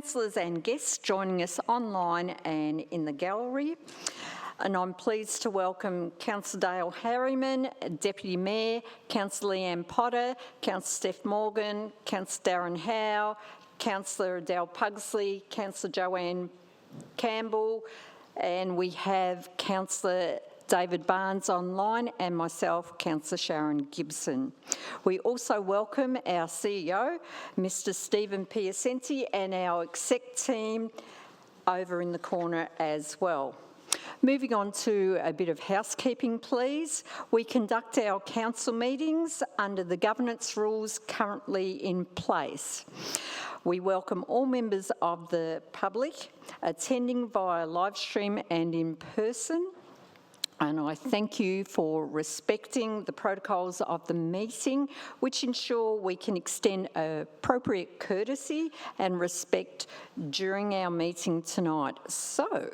councillors and guests joining us online and in the gallery. And I'm pleased to welcome Councillor Dale Harriman, Deputy Mayor, Councillor Leanne Potter, Councillor Steph Morgan, Councillor Darren Howe, Councillor Adele Pugsley, Councillor Joanne Campbell, and we have Councillor David Barnes online and myself, Councillor Sharon Gibson. We also welcome our CEO, Mr Stephen Piacenti, and our exec team over in the corner as well. Moving on to a bit of housekeeping, please. We conduct our council meetings under the governance rules currently in place. We welcome all members of the public attending via live stream and in person. And I thank you for respecting the protocols of the meeting, which ensure we can extend appropriate courtesy and respect during our meeting tonight. So,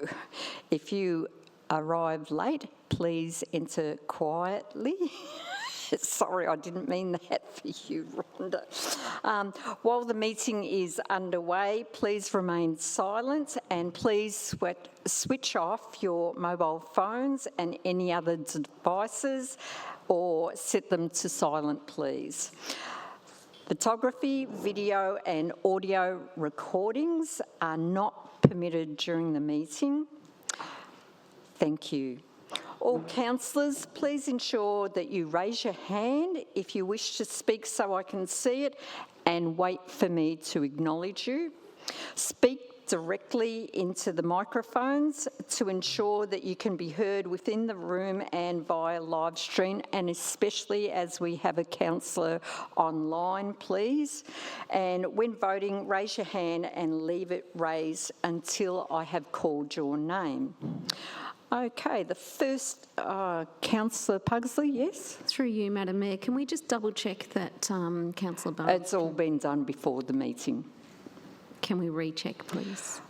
if you arrive late, please enter quietly. Sorry, I didn't mean that for you, Rhonda. While the meeting is underway, please remain silent and please switch off your mobile phones and any other devices or set them to silent, please. Photography, video and audio recordings are not permitted during the meeting. Thank you. All councillors, please ensure that you raise your hand if you wish to speak so I can see it and wait for me to acknowledge you. Speak directly into the microphones to ensure that you can be heard within the room and via live stream, and especially as we have a councillor online, please. And when voting, raise your hand and leave it raised until I have called your name. Okay, the first, Councillor Pugsley, yes? Through you, Madam Mayor, can we just double check that Councillor Barnes? It's all been done before the meeting. Can we recheck, please?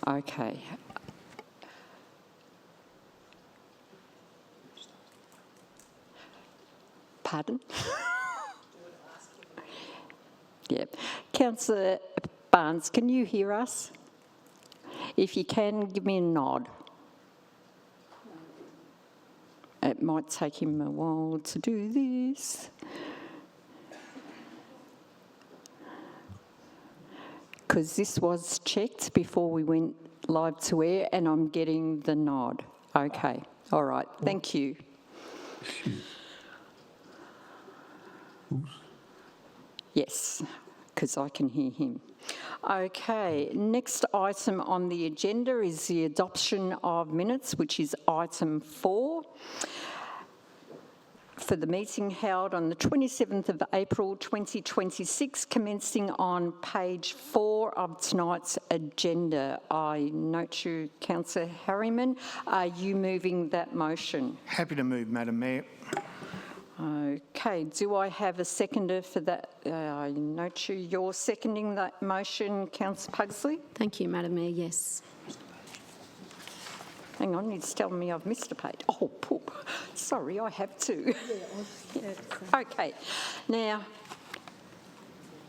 Okay. Pardon? Yep. Councillor Barnes, can you hear us? If you can, give me a nod. It might take him a while to do this. Because this was checked before we went live to air and I'm getting the nod. Okay, all right, thank you. Yes, because I can hear him. Okay, next item on the agenda is the adoption of minutes, which is item 4. For the meeting held on the 27th of April 2026, commencing on page 4 of tonight's agenda. I note you, Councillor Harriman. Are you moving that motion? Happy to move, Madam Mayor. Okay, do I have a seconder for that? I note you're seconding that motion, Councillor Pugsley? Thank you, Madam Mayor, yes. Hang on, it's telling me I've missed a page. Oh, poop. Sorry, I have to. Okay, now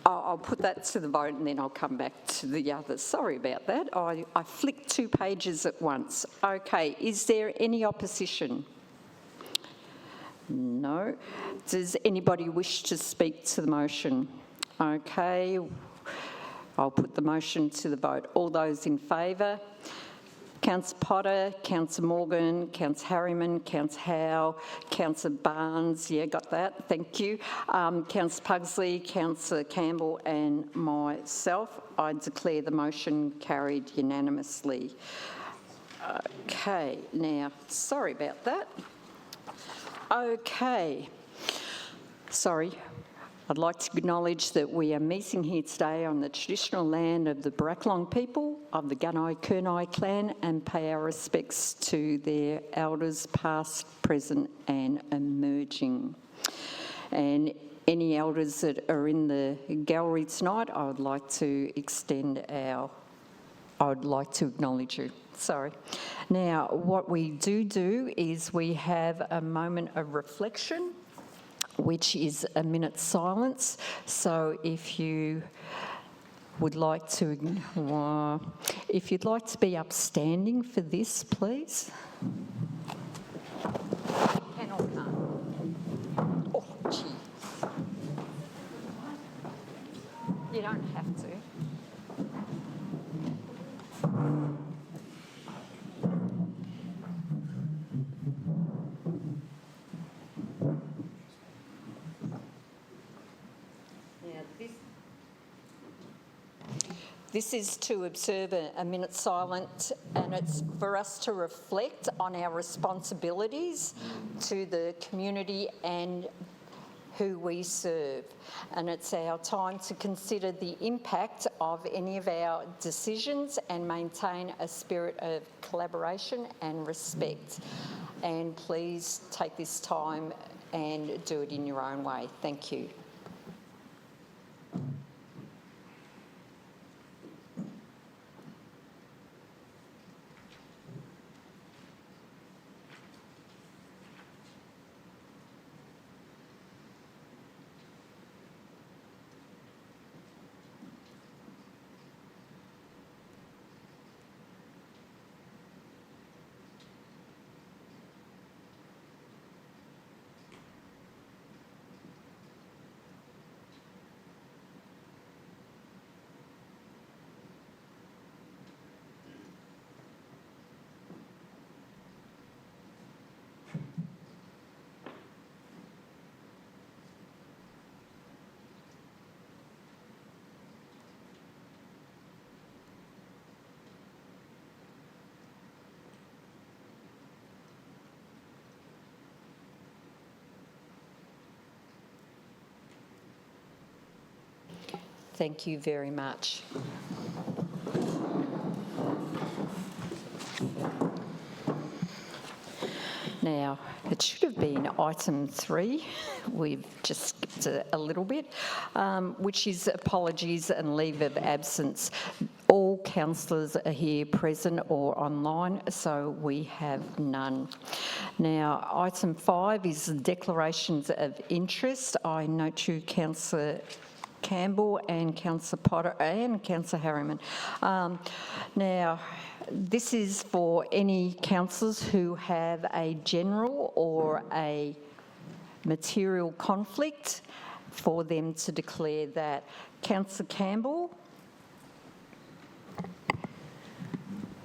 I'll put that to the vote and then I'll come back to the others. Sorry about that. I flicked 2 pages at once. Okay, is there any opposition? No. Does anybody wish to speak to the motion? Okay, I'll put the motion to the vote. All those in favour? Councillor Potter, Councillor Morgan, Councillor Harriman, Councillor Howe, Councillor Barnes, yeah, got that, thank you. Councillor Pugsley, Councillor Campbell and myself. I declare the motion carried unanimously. Okay, now, sorry about that. Okay, sorry. I'd like to acknowledge that we are meeting here today on the traditional land of the Barakalong people of the Gunai-Kurnai clan and pay our respects to their elders past, present and emerging. And any elders that are in the gallery tonight, I would like to acknowledge you. Sorry. Now, what we do is we have a moment of reflection, which is a minute's silence. So if you would like to, if you'd like to be upstanding for this, please. Can or can't? Oh, gee. You don't have to. This is to observe a minute silent, and it's for us to reflect on our responsibilities to the community and who we serve. And it's our time to consider the impact of any of our decisions and maintain a spirit of collaboration and respect. And please take this time and do it in your own way. Thank you. Thank you very much. Now, it should have been item 3. We've just skipped a little bit, which is apologies and leave of absence. All councillors are here present or online, so we have none. Now, item 5 is declarations of interest. I note you, Councillor Campbell and Councillor Potter and Councillor Harriman. Now, this is for any councillors who have a general or a material conflict for them to declare that. Councillor Campbell.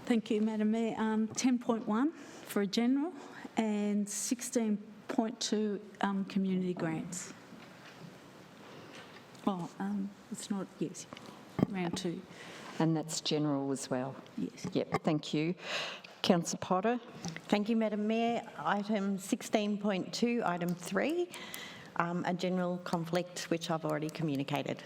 Thank you, Madam Mayor. 10.1 for a general and 16.2 community grants. Oh, it's not, yes, round 2. And that's general as well? Yes. Yep, thank you. Councillor Potter. Thank you, Madam Mayor. Item 16.2, item 3, a general conflict which I've already communicated.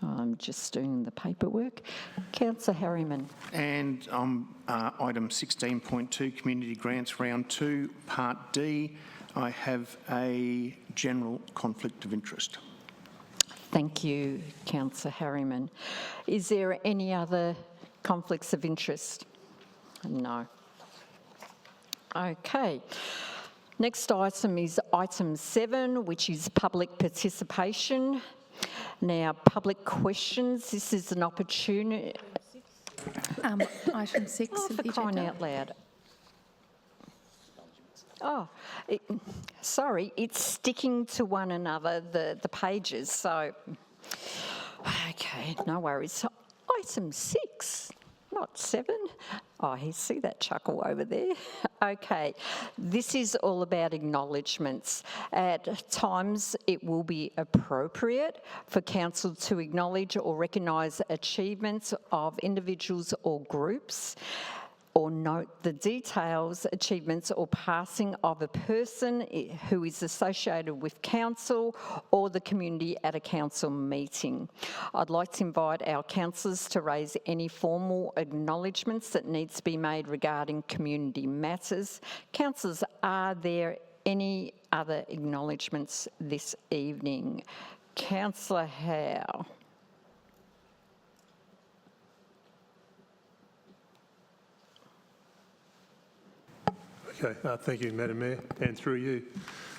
I'm just doing the paperwork. Councillor Harriman. And item 16.2, community grants, round 2, part D, I have a general conflict of interest. Thank you, Councillor Harriman. Is there any other conflicts of interest? No. Okay. Next item is item 7, which is public participation. Now, public questions, this is an opportunity. Item 6 Oh, of for the crying agenda. out loud. Oh, sorry, it's sticking to one another, the pages, so, okay, no worries. So, item 6, not 7. Oh, I see that chuckle over there. Okay, this is all about acknowledgements. At times, it will be appropriate for council to acknowledge or recognise achievements of individuals or groups, or note the details, achievements or passing of a person who is associated with council or the community at a council meeting. I'd like to invite our councillors to raise any formal acknowledgements that needs to be made regarding community matters. Councillors, are there any other acknowledgements this evening? Councillor Howe. Okay, thank you, Madam Mayor, and through you.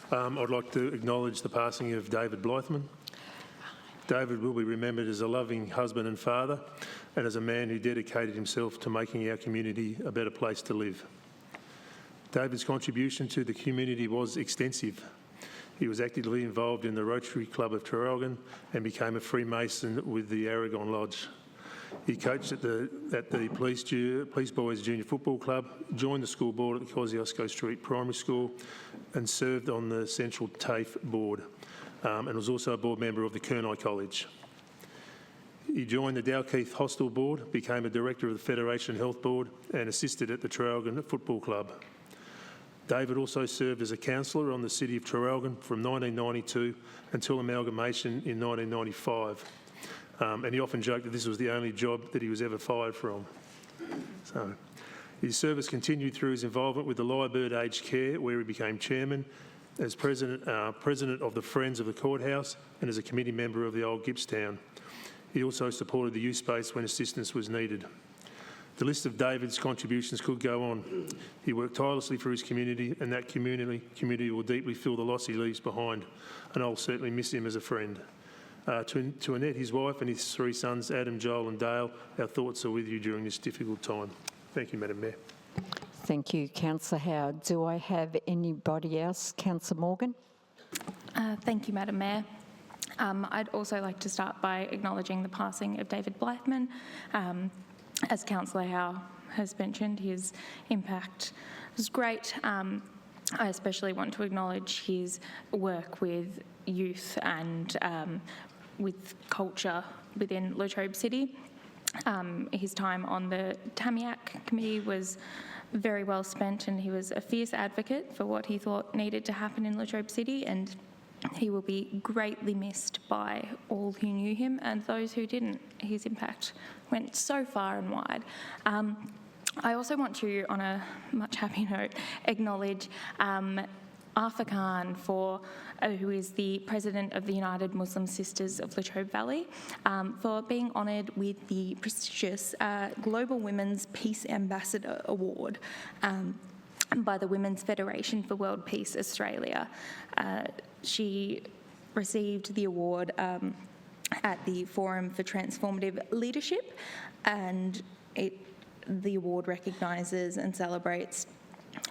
I'd like to acknowledge the passing of David Blythman. David will be remembered as a loving husband and father, and as a man who dedicated himself to making our community a better place to live. David's contribution to the community was extensive. He was actively involved in the Rotary Club of Traralgon and became a Freemason with the Aragon Lodge. He coached at the Police Boys Junior Football Club, joined the school board at the Kosciuszko Street Primary School and served on the Central TAFE board, and was also a board member of the Kernai College. He joined the Dalkeith Hostel Board, became a director of the Federation Health Board and assisted at the Traralgon Football Club. David also served as a councillor on the City of Traralgon from 1992 until amalgamation in 1995. And he often joked that this was the only job that he was ever fired from. So his service continued through his involvement with the Lyrebird Aged Care, where he became chairman, as president of the Friends of the Courthouse, and as a committee member of the Old Gippstown. He also supported the youth space when assistance was needed. The list of David's contributions could go on. He worked tirelessly for his community, and that community will deeply feel the loss he leaves behind, and I'll certainly miss him as a friend. To Annette, his wife, and his three sons, Adam, Joel and Dale, our thoughts are with you during this difficult time. Thank you, Madam Mayor. Thank you, Councillor Howard. Do I have anybody else? Councillor Morgan? Thank you, Madam Mayor. I'd also like to start by acknowledging the passing of David Blythman. As Councillor Howe has mentioned, his impact was great. I especially want to acknowledge his work with youth and with culture within Latrobe City. His time on the Tamiac committee was very well spent, and he was a fierce advocate for what he thought needed to happen in Latrobe City, and he will be greatly missed by all who knew him and those who didn't. His impact went so far and wide. I also want to, on a much happy note, acknowledge Arfa Khan, who is the President of the United Muslim Sisters of Latrobe Valley, for being honoured with the prestigious Global Women's Peace Ambassador Award by the Women's Federation for World Peace Australia. She received the award at the Forum for Transformative Leadership, and the award recognises and celebrates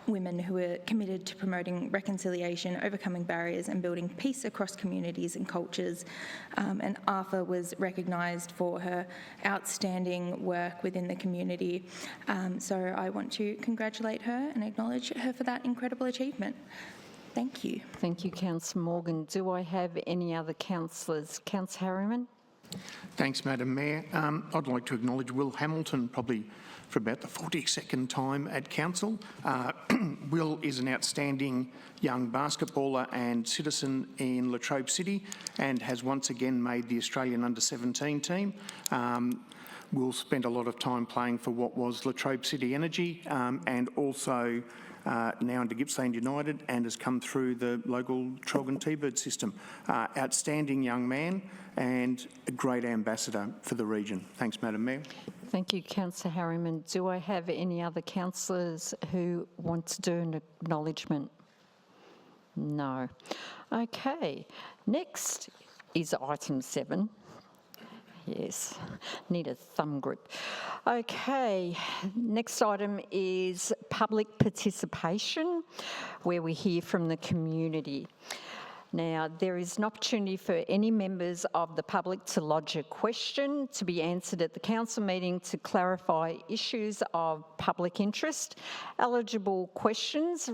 women who are committed to promoting reconciliation, overcoming barriers and building peace across communities and cultures. And Arthur was recognised for her outstanding work within the community. So I want to congratulate her and acknowledge her for that incredible achievement. Thank you. Thank you, Councillor Morgan. Do I have any other councillors? Councillor Harriman? Thanks, Madam Mayor. I'd like to acknowledge Will Hamilton, probably for about the 42nd time at Council. Will is an outstanding young basketballer and citizen in Latrobe City and has once again made the Australian under-17 team. Will spent a lot of time playing for what was Latrobe City Energy and also now under Gippsland United, and has come through the local Traralgon T-Bird system. Outstanding young man and a great ambassador for the region. Thanks, Madam Mayor. Thank you, Councillor Harriman. Do I have any other councillors who want to do an acknowledgement? No. Okay. Next is item 7. Yes, need a thumb grip. Okay, next item is public participation, where we hear from the community. Now, there is an opportunity for any members of the public to lodge a question to be answered at the council meeting to clarify issues of public interest. Eligible questions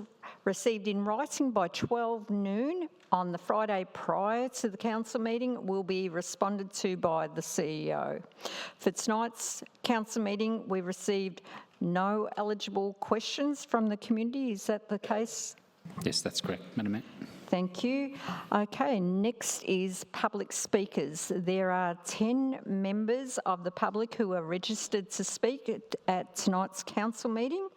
received in writing by 12 noon on the Friday prior to the council meeting will be responded to by the CEO. For tonight's council meeting, we received no eligible questions from the community. Is that the case? Yes, that's correct, Madam Mayor. Thank you. Okay, next is public speakers. There are 10 members of the public who are registered to speak at tonight's council meeting.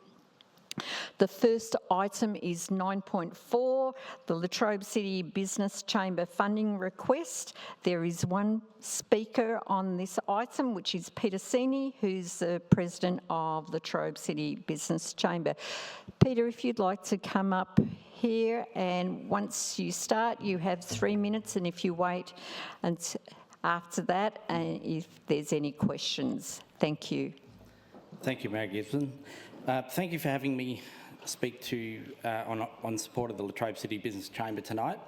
The first item is 9.4, the Latrobe City Business Chamber funding request. There is one speaker on this item, which is Peter Sini, who's the president of Latrobe City Business Chamber. Peter, if you'd like to come up here, and once you start, you have 3 minutes, and if you wait until after that, if there's any questions. Thank you. Thank you, Mayor Gibson. Thank you for having me speak to on support of the Latrobe City Business Chamber tonight.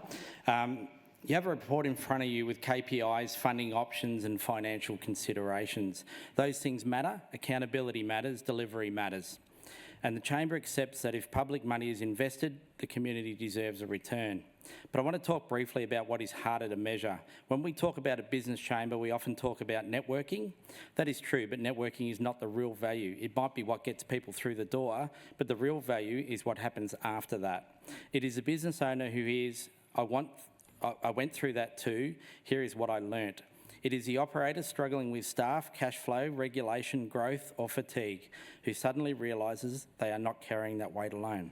You have a report in front of you with KPIs, funding options and financial considerations. Those things matter, accountability matters, delivery matters. And the Chamber accepts that if public money is invested, the community deserves a return. But I want to talk briefly about what is harder to measure. When we talk about a business chamber, we often talk about networking. That is true, but networking is not the real value. It might be what gets people through the door, but the real value is what happens after that. It is a business owner who hears, I went through that too, here is what I learnt. It is the operator struggling with staff, cash flow, regulation, growth or fatigue, who suddenly realises they are not carrying that weight alone.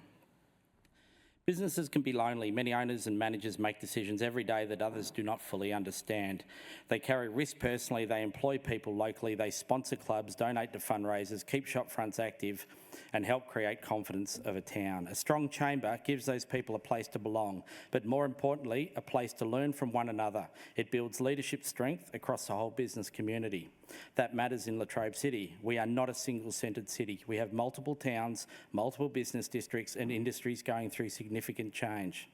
Businesses can be lonely. Many owners and managers make decisions every day that others do not fully understand. They carry risk personally, they employ people locally, they sponsor clubs, donate to fundraisers, keep shop fronts active and help create confidence of a town. A strong chamber gives those people a place to belong, but more importantly, a place to learn from one another. It builds leadership strength across the whole business community. That matters in Latrobe City. We are not a single-centred city. We have multiple towns, multiple business districts and industries going through significant change.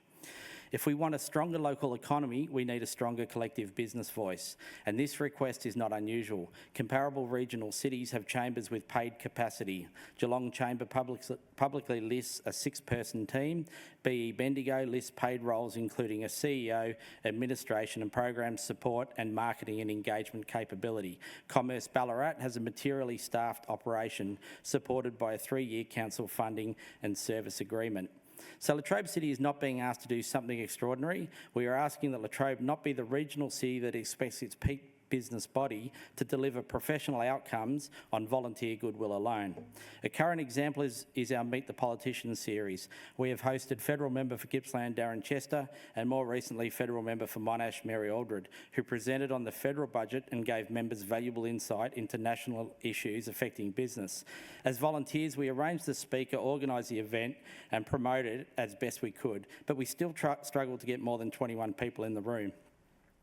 If we want a stronger local economy, we need a stronger collective business voice. And this request is not unusual. Comparable regional cities have chambers with paid capacity. Geelong Chamber publicly lists a 6-person team. BE Bendigo lists paid roles including a CEO, administration and program support and marketing and engagement capability. Commerce Ballarat has a materially staffed operation supported by a 3-year council funding and service agreement. So Latrobe City is not being asked to do something extraordinary. We are asking that Latrobe not be the regional city that expects its peak business body to deliver professional outcomes on volunteer goodwill alone. A current example is our Meet the Politicians series. We have hosted Federal Member for Gippsland Darren Chester and more recently Federal Member for Monash Mary Aldred, who presented on the federal budget and gave members valuable insight into national issues affecting business. As volunteers, we arranged the speaker, organised the event and promoted it as best we could, but we still struggled to get more than 21 people in the room.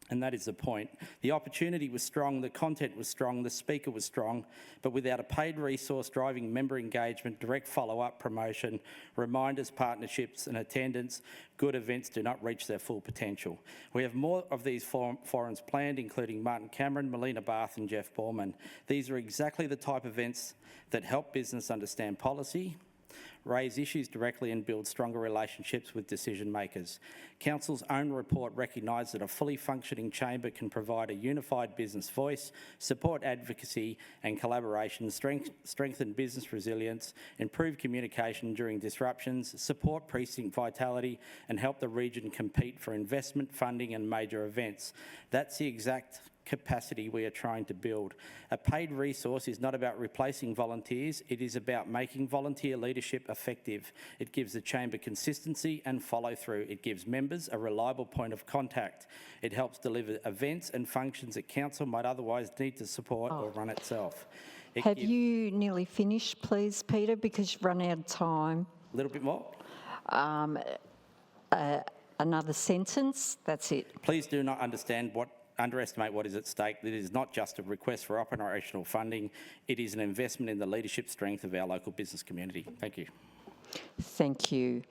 And that is the point. The opportunity was strong, the content was strong, the speaker was strong, but without a paid resource driving member engagement, direct follow-up promotion, reminders, partnerships and attendance, good events do not reach their full potential. We have more of these forums planned, including Martin Cameron, Melina Barth and Jeff Borman. These are exactly the type of events that help business understand policy, raise issues directly and build stronger relationships with decision makers. Council's own report recognised that a fully functioning chamber can provide a unified business voice, support advocacy and collaboration, strengthen business resilience, improve communication during disruptions, support precinct vitality and help the region compete for investment, funding and major events. That's the exact capacity we are trying to build. A paid resource is not about replacing volunteers, it is about making volunteer leadership effective. It gives the chamber consistency and follow through. It gives members a reliable point of contact. It helps deliver events and functions that council might otherwise need to support or run itself. Have you nearly finished, please, Peter, because you've run out of time? A little bit more? Another sentence, that's it. Please do not underestimate what is at stake. It is not just a request for operational funding, it is an investment in the leadership strength of our local business community. Thank you. Thank you.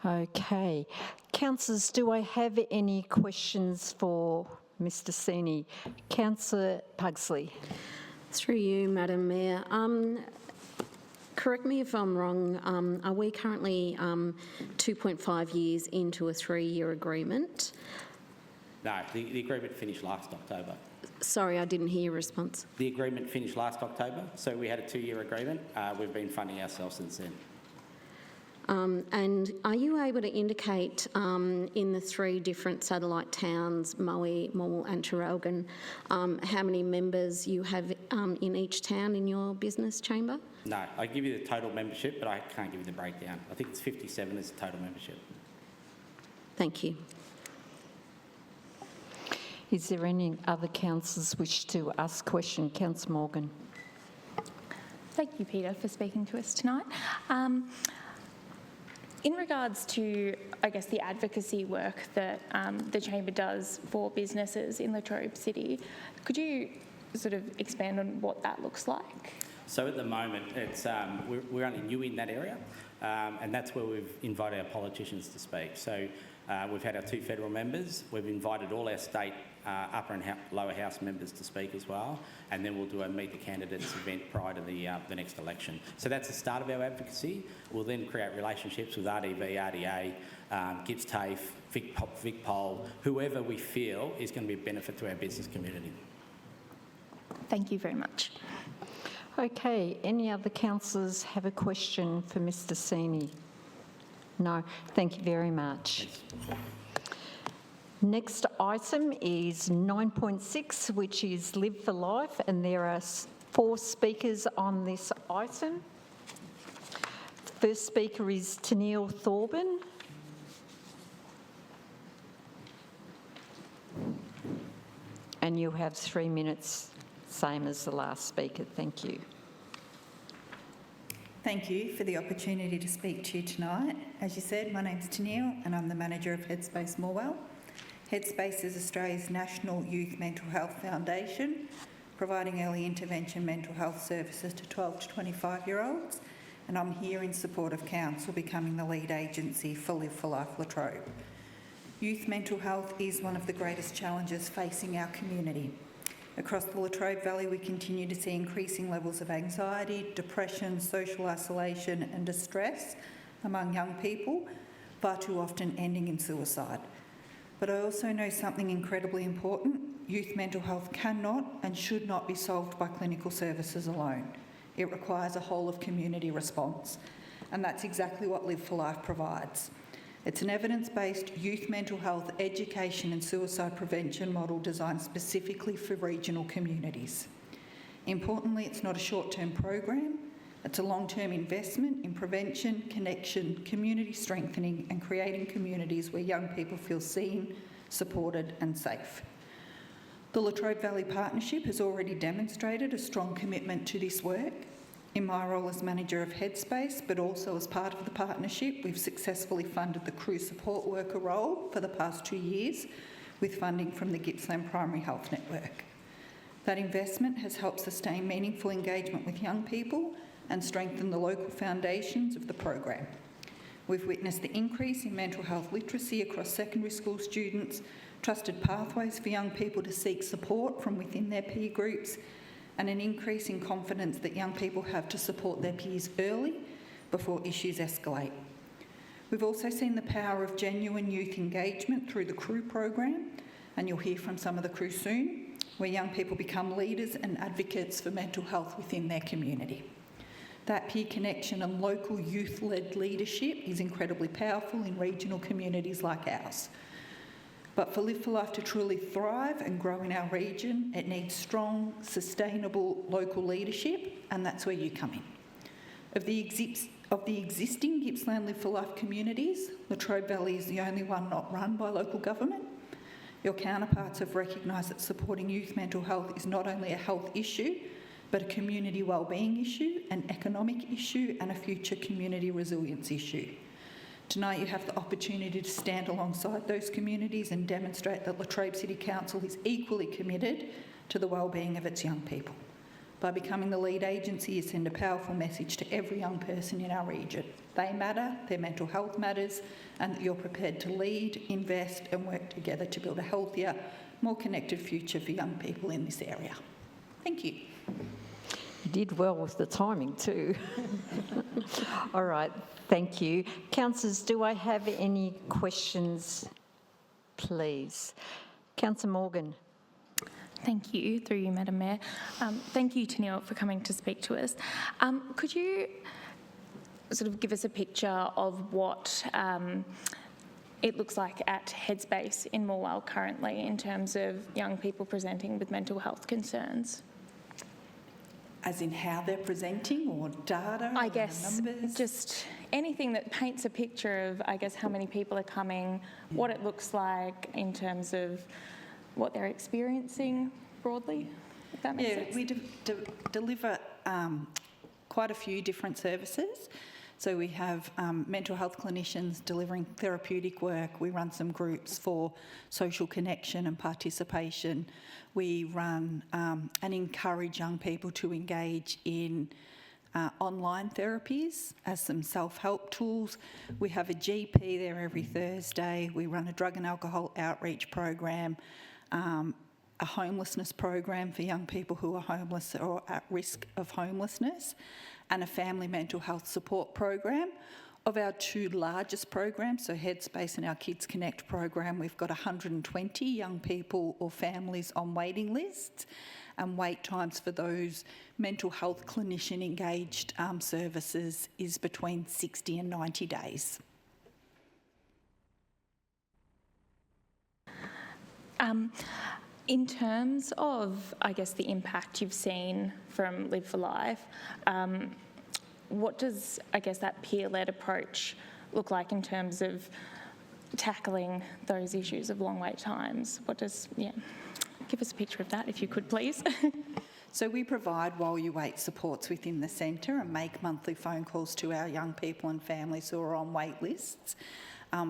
Okay. Councillors, do I have any questions for Mr Sini? Councillor Pugsley. Through you, Madam Mayor. Correct me if I'm wrong, are we currently 2.5 years into a 3-year agreement? No, the agreement finished last October. Sorry, I didn't hear your response. The agreement finished last October, so we had a 2-year agreement. We've been funding ourselves since then. And are you able to indicate in the 3 different satellite towns, Moe, Morwell and Traralgon, how many members you have in each town in your business chamber? No, I give you the total membership, but I can't give you the breakdown. I think it's 57 is the total membership. Thank you. Is there any other councillors wish to ask a question? Councillor Morgan. Thank you, Peter, for speaking to us tonight. In regards to, I guess, the advocacy work that the Chamber does for businesses in Latrobe City, could you sort of expand on what that looks like? So at the moment, it's we're only new in that area, and that's where we've invited our politicians to speak. So we've had our 2 federal members. We've invited all our state upper and lower house members to speak as well, and then we'll do a Meet the Candidates event prior to the next election. So that's the start of our advocacy. We'll then create relationships with RDV, RDA, Gibbs TAFE, VicPol, whoever we feel is going to be a benefit to our business community. Thank you very much. Okay, any other councillors have a question for Mr Sini? No, thank you very much. Next item is 9.6, which is Live for Life, and there are 4 speakers on this item. The first speaker is Tennille Thorburn. And you have 3 minutes, same as the last speaker. Thank you. Thank you for the opportunity to speak to you tonight. As you said, my name's Tennille and I'm the manager of Headspace Morwell. Headspace is Australia's national youth mental health foundation, providing early intervention mental health services to 12 to 25-year-olds, and I'm here in support of Council becoming the lead agency for Live for Life Latrobe. Youth mental health is one of the greatest challenges facing our community. Across the Latrobe Valley, we continue to see increasing levels of anxiety, depression, social isolation and distress among young people, far too often ending in suicide. But I also know something incredibly important. Youth mental health cannot and should not be solved by clinical services alone. It requires a whole of community response, and that's exactly what Live for Life provides. It's an evidence-based youth mental health education and suicide prevention model designed specifically for regional communities. Importantly, it's not a short-term program. It's a long-term investment in prevention, connection, community strengthening and creating communities where young people feel seen, supported and safe. The Latrobe Valley Partnership has already demonstrated a strong commitment to this work. In my role as manager of Headspace, but also as part of the partnership, we've successfully funded the crew support worker role for the past 2 years with funding from the Gippsland Primary Health Network. That investment has helped sustain meaningful engagement with young people and strengthen the local foundations of the program. We've witnessed the increase in mental health literacy across secondary school students, trusted pathways for young people to seek support from within their peer groups, and an increase in confidence that young people have to support their peers early before issues escalate. We've also seen the power of genuine youth engagement through the crew program, and you'll hear from some of the crew soon, where young people become leaders and advocates for mental health within their community. That peer connection and local youth-led leadership is incredibly powerful in regional communities like ours. But for Live for Life to truly thrive and grow in our region, it needs strong, sustainable local leadership, and that's where you come in. Of the existing Gippsland Live for Life communities, Latrobe Valley is the only one not run by local government. Your counterparts have recognised that supporting youth mental health is not only a health issue, but a community wellbeing issue, an economic issue, and a future community resilience issue. Tonight you have the opportunity to stand alongside those communities and demonstrate that Latrobe City Council is equally committed to the wellbeing of its young people. By becoming the lead agency, you send a powerful message to every young person in our region. They matter, their mental health matters, and that you're prepared to lead, invest and work together to build a healthier, more connected future for young people in this area. Thank you. You did well with the timing too. All right, thank you. Councillors, do I have any questions, please? Councillor Morgan. Thank you, through you, Madam Mayor. Thank you, Tennille, for coming to speak to us. Could you sort of give us a picture of what it looks like at Headspace in Morwell currently in terms of young people presenting with mental health concerns? As in how they're presenting or data? I or guess numbers? just anything that paints a picture of, I guess, how many people are coming, what it looks like in terms of what they're experiencing broadly, if that makes sense. We deliver quite a few different services. So we have mental health clinicians delivering therapeutic work. We run some groups for social connection and participation. We run and encourage young people to engage in online therapies as some self-help tools. We have a GP there every Thursday. We run a drug and alcohol outreach program, a homelessness program for young people who are homeless or at risk of homelessness, and a family mental health support program. Of our two largest programs, so Headspace and our Kids Connect program, we've got 120 young people or families on waiting lists, and wait times for those mental health clinician engaged services is between 60 and 90 days. In terms of, I guess, the impact you've seen from Live for Life, what does, I guess, that peer-led approach look like in terms of tackling those issues of long wait times? What does, give us a picture of that if you could, please. So we provide while you wait supports within the centre and make monthly phone calls to our young people and families who are on wait lists.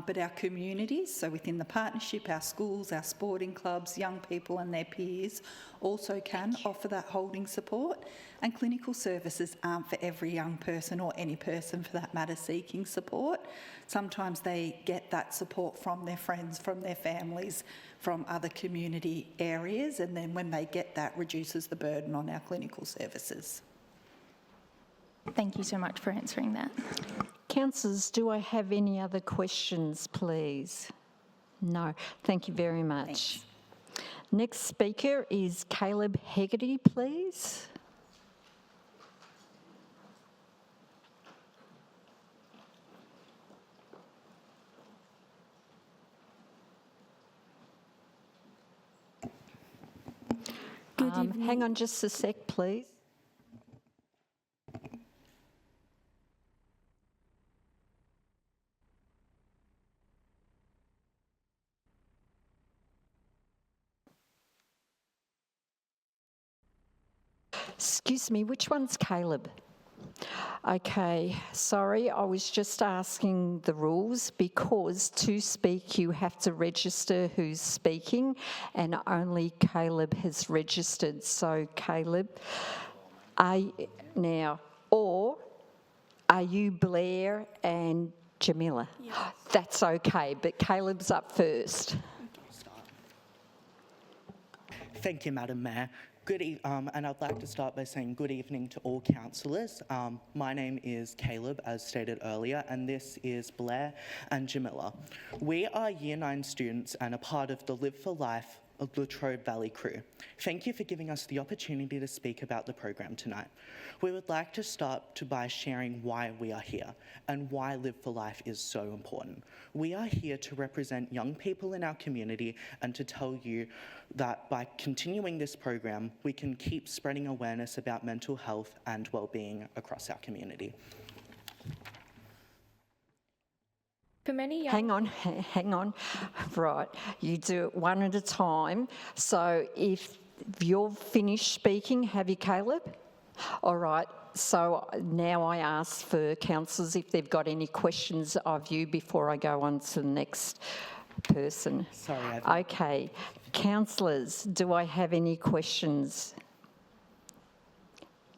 But our communities, so within the partnership, our schools, our sporting clubs, young people and their peers also can offer that holding support. And clinical services aren't for every young person or any person for that matter seeking support. Sometimes they get that support from their friends, from their families, from other community areas, and then when they get that, reduces the burden on our clinical services. Thank you so much for answering that. Councillors, do I have any other questions, please? No. Thank you very much. Thanks. Next speaker is Caleb Hegarty, please. Hang on just a sec, please. Excuse me, which one's Caleb? Okay, sorry, I was just asking the rules because to speak you have to register who's speaking and only Caleb has registered. So Caleb, are you Blair and Jamila? Yes. That's okay, but Caleb's up first. Thank you, Madam Mayor. And I'd like to start by saying good evening to all councillors. My name is Caleb, as stated earlier, and this is Blair and Jamila. We are Year 9 students and a part of the Live for Life Latrobe Valley crew. Thank you for giving us the opportunity to speak about the program tonight. We would like to start by sharing why we are here and why Live for Life is so important. We are here to represent young people in our community and to tell you that by continuing this program, we can keep spreading awareness about mental health and well-being across our community. For many Hang on. Right, you do it one at a time. So if you're finished speaking, have you, Caleb? All right, so now I ask for councillors if they've got any questions of you before I go on to the next person. Sorry, Okay, councillors, do I have any questions?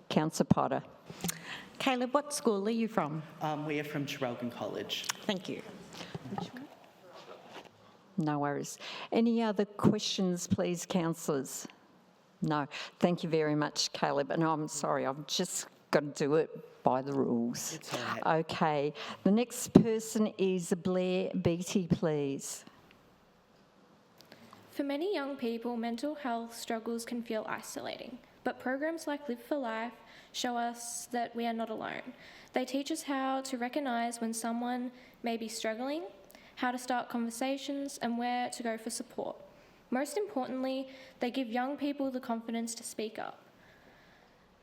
Councillor Potter. Caleb, what school are you from? We are from Traralgon College. Thank you. No worries. Any other questions, please, councillors? No. Thank you very much, Caleb. And I'm sorry, I've just got to do it by the rules. It's all right. Okay. The next person is Blair Beattie, please. For many young people, mental health struggles can feel isolating, but programs like Live for Life show us that we are not alone. They teach us how to recognise when someone may be struggling, how to start conversations, and where to go for support. Most importantly, they give young people the confidence to speak up.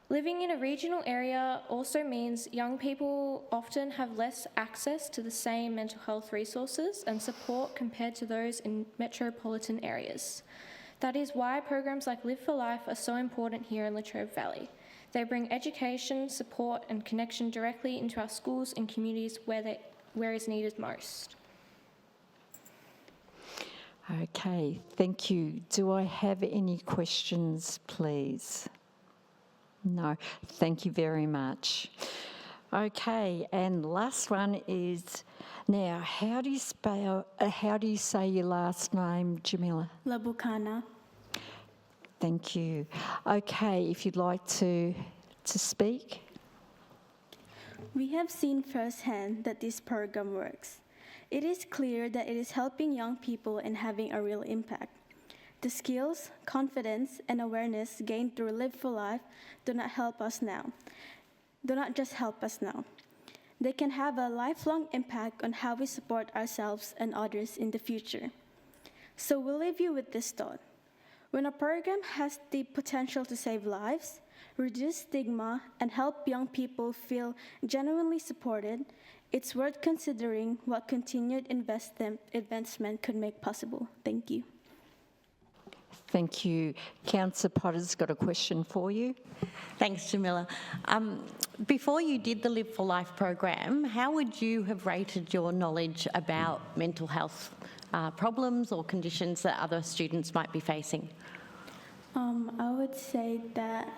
Living in a regional area also means young people often have less access to the same mental health resources and support compared to those in metropolitan areas. That is why programs like Live for Life are so important here in Latrobe Valley. They bring education, support, and connection directly into our schools and communities where it's needed most. Okay, thank you. Do I have any questions, please? No, thank you very much. Okay, and last one is, now, how do you say your last name, Jamila? Labukana. Thank you. Okay, if you'd like to speak. We have seen firsthand that this program works. It is clear that it is helping young people and having a real impact. The skills, confidence, and awareness gained through Live for Life do not just help us now. They can have a lifelong impact on how we support ourselves and others in the future. So we'll leave you with this thought. When a program has the potential to save lives, reduce stigma, and help young people feel genuinely supported, it's worth considering what continued investment could make possible. Thank you. Thank you. Councillor Potter's got a question for you. Thanks, Jamila. Before you did the Live for Life program, how would you have rated your knowledge about mental health problems or conditions that other students might be facing? I would say that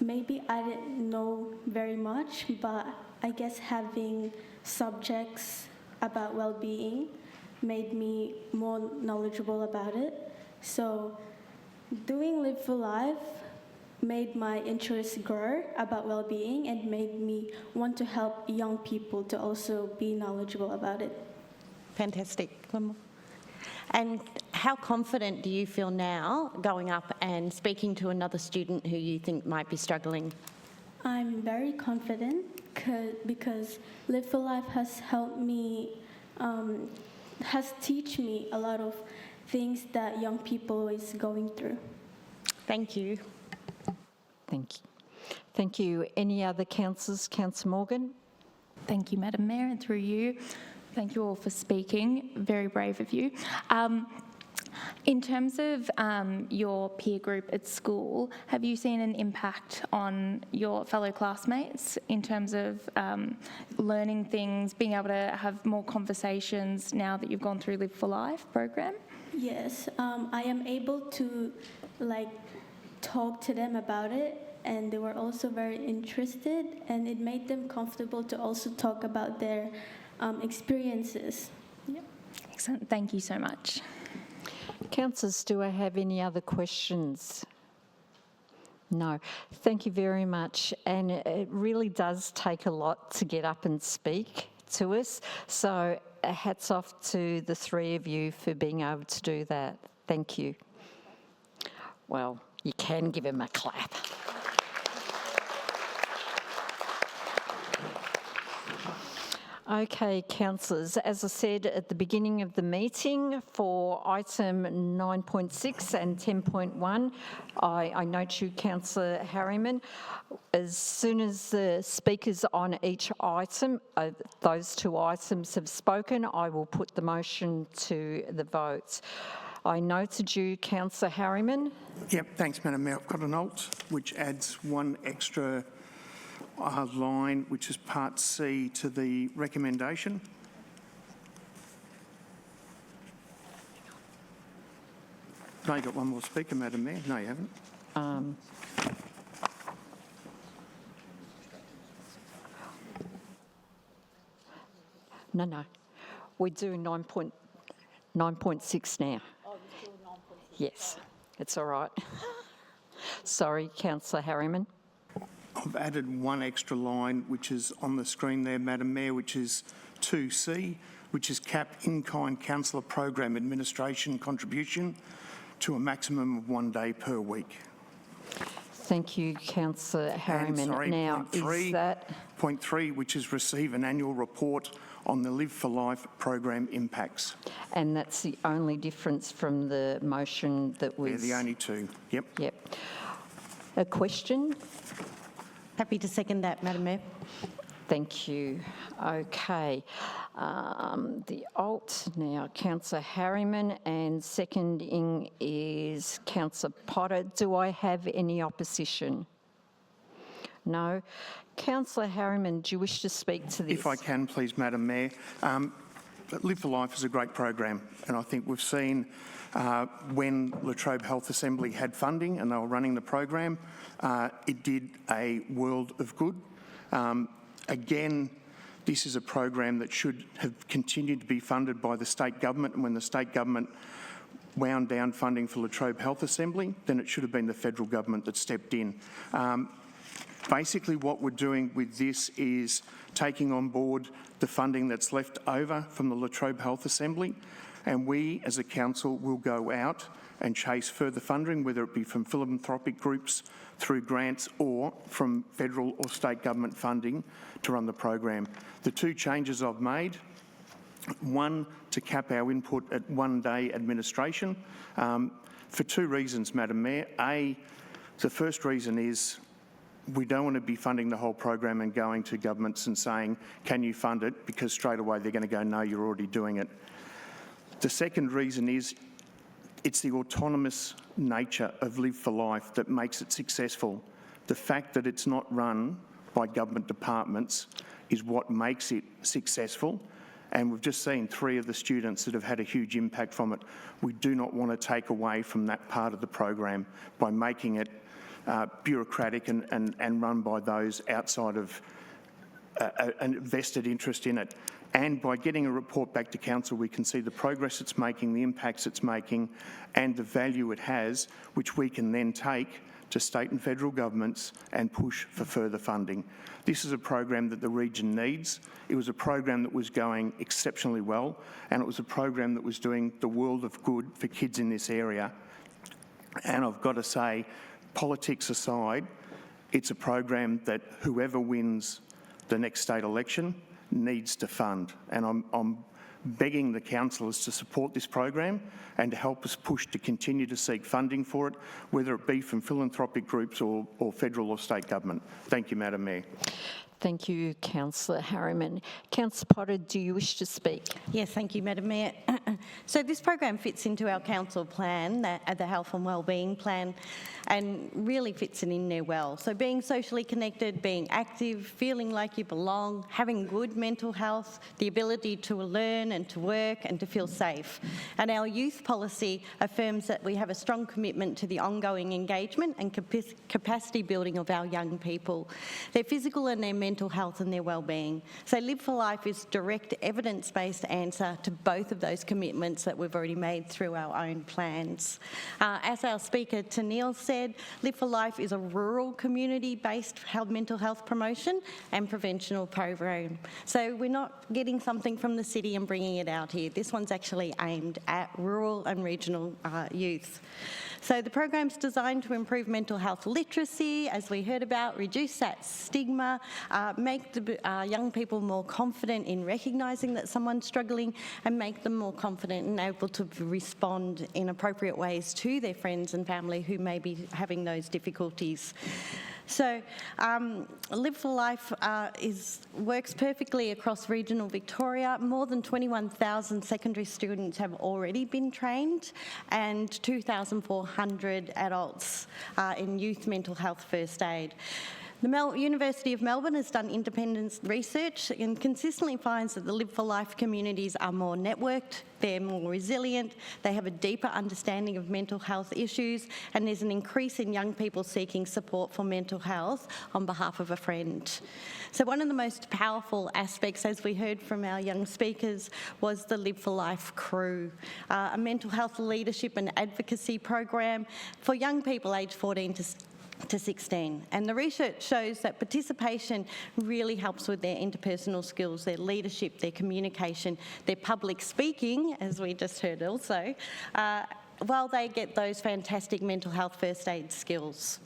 maybe I didn't know very much, but I guess having subjects about well-being made me more knowledgeable about it. So doing Live for Life made my interest grow about well-being and made me want to help young people to also be knowledgeable about it. Fantastic. And how confident do you feel now going up and speaking to another student who you think might be struggling? I'm very confident because Live for Life has helped me, has taught me a lot of things that young people is going through. Thank you. Thank you. Thank you. Any other councillors? Councillor Morgan? Thank you, Madam Mayor, and through you, thank you all for speaking. Very brave of you. In terms of your peer group at school, have you seen an impact on your fellow classmates in terms of learning things, being able to have more conversations now that you've gone through Live for Life program? Yes, I am able to talk to them about it, and they were also very interested, and it made them comfortable to also talk about their experiences. Yep. Excellent. Thank you so much. Councillors, do I have any other questions? No. Thank you very much. And it really does take a lot to get up and speak to us. So hats off to the three of you for being able to do that. Thank you. Well, you can give him a clap. Okay, councillors, as I said at the beginning of the meeting, for item 9.6 and 10.1, I note you, Councillor Harriman, as soon as the speakers on each item, those two items have spoken, I will put the motion to the vote. I noted you, Councillor Harriman. Yep, thanks, Madam Mayor. I've got an alt which adds one extra line, which is part C to the recommendation. No, you got one more speaker, Madam Mayor. No, you haven't. No. We're doing 9.6 now. Oh, you're doing 9.6? Yes, it's all right. Sorry, Councillor Harriman. I've added one extra line, which is on the screen there, Madam Mayor, which is 2C, which is cap in-kind councillor program administration contribution to a maximum of 1 day per week. Thank you, Councillor Harriman. And sorry, now, point three, which is receive an annual report on the Live for Life program impacts. And that's the only difference from the motion that was... They're the only two. Yep. Yep. A question? Happy to second that, Madam Mayor. Thank you. Okay. The alt now, Councillor Harriman, and seconding is Councillor Potter. Do I have any opposition? No. Councillor Harriman, do you wish to speak to this? If I can, please, Madam Mayor. Live for Life is a great program, and I think we've seen when Latrobe Health Assembly had funding and they were running the program, it did a world of good. Again, this is a program that should have continued to be funded by the state government, and when the state government wound down funding for Latrobe Health Assembly, then it should have been the federal government that stepped in. Basically, what we're doing with this is taking on board the funding that's left over from the Latrobe Health Assembly, and we as a council will go out and chase further funding, whether it be from philanthropic groups, through grants, or from federal or state government funding to run the program. The two changes I've made, one, to cap our input at 1 day administration, for two reasons, Madam Mayor. The first reason is we don't want to be funding the whole program and going to governments and saying, can you fund it? Because straight away they're going to go, no, you're already doing it. The second reason is it's the autonomous nature of Live for Life that makes it successful. The fact that it's not run by government departments is what makes it successful. And we've just seen 3 of the students that have had a huge impact from it. We do not want to take away from that part of the program by making it bureaucratic and run by those outside of a vested interest in it. And by getting a report back to council, we can see the progress it's making, the impacts it's making, and the value it has, which we can then take to state and federal governments and push for further funding. This is a program that the region needs. It was a program that was going exceptionally well, and it was a program that was doing the world of good for kids in this area. And I've got to say, politics aside, it's a program that whoever wins the next state election needs to fund. And I'm begging the councillors to support this program and to help us push to continue to seek funding for it, whether it be from philanthropic groups or federal or state government. Thank you, Madam Mayor. Thank you, Councillor Harriman. Councillor Potter, do you wish to speak? Yes, thank you, Madam Mayor. So this program fits into our council plan, the Health and Wellbeing Plan, and really fits it in there well. So being socially connected, being active, feeling like you belong, having good mental health, the ability to learn and to work and to feel safe. And our youth policy affirms that we have a strong commitment to the ongoing engagement and capacity building of our young people, their physical and their mental health and their wellbeing. So Live for Life is direct evidence-based answer to both of those commitments that we've already made through our own plans. As our speaker Tennille said, Live for Life is a rural community-based mental health promotion and prevention program. So we're not getting something from the city and bringing it out here. This one's actually aimed at rural and regional youth. So the program's designed to improve mental health literacy, as we heard about, reduce that stigma, make the young people more confident in recognising that someone's struggling, and make them more confident and able to respond in appropriate ways to their friends and family who may be having those difficulties. So Live for Life works perfectly across regional Victoria. More than 21,000 secondary students have already been trained, and 2,400 adults in youth mental health first aid. The University of Melbourne has done independent research and consistently finds that the Live for Life communities are more networked, they're more resilient, they have a deeper understanding of mental health issues, and there's an increase in young people seeking support for mental health on behalf of a friend. So one of the most powerful aspects, as we heard from our young speakers, was the Live for Life crew, a mental health leadership and advocacy program for young people aged 14 to 16. And the research shows that participation really helps with their interpersonal skills, their leadership, their communication, their public speaking, as we just heard also, while they get those fantastic mental health first aid skills.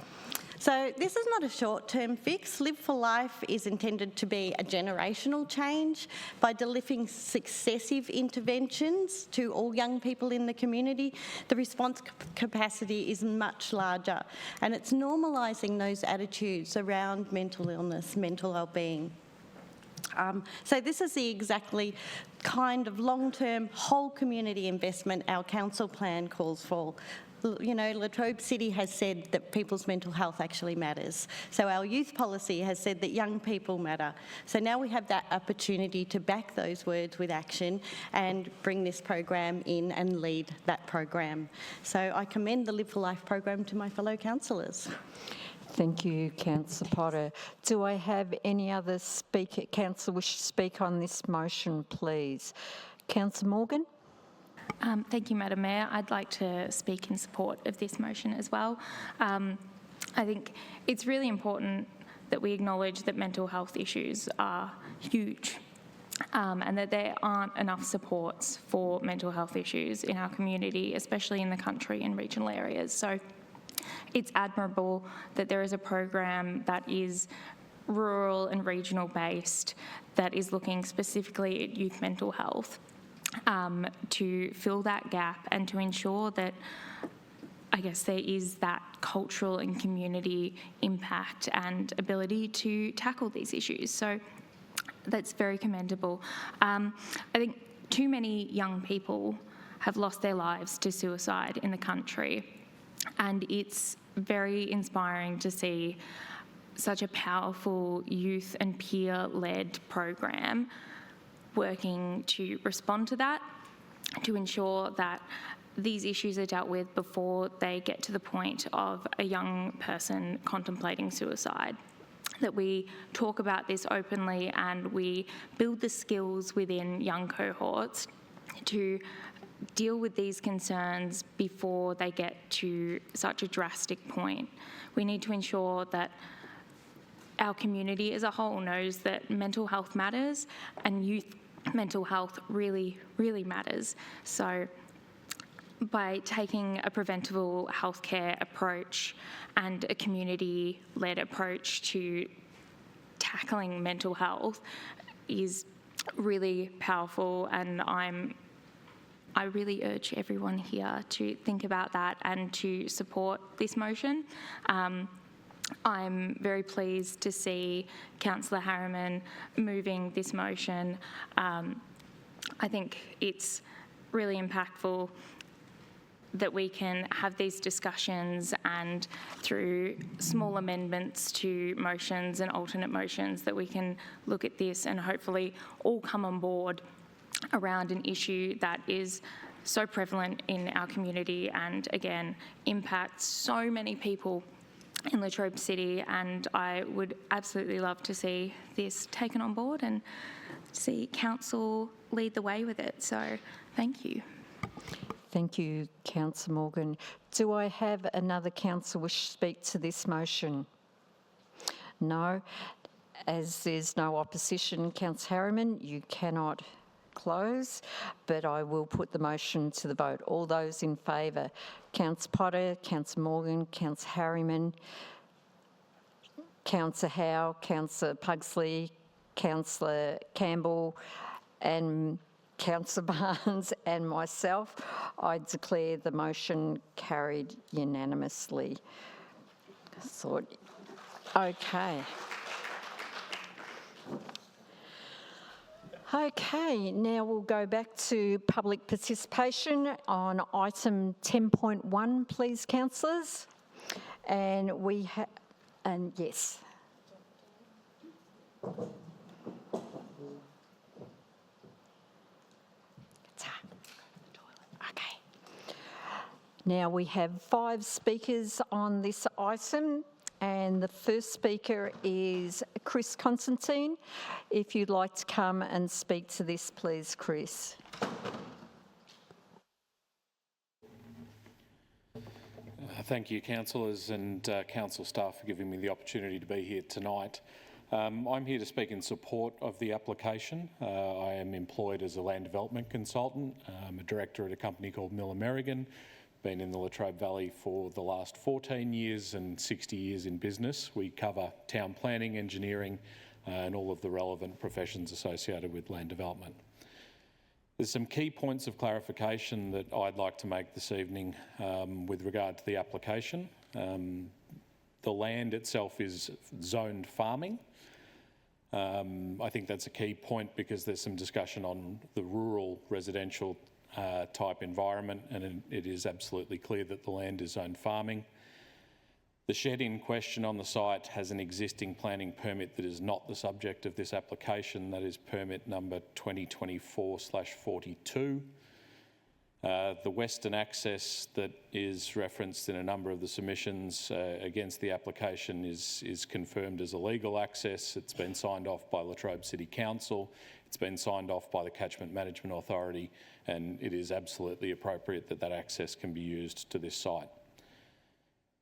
So this is not a short-term fix. Live for Life is intended to be a generational change by delivering successive interventions to all young people in the community. The response capacity is much larger, and it's normalising those attitudes around mental illness, mental wellbeing. So this is the exactly kind of long-term whole community investment our council plan calls for. You know, Latrobe City has said that people's mental health actually matters. So our youth policy has said that young people matter. So now we have that opportunity to back those words with action and bring this program in and lead that program. So I commend the Live for Life program to my fellow councillors. Thank you, Councillor Potter. Do I have any other councillor wish to speak on this motion, please? Councillor Morgan? Thank you, Madam Mayor. I'd like to speak in support of this motion as well. I think it's really important that we acknowledge that mental health issues are huge and that there aren't enough supports for mental health issues in our community, especially in the country and regional areas. So it's admirable that there is a program that is rural and regional based that is looking specifically at youth mental health. To fill that gap and to ensure that, I guess, there is that cultural and community impact and ability to tackle these issues. So that's very commendable. I think too many young people have lost their lives to suicide in the country, and it's very inspiring to see such a powerful youth and peer-led program working to respond to that, to ensure that these issues are dealt with before they get to the point of a young person contemplating suicide. That we talk about this openly and we build the skills within young cohorts to deal with these concerns before they get to such a drastic point. We need to ensure that our community as a whole knows that mental health matters and youth mental health really, really matters. So by taking a preventable healthcare approach and a community-led approach to tackling mental health is really powerful, and I really urge everyone here to think about that and to support this motion. I'm very pleased to see Councillor Harriman moving this motion. I think it's really impactful that we can have these discussions and through small amendments to motions and alternate motions that we can look at this and hopefully all come on board around an issue that is so prevalent in our community and, again, impacts so many people in Latrobe City, and I would absolutely love to see this taken on board and see council lead the way with it. So thank you. Thank you, Councillor Morgan. Do I have another councillor wish to speak to this motion? No. As there's no opposition, Councillor Harriman, you cannot close, but I will put the motion to the vote. All those in favour, Councillor Potter, Councillor Morgan, Councillor Harriman, Councillor Howe, Councillor Pugsley, Councillor Campbell and Councillor Barnes and myself, I declare the motion carried unanimously. Okay. Okay, now we'll go back to public participation on item 10.1, please, councillors. And we have, and yes. Okay. Now we have 5 speakers on this item. And the first speaker is Chris Constantine. If you'd like to come and speak to this, please, Chris. Thank you, councillors and council staff, for giving me the opportunity to be here tonight. I'm here to speak in support of the application. I am employed as a land development consultant. I'm a director at a company called Miller Merrigan. been in the Latrobe Valley for the last 14 years and 60 years in business. We cover town planning, engineering, and all of the relevant professions associated with land development. There's some key points of clarification that I'd like to make this evening with regard to the application. The land itself is zoned farming. I think that's a key point because there's some discussion on the rural residential type environment, and it is absolutely clear that the land is zoned farming. The shed in question on the site has an existing planning permit that is not the subject of this application. That is permit number 2024/42. The western access that is referenced in a number of the submissions against the application is confirmed as a legal access. It's been signed off by Latrobe City Council. It's been signed off by the Catchment Management Authority, and it is absolutely appropriate that that access can be used to this site.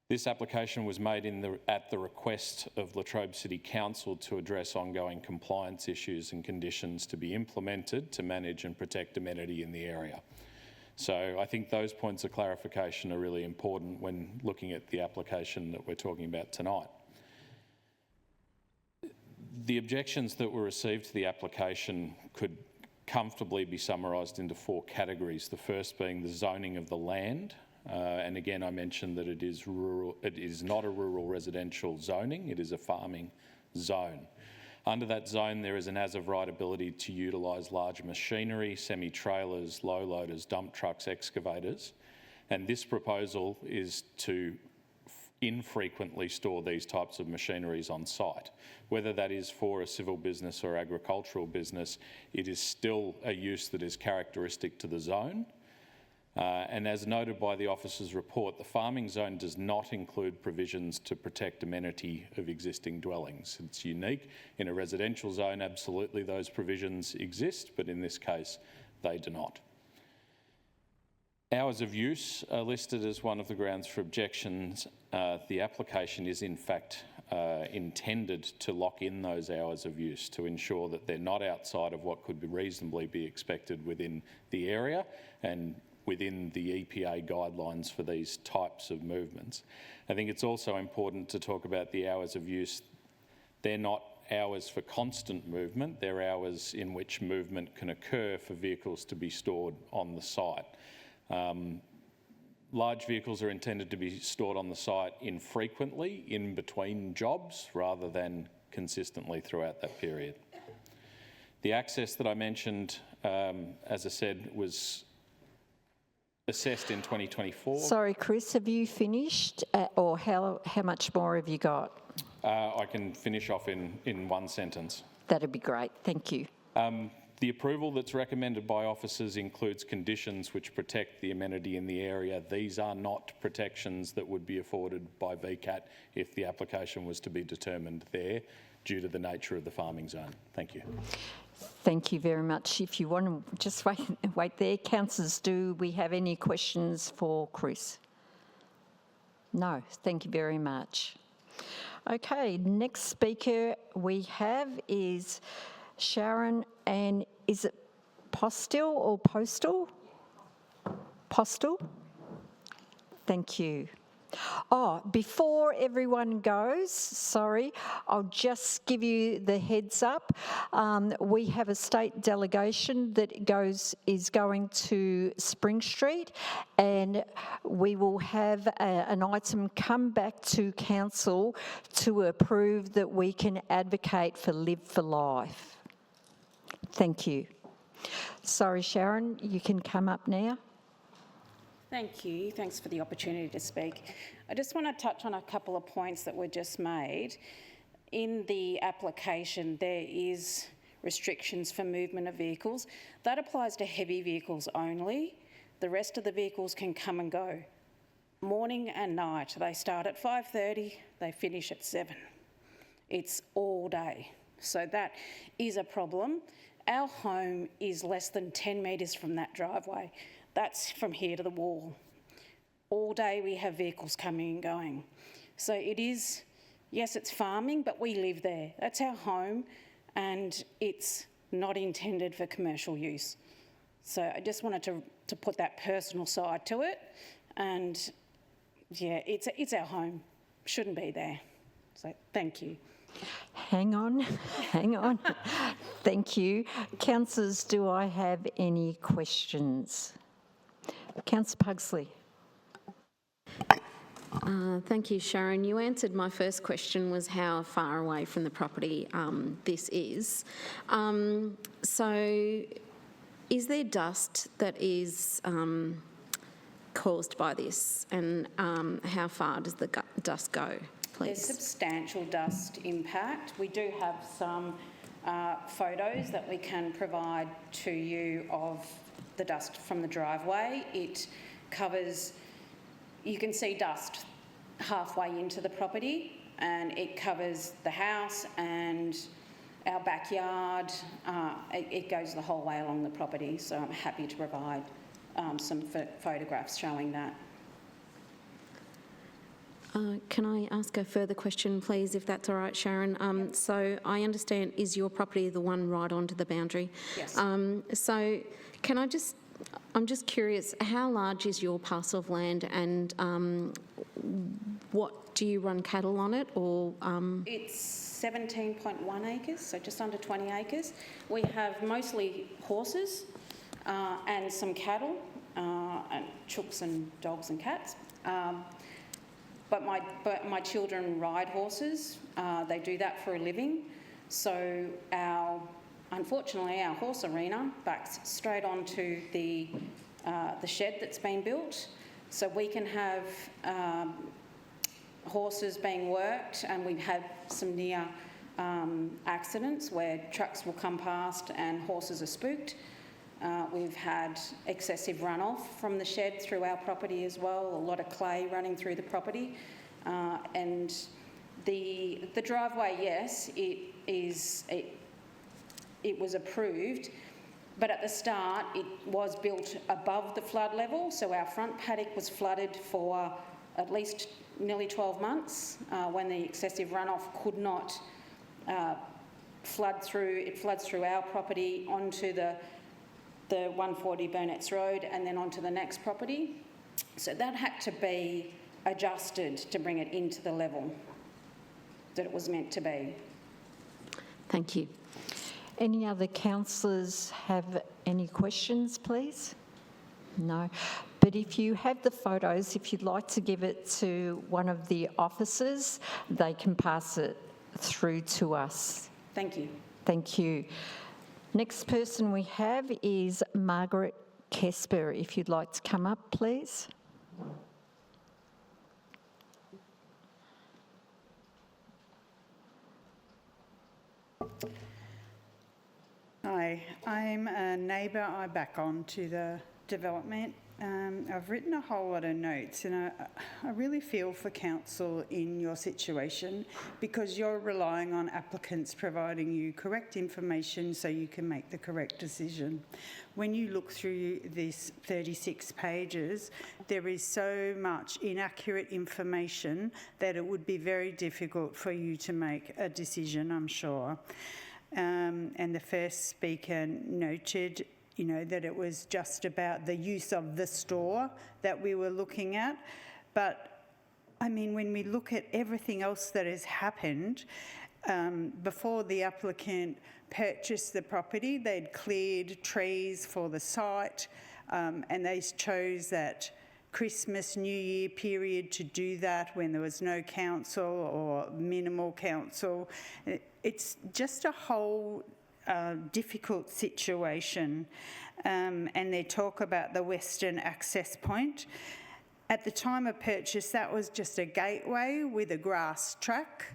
This application was made at the request of Latrobe City Council to address ongoing compliance issues and conditions to be implemented to manage and protect amenity in the area. So I think those points of clarification are really important when looking at the application that we're talking about tonight. The objections that were received to the application could comfortably be summarised into 4 categories. The first being the zoning of the land. And again, I mentioned that it is rural. It is not a rural residential zoning, it is a farming zone. Under that zone, there is an as-of-right ability to utilise large machinery, semi-trailers, low loaders, dump trucks, excavators. And this proposal is to infrequently store these types of machineries on site. Whether that is for a civil business or agricultural business, it is still a use that is characteristic to the zone. And as noted by the officer's report, the farming zone does not include provisions to protect amenity of existing dwellings. It's unique. In a residential zone, absolutely those provisions exist, but in this case, they do not. Hours of use are listed as one of the grounds for objections. The application is in fact intended to lock in those hours of use to ensure that they're not outside of what could reasonably be expected within the area and within the EPA guidelines for these types of movements. I think it's also important to talk about the hours of use. They're not hours for constant movement, they're hours in which movement can occur for vehicles to be stored on the site. Large vehicles are intended to be stored on the site infrequently in between jobs rather than consistently throughout that period. The access that I mentioned, as I said, was assessed in 2024. Sorry, Chris, have you finished or how much more have you got? I can finish off in one sentence. That'd be great, thank you. The approval that's recommended by officers includes conditions which protect the amenity in the area. These are not protections that would be afforded by VCAT if the application was to be determined there due to the nature of the farming zone. Thank you. Thank you very much. If you want to just wait there. Councillors, do we have any questions for Chris? No, thank you very much. Okay, next speaker we have is Sharon, and is it Postel or Postal? Postal? Thank you. Oh, before everyone goes, sorry, I'll just give you the heads up. We have a state delegation that is going to Spring Street, and we will have an item come back to council to approve that we can advocate for Live for Life. Thank you. Sorry, Sharon, you can come up now. Thank you. Thanks for the opportunity to speak. I just want to touch on a couple of points that were just made. In the application, there is restrictions for movement of vehicles. That applies to heavy vehicles only. The rest of the vehicles can come and go. Morning and night. They start at 5:30, they finish at 7. It's all day. So that is a problem. Our home is less than 10 metres from that driveway. That's from here to the wall. All day we have vehicles coming and going. So it is, yes, it's farming, but we live there. That's our home, and it's not intended for commercial use. So I just wanted to put that personal side to it. and yeah, it's our home. Shouldn't be there. So thank you. Hang on. Thank you. Councillors, do I have any questions? Councillor Pugsley. Thank you, Sharon. You answered my first question, was how far away from the property this is. So is there dust that is caused by this, and how far does the dust go, please? There's substantial dust impact. We do have some photos that we can provide to you of the dust from the driveway. It covers, you can see dust halfway into the property, and it covers the house and our backyard. It goes the whole way along the property, so I'm happy to provide some photographs showing that. Can I ask a further question, please, if that's all right, Sharon? So I understand, is your property the one right onto the boundary? Yes. So can I just, I'm just curious, how large is your parcel of land, and what, do you run cattle on it, or? It's 17.1 acres, so just under 20 acres. We have mostly horses and some cattle, and chooks and dogs and cats. But my children ride horses. They do that for a living. So unfortunately, our horse arena backs straight onto the shed that's been built. So we can have horses being worked, and we've had some near accidents where trucks will come past and horses are spooked. We've had excessive runoff from the shed through our property as well, a lot of clay running through the property. And the driveway, yes, it was approved, but at the start it was built above the flood level, so our front paddock was flooded for at least nearly 12 months when the excessive runoff could not flood through. It floods through our property onto the 140 Burnett's Road and then onto the next property. So that had to be adjusted to bring it into the level that it was meant to be. Thank you. Any other councillors have any questions, please? No. But if you have the photos, if you'd like to give it to one of the officers, they can pass it through to us. Thank you. Thank you. Next person we have is Margaret Kesper. If you'd like to come up, please. Hi, I'm a neighbour. I back on to the development. I've written a whole lot of notes, and I really feel for council in your situation, because you're relying on applicants providing you correct information so you can make the correct decision. When you look through these 36 pages, there is so much inaccurate information that it would be very difficult for you to make a decision, I'm sure. And the first speaker noted, you know, that it was just about the use of the store that we were looking at. But, I mean, when we look at everything else that has happened, before the applicant purchased the property, they'd cleared trees for the site, and they chose that Christmas, New Year period to do that when there was no council or minimal council. It's just a whole difficult situation, and they talk about the western access point. At the time of purchase, that was just a gateway with a grass track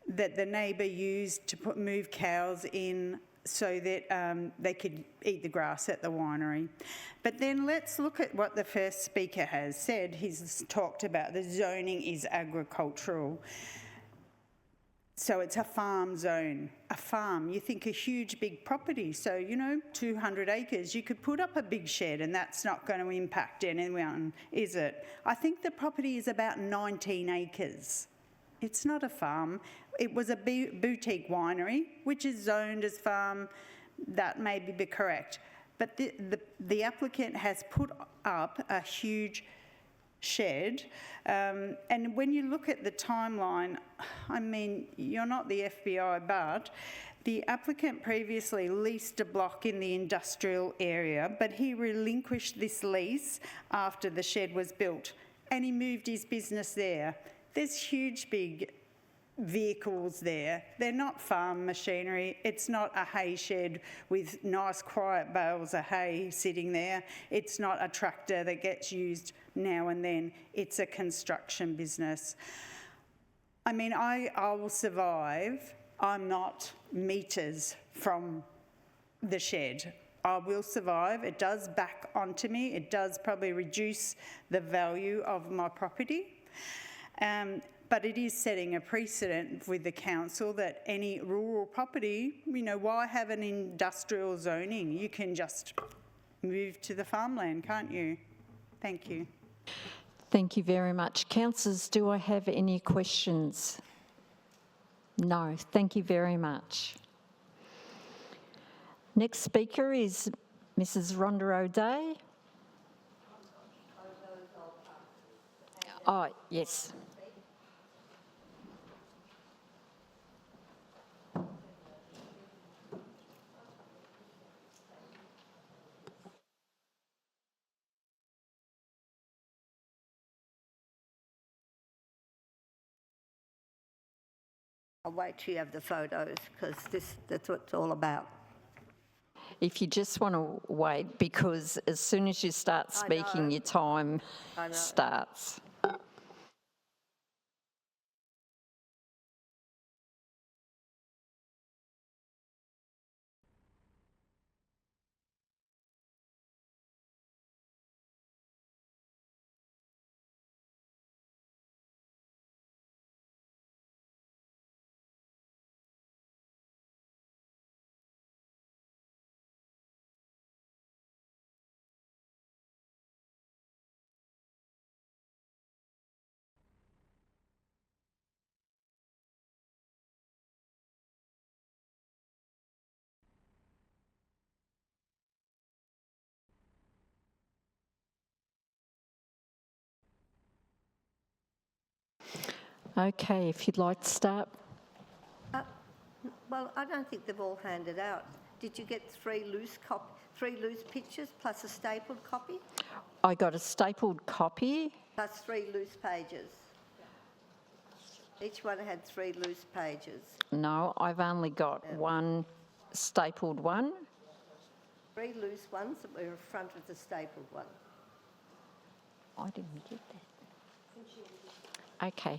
that the neighbour used to move cows in so that they could eat the grass at the winery. But then let's look at what the first speaker has said. He's talked about the zoning is agricultural. So it's a farm zone, a farm. You think a huge big property, so, you know, 200 acres, you could put up a big shed and that's not going to impact anyone, is it? I think the property is about 19 acres. It's not a farm. It was a boutique winery, which is zoned as farm. That may be correct. But the applicant has put up a huge shed. And when you look at the timeline, I mean, you're not the FBI, but the applicant previously leased a block in the industrial area, but he relinquished this lease after the shed was built and he moved his business there. There's huge big vehicles there. They're not farm machinery. It's not a hay shed with nice quiet bales of hay sitting there. It's not a tractor that gets used now and then. It's a construction business. I mean, I will survive. I'm not metres from the shed. I will survive. It does back onto me. It does probably reduce the value of my property. But it is setting a precedent with the council that any rural property, you know, why have an industrial zoning? You can just move to the farmland, can't you? Thank you. Thank you very much. Councillors, do I have any questions? No, thank you very much. Next speaker is Mrs. Rhonda O'Day. Oh, yes. I'll wait till you have the photos because that's what it's all about. If you just want to wait, because as soon as you start speaking, your time starts. Okay, if you'd like to start. Well, I don't think they've all handed out. Did you get three loose pictures plus a stapled copy? I got a stapled copy. Plus 3 loose pages. Each one had 3 loose pages. No, I've only got one stapled one. 3 loose ones that were in front of the stapled one. I didn't get that. Okay.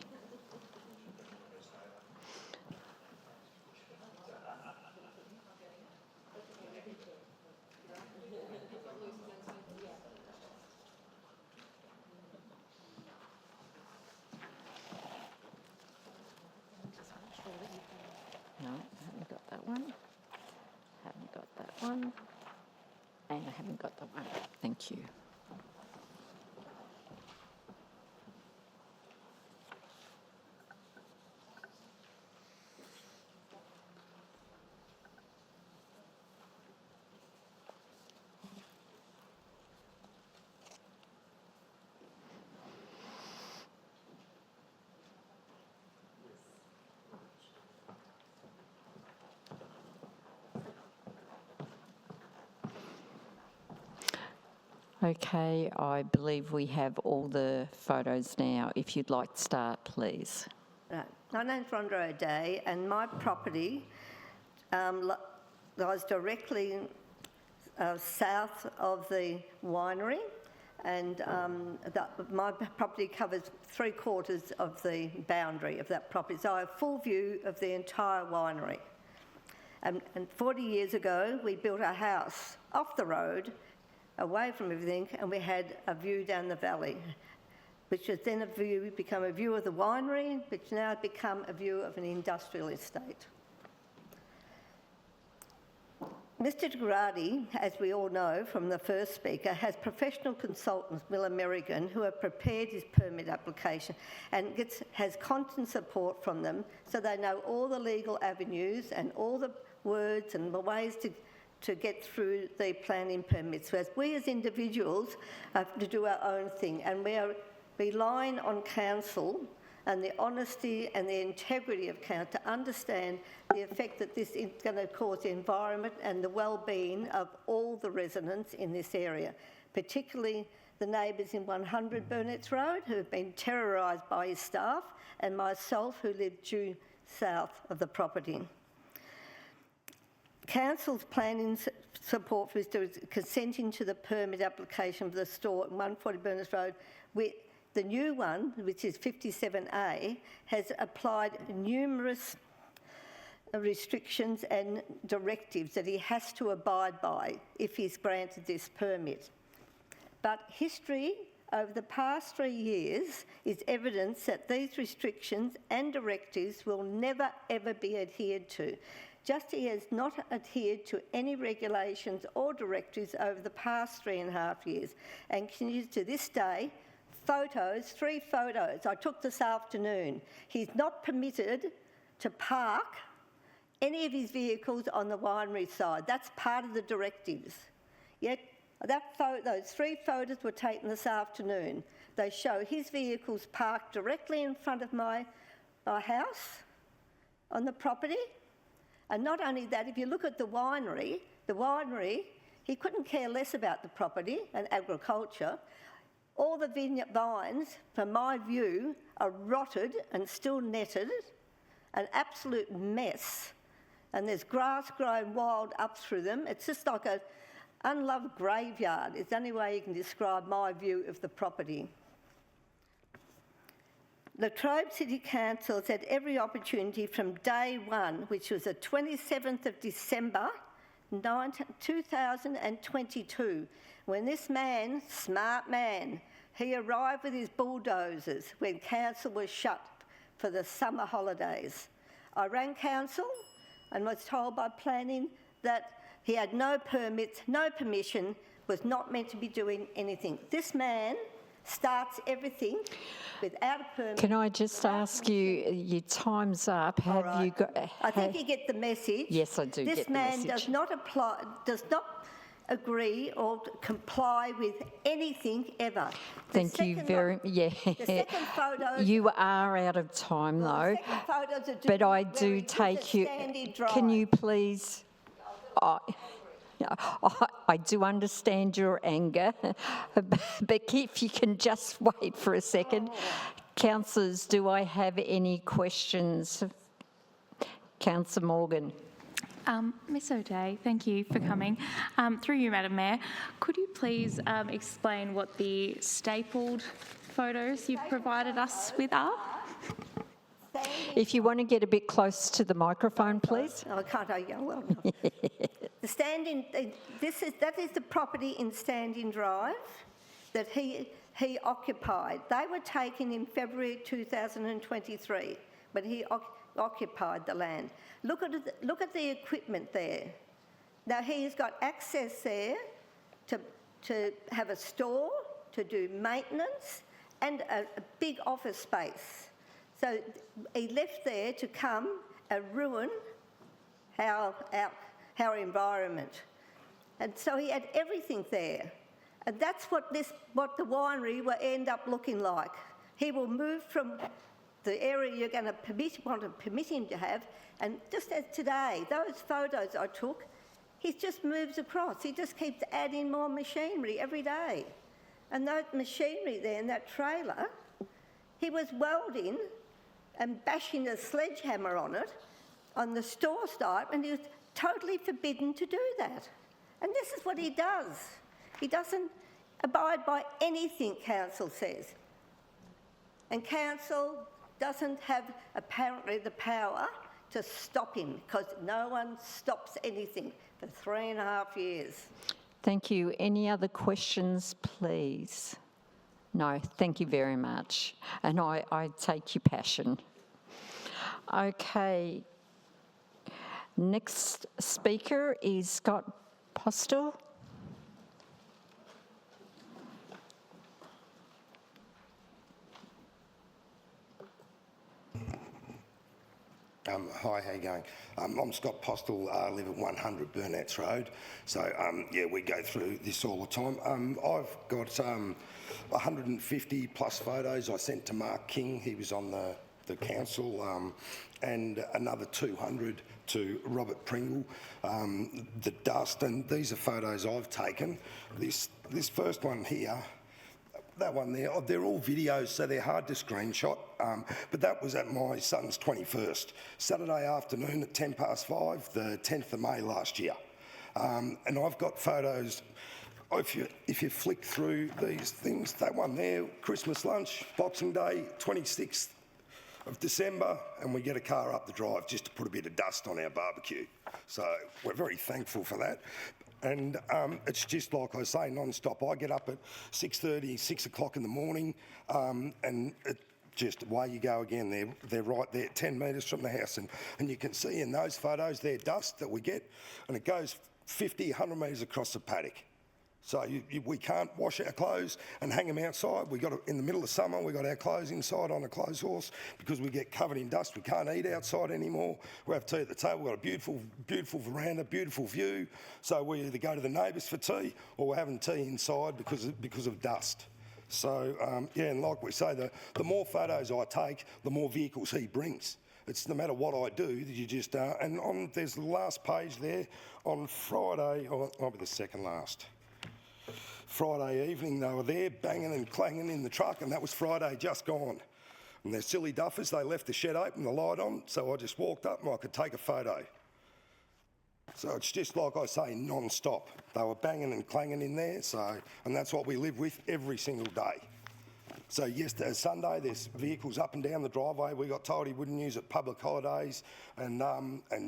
No, I haven't got that one. Haven't got that one. And I haven't got that one. Thank you. Okay, I believe we have all the photos now. If you'd like to start, please. Right. My name's Rhonda O'Day and my property lies directly south of the winery, and my property covers 3/4 of the boundary of that property. So I have full view of the entire winery. And 40 years ago, we built a house off the road, away from everything, and we had a view down the valley, which has then become a view of the winery, which now has become a view of an industrial estate. Mr Grady, as we all know from the first speaker, has professional consultants, Miller Merrigan, who have prepared his permit application and has constant support from them, so they know all the legal avenues and all the words and the ways to get through the planning permits. Whereas we as individuals have to do our own thing, and we're relying on council and the honesty and the integrity of council to understand the effect that this is going to cause the environment and the well-being of all the residents in this area, particularly the neighbours in 100 Burnett's Road who have been terrorised by his staff, and myself who live due south of the property. Council's planning support for this is consenting to the permit application for the store at 140 Burnett's Road. With the new one, which is 57A, has applied numerous restrictions and directives that he has to abide by if he's granted this permit. But history over the past 3 years is evidence that these restrictions and directives will never ever be adhered to. Just he has not adhered to any regulations or directives over the past 3.5 years and continues to this day. Photos, 3 photos I took this afternoon. He's not permitted to park any of his vehicles on the winery side. That's part of the directives. Yet those 3 photos were taken this afternoon. They show his vehicles parked directly in front of my house on the property. And not only that, if you look at the winery, he couldn't care less about the property and agriculture. All the vineyard vines, from my view, are rotted and still netted, an absolute mess. And there's grass growing wild up through them. It's just like an unloved graveyard. It's the only way you can describe my view of the property. Latrobe City Council has had every opportunity from day one, which was the 27th of December 2022, when this man, smart man, he arrived with his bulldozers when council was shut for the summer holidays. I rang council and was told by planning that he had no permits, no permission, was not meant to be doing anything. This man starts everything without a permit. Can I just ask you, your time's up. Have you got... I think you get the message. Yes, I do get the message. This man does not agree or comply with anything ever. Thank you very much. Yeah. The second photos... You are out of time, though. The second photos are but I do take you... Can you please... I do understand your anger, but if you can just wait for a second. Councillors, do I have any questions? Councillor Morgan. Ms O'Day, thank you for coming. Through you, Madam Mayor, could you please explain what the stapled photos you've provided us with are? If you want to get a bit close to the microphone, please. I can't yell well enough. That is the property in Standing Drive that he occupied. They were taken in February 2023, but he occupied the land. Look at the equipment there. Now he's got access there to have a store, to do maintenance, and a big office space. So he left there to come and ruin our environment. And so he had everything there. And that's what the winery will end up looking like. He will move from the area you're going to want to permit him to have, and just as today, those photos I took, he just moves across. He just keeps adding more machinery every day. And that machinery there in that trailer, he was welding and bashing a sledgehammer on it on the store site, and he was totally forbidden to do that. And this is what he does. He doesn't abide by anything council says. And council doesn't have apparently the power to stop him, because no one stops anything for 3.5 years. Thank you. Any other questions, please? No, thank you very much. And I take your passion. Okay. Next speaker is Scott Postel. Hi, how you going? I'm Scott Postle, live at 100 Burnetts Road. So, yeah, we go through this all the time. I've got 150 plus photos I sent to Mark King, he was on the council, and another 200 to Robert Pringle, the dust, and these are photos I've taken. This first one here, that one there, they're all videos, so they're hard to screenshot, but that was at my son's 21st, Saturday afternoon at 5:10, the 10th of May last year. And I've got photos, if you flick through these things, that one there, Christmas lunch, Boxing Day, 26th of December, and we get a car up the drive just to put a bit of dust on our barbecue. So we're very thankful for that. And it's just like I say, non-stop. I get up at 6:30, 6 o'clock in the morning, and it just away you go again. They're right there, 10 metres from the house. And you can see in those photos, they're dust that we get, and it goes 50, 100 metres across the paddock. So we can't wash our clothes and hang them outside. In the middle of summer, we got our clothes inside on a clothes horse because we get covered in dust. We can't eat outside anymore. We have tea at the table. We've got a beautiful, beautiful veranda, beautiful view. So we either go to the neighbours for tea or we're having tea inside because of dust. So, yeah, and like we say, the more photos I take, the more vehicles he brings. It's no matter what I do, you just, and there's the last page there on Friday, or it might be the second last. Friday evening, they were there banging and clanging in the truck, and that was Friday just gone. And they're silly duffers, they left the shed open, the light on, so I just walked up and I could take a photo. So it's just like I say, non-stop. They were banging and clanging in there, and that's what we live with every single day. So yesterday, Sunday, there's vehicles up and down the driveway. We got told he wouldn't use it public holidays, and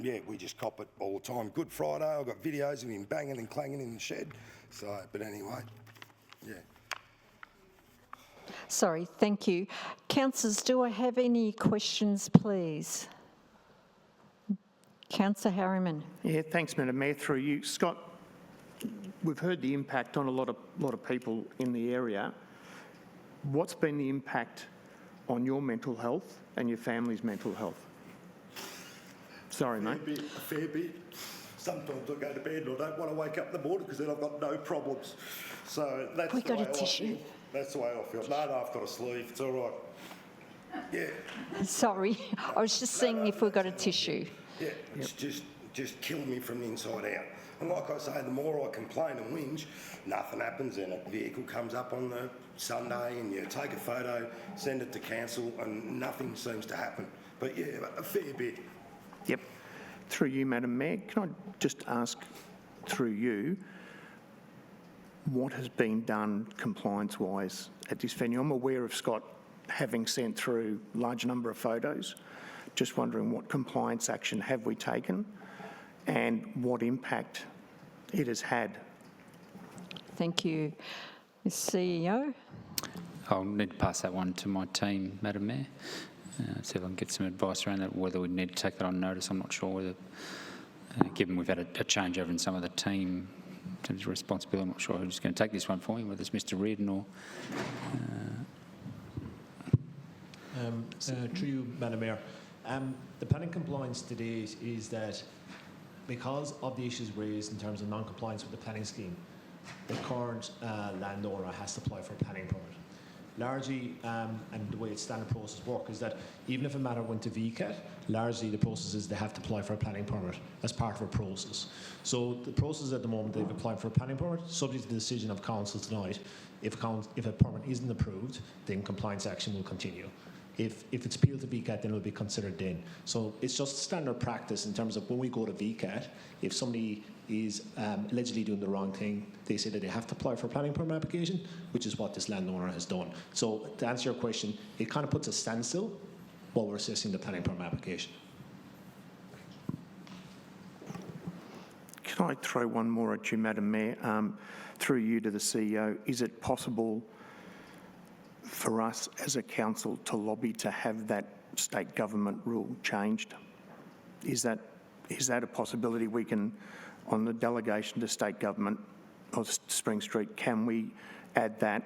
yeah, we just cop it all the time. Good Friday, I've got videos of him banging and clanging in the shed. So, but anyway, yeah. Sorry, thank you. Councillors, do I have any questions, please? Councillor Harriman. Yeah, thanks, Madam Mayor. Through you, Scott. We've heard the impact on a lot of people in the area. What's been the impact on your mental health and your family's mental health? Sorry, mate. A fair bit. Sometimes I go to bed and I don't want to wake up in the morning because then I've got no problems. So that's we the got way a tissue. That's the way I feel. No, I've got a sleeve. It's all right. Yeah. Sorry, I was just seeing if we got a tissue. Yeah, it's just killing me from the inside out. And like I say, the more I complain and whinge, nothing happens, and a vehicle comes up on the Sunday and you take a photo, send it to council, and nothing seems to happen. But yeah, a fair bit. Yep. Through you, Madam Mayor, can I just ask, through you, what has been done compliance-wise at this venue? I'm aware of Scott having sent through a large number of photos. Just wondering what compliance action have we taken and what impact it has had. Thank you. Ms. CEO? I'll need to pass that one to my team, Madam Mayor. See if I can get some advice around that, whether we need to take that on notice. I'm not sure whether, given we've had a changeover in some of the team in terms of responsibility, I'm not sure who's going to take this one for me, whether it's Mr Reardon or... Through you, Madam Mayor. The planning compliance today is that because of the issues raised in terms of non-compliance with the planning scheme, the current landowner has to apply for a planning permit. Largely, and the way its standard process work is that even if a matter went to VCAT, largely the process is they have to apply for a planning permit as part of a process. So the process at the moment, they've applied for a planning permit, subject to the decision of council tonight. If a permit isn't approved, then compliance action will continue. If it's appealed to VCAT, then it will be considered then. So it's just standard practice in terms of when we go to VCAT, if somebody is allegedly doing the wrong thing, they say that they have to apply for a planning permit application, which is what this landowner has done. So to answer your question, it kind of puts a standstill while we're assessing the planning permit application. Can I throw one more at you, Madam Mayor? Through you to the CEO, is it possible for us as a council to lobby to have that state government rule changed? Is that a possibility we can, on the delegation to state government of Spring Street, can we add that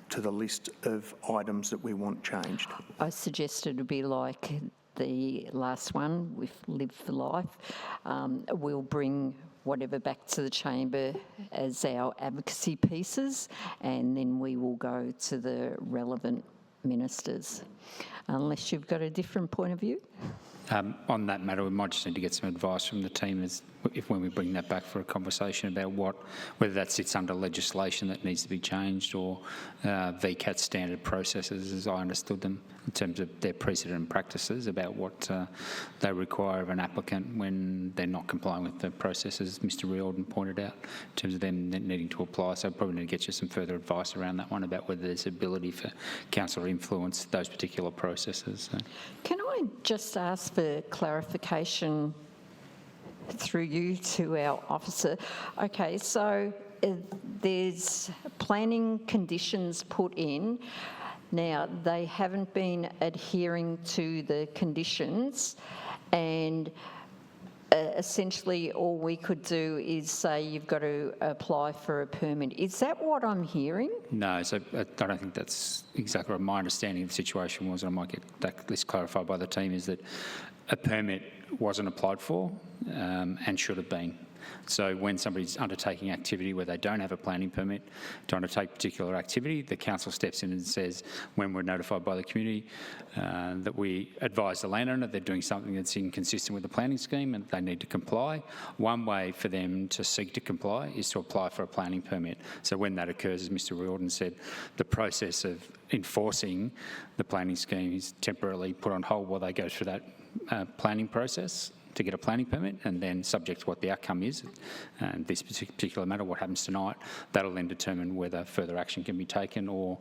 to the list of items that we want changed? I suggested it would be like the last one with Live for Life. We'll bring whatever back to the chamber as our advocacy pieces, and then we will go to the relevant ministers, unless you've got a different point of view. On that matter, we might just need to get some advice from the team as if when we bring that back for a conversation about whether that sits under legislation that needs to be changed or VCAT standard processes, as I understood them, in terms of their precedent and practices about what they require of an applicant when they're not complying with the processes Mr Riordan pointed out, in terms of them needing to apply. So I probably need to get you some further advice around that one about whether there's ability for council to influence those particular processes. So. Can I just ask for clarification through you to our officer? Okay, so there's planning conditions put in. Now, they haven't been adhering to the conditions, and essentially all we could do is say you've got to apply for a permit. Is that what I'm hearing? No, so I don't think that's exactly right. My understanding of the situation was, and I might get this clarified by the team, is that a permit wasn't applied for and should have been. So when somebody's undertaking activity where they don't have a planning permit to undertake particular activity, the council steps in and says, when we're notified by the community, that we advise the landowner they're doing something that's inconsistent with the planning scheme and they need to comply. One way for them to seek to comply is to apply for a planning permit. So when that occurs, as Mr Riordan said, the process of enforcing the planning scheme is temporarily put on hold while they go through that planning process to get a planning permit, and then subject to what the outcome is, and this particular matter, what happens tonight, that'll then determine whether further action can be taken, or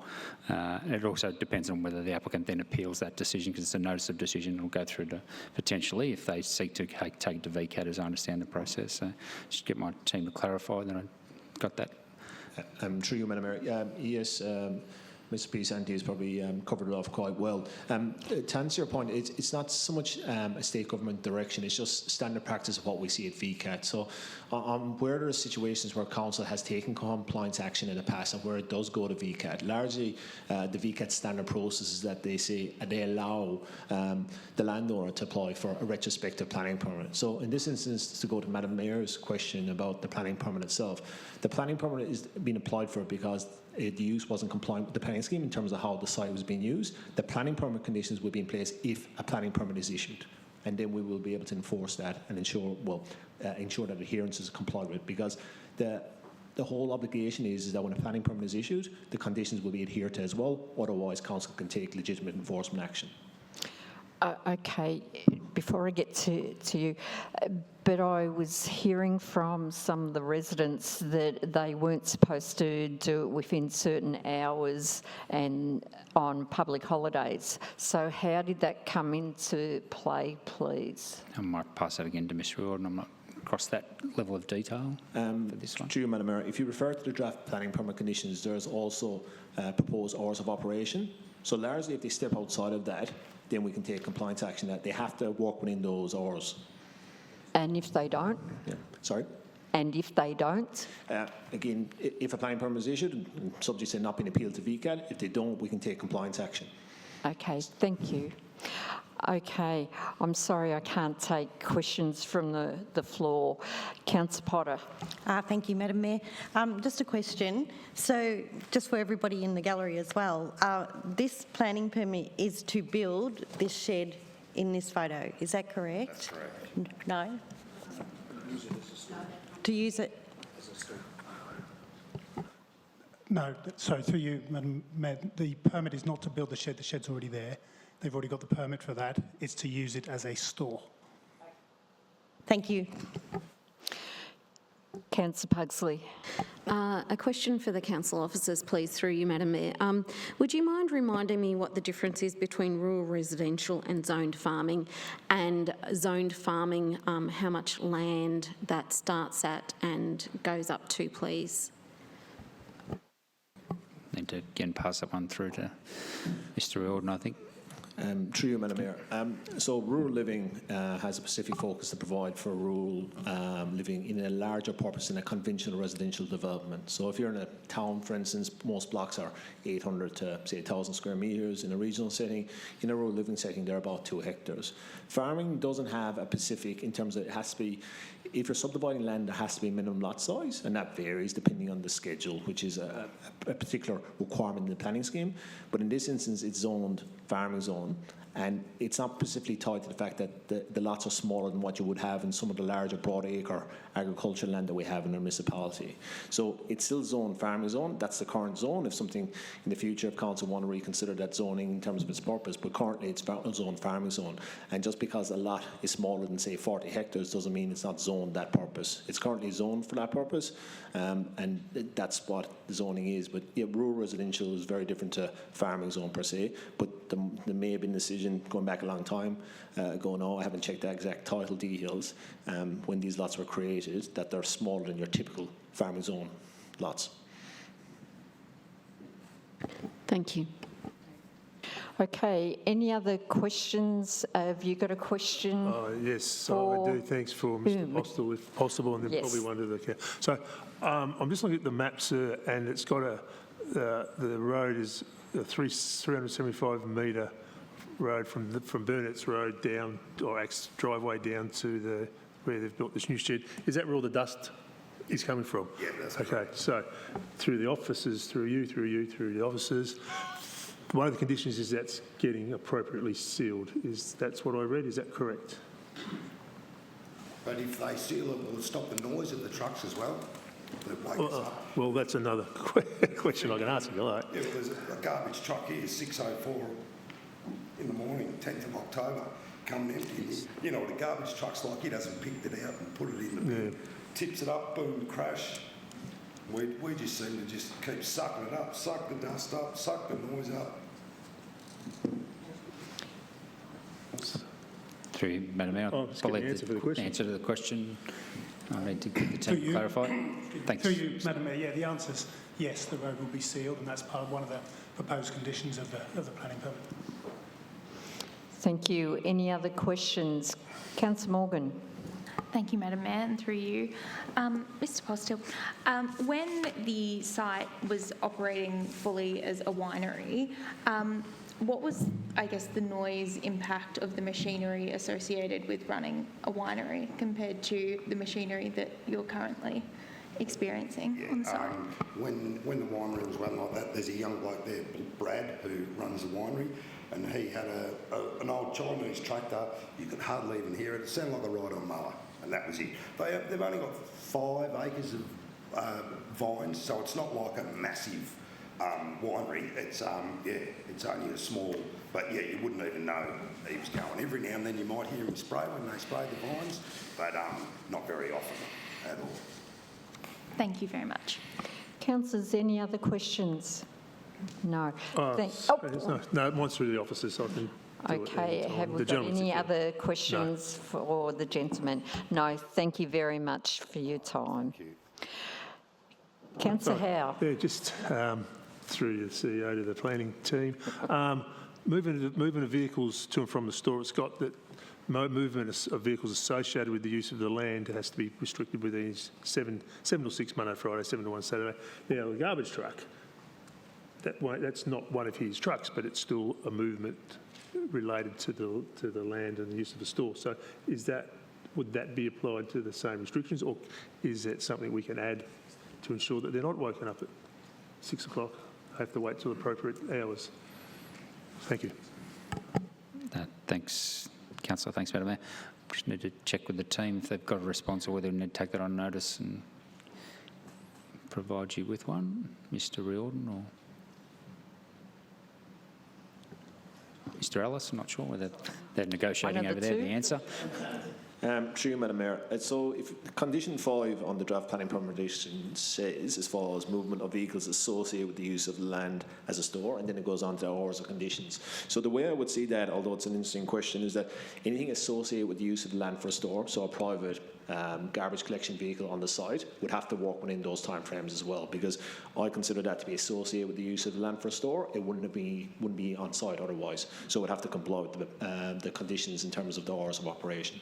it also depends on whether the applicant then appeals that decision, because it's a notice of decision that will go through to potentially, if they seek to take it to VCAT, as I understand the process. So just get my team to clarify that I got that. Through you, Madam Mayor. Yes. Mr. Pisanti has probably covered it off quite well. To answer your point, it's not so much a state government direction, it's just standard practice of what we see at VCAT. So where there are situations where council has taken compliance action in the past and where it does go to VCAT, largely the VCAT standard process is that they allow the landowner to apply for a retrospective planning permit. So in this instance, to go to Madam Mayor's question about the planning permit itself, the planning permit is being applied for because the use wasn't compliant with the planning scheme in terms of how the site was being used. The planning permit conditions will be in place if a planning permit is issued, and then we will be able to enforce that and ensure that adherence is complied with, because the whole obligation is that when a planning permit is issued, the conditions will be adhered to as well, otherwise council can take legitimate enforcement action. Okay, before I get to you, but I was hearing from some of the residents that they weren't supposed to do it within certain hours and on public holidays. So how did that come into play, please? I might pass that again to Mr Riordan. I'm not across that level of detail for this one. To you, Madam Mayor, if you refer to the draft planning permit conditions, there's also proposed hours of operation. So largely if they step outside of that, then we can take compliance action that they have to work within those hours. And if they don't? Yeah. Sorry? And if they don't? Again, if a planning permit is issued, subject to not being appealed to VCAT, if they don't, we can take compliance action. Okay, thank you. Okay, I'm sorry I can't take questions from the floor. Councillor Potter. Thank you, Madam Mayor. Just a question. So, just for everybody in the gallery as well, this planning permit is to build this shed in this photo. Is that correct? That's correct. No? To use it? No, so through you, Madam Mayor, the permit is not to build the shed. The shed's already there. They've already got the permit for that. It's to use it as a store. Thank you. Councillor Pugsley. A question for the council officers, please, through you, Madam Mayor. Would you mind reminding me what the difference is between rural residential and zoned farming, and zoned farming, how much land that starts at and goes up to, please? Need to again pass that one through to Mr Riordan, I think. Through you, Madam Mayor. So rural living has a specific focus to provide for rural living in a larger purpose in a conventional residential development. So if you're in a town, for instance, most blocks are 800 to, say, 1,000 square metres. In a regional setting, in a rural living setting, they're about 2 hectares. Farming doesn't have a specific, in terms of it has to be, if you're subdividing land, there has to be a minimum lot size, and that varies depending on the schedule, which is a particular requirement in the planning scheme. But in this instance, it's zoned farming zone, and it's not specifically tied to the fact that the lots are smaller than what you would have in some of the larger broad acre agricultural land that we have in our municipality. So it's still zoned farming zone. That's the current zone. If something in the future, if council want to reconsider that zoning in terms of its purpose, but currently it's zoned farming zone. And just because a lot is smaller than, say, 40 hectares doesn't mean it's not zoned that purpose. It's currently zoned for that purpose, and that's what the zoning is. But yeah, rural residential is very different to farming zone per se, but there may have been a decision going back a long time ago now, I haven't checked the exact title details, when these lots were created, that they're smaller than your typical farming zone lots. Thank you. Okay, any other questions? Have you got a question? Yes, so I do. Thanks for Mr. Postle, if possible, and then Yes. probably one to the council. So I'm just looking at the map, sir, and it's got the road is a 375 metre road from Burnett's Road down, or driveway down to where they've built this new shed. Is that where all the dust is coming from? Yeah, that's okay. So through the offices, through the offices. One of the conditions is that's getting appropriately sealed. That's what I read? Is that correct? But if they seal it, will it stop the noise of the trucks as well? That wake us up? Well, that's another question I can ask you. Like. Yeah, there's a garbage truck here, 6:04 in the morning, 10th of October, coming empty. You know what a garbage truck's like, he doesn't pick it out and put it in the bin. Tips it up, boom, crash. We just seem to just keep sucking it up, suck the dust up, suck the noise up. Through you, Madam Mayor, I'll believe the answer to the question. I need to get the team to clarify. Thanks. Through you, Madam Mayor, yeah, the answer's yes, the road will be sealed, and that's part of one of the proposed conditions of the planning permit. Thank you. Any other questions? Councillor Morgan. Thank you, Madam Mayor, and through you. Mr Postle, when the site was operating fully as a winery, what was, I guess, the noise impact of the machinery associated with running a winery compared to the machinery that you're currently experiencing on the site? When the winery was run like that, there's a young bloke there, Brad, who runs the winery, and he had an old Chinese tractor. You could hardly even hear it. It sounded like a ride-on mower, and that was it. They've only got 5 acres of vines, so it's not like a massive winery. It's only a small, but yeah, you wouldn't even know he was going. Every now and then you might hear him spray when they spray the vines, but not very often at all. Thank you very much. Councillors, any other questions? No. No, mine's through the offices, so I can do Okay, it have we got any other questions for the gentleman? No, thank you very much for your time. Thank you. Councillor Howe. Yeah, just through the CEO to the planning team. Movement of vehicles to and from the store, it's got that movement of vehicles associated with the use of the land has to be restricted within these 7 till 6 Monday, Friday, 7 to 1 Saturday. Now, the garbage truck, that's not one of his trucks, but it's still a movement related to the land and the use of the store. So would that be applied to the same restrictions, or is that something we can add to ensure that they're not woken up at 6 o'clock, have to wait till appropriate hours? Thank you. Thanks, Councillor. Thanks, Madam Mayor. Just need to check with the team if they've got a response or whether we need to take that on notice and provide you with one. Mr Riordan or Mr Ellis, I'm not sure whether they're negotiating over there, the answer. Through you, Madam Mayor. So if condition 5 on the draft planning permission says as follows: movement of vehicles associated with the use of land as a store, and then it goes on to hours of conditions. So the way I would see that, although it's an interesting question, is that anything associated with the use of land for a store, so a private garbage collection vehicle on the site would have to work within those timeframes as well, because I consider that to be associated with the use of the land for a store. It wouldn't be on site otherwise, so it would have to comply with the conditions in terms of the hours of operation.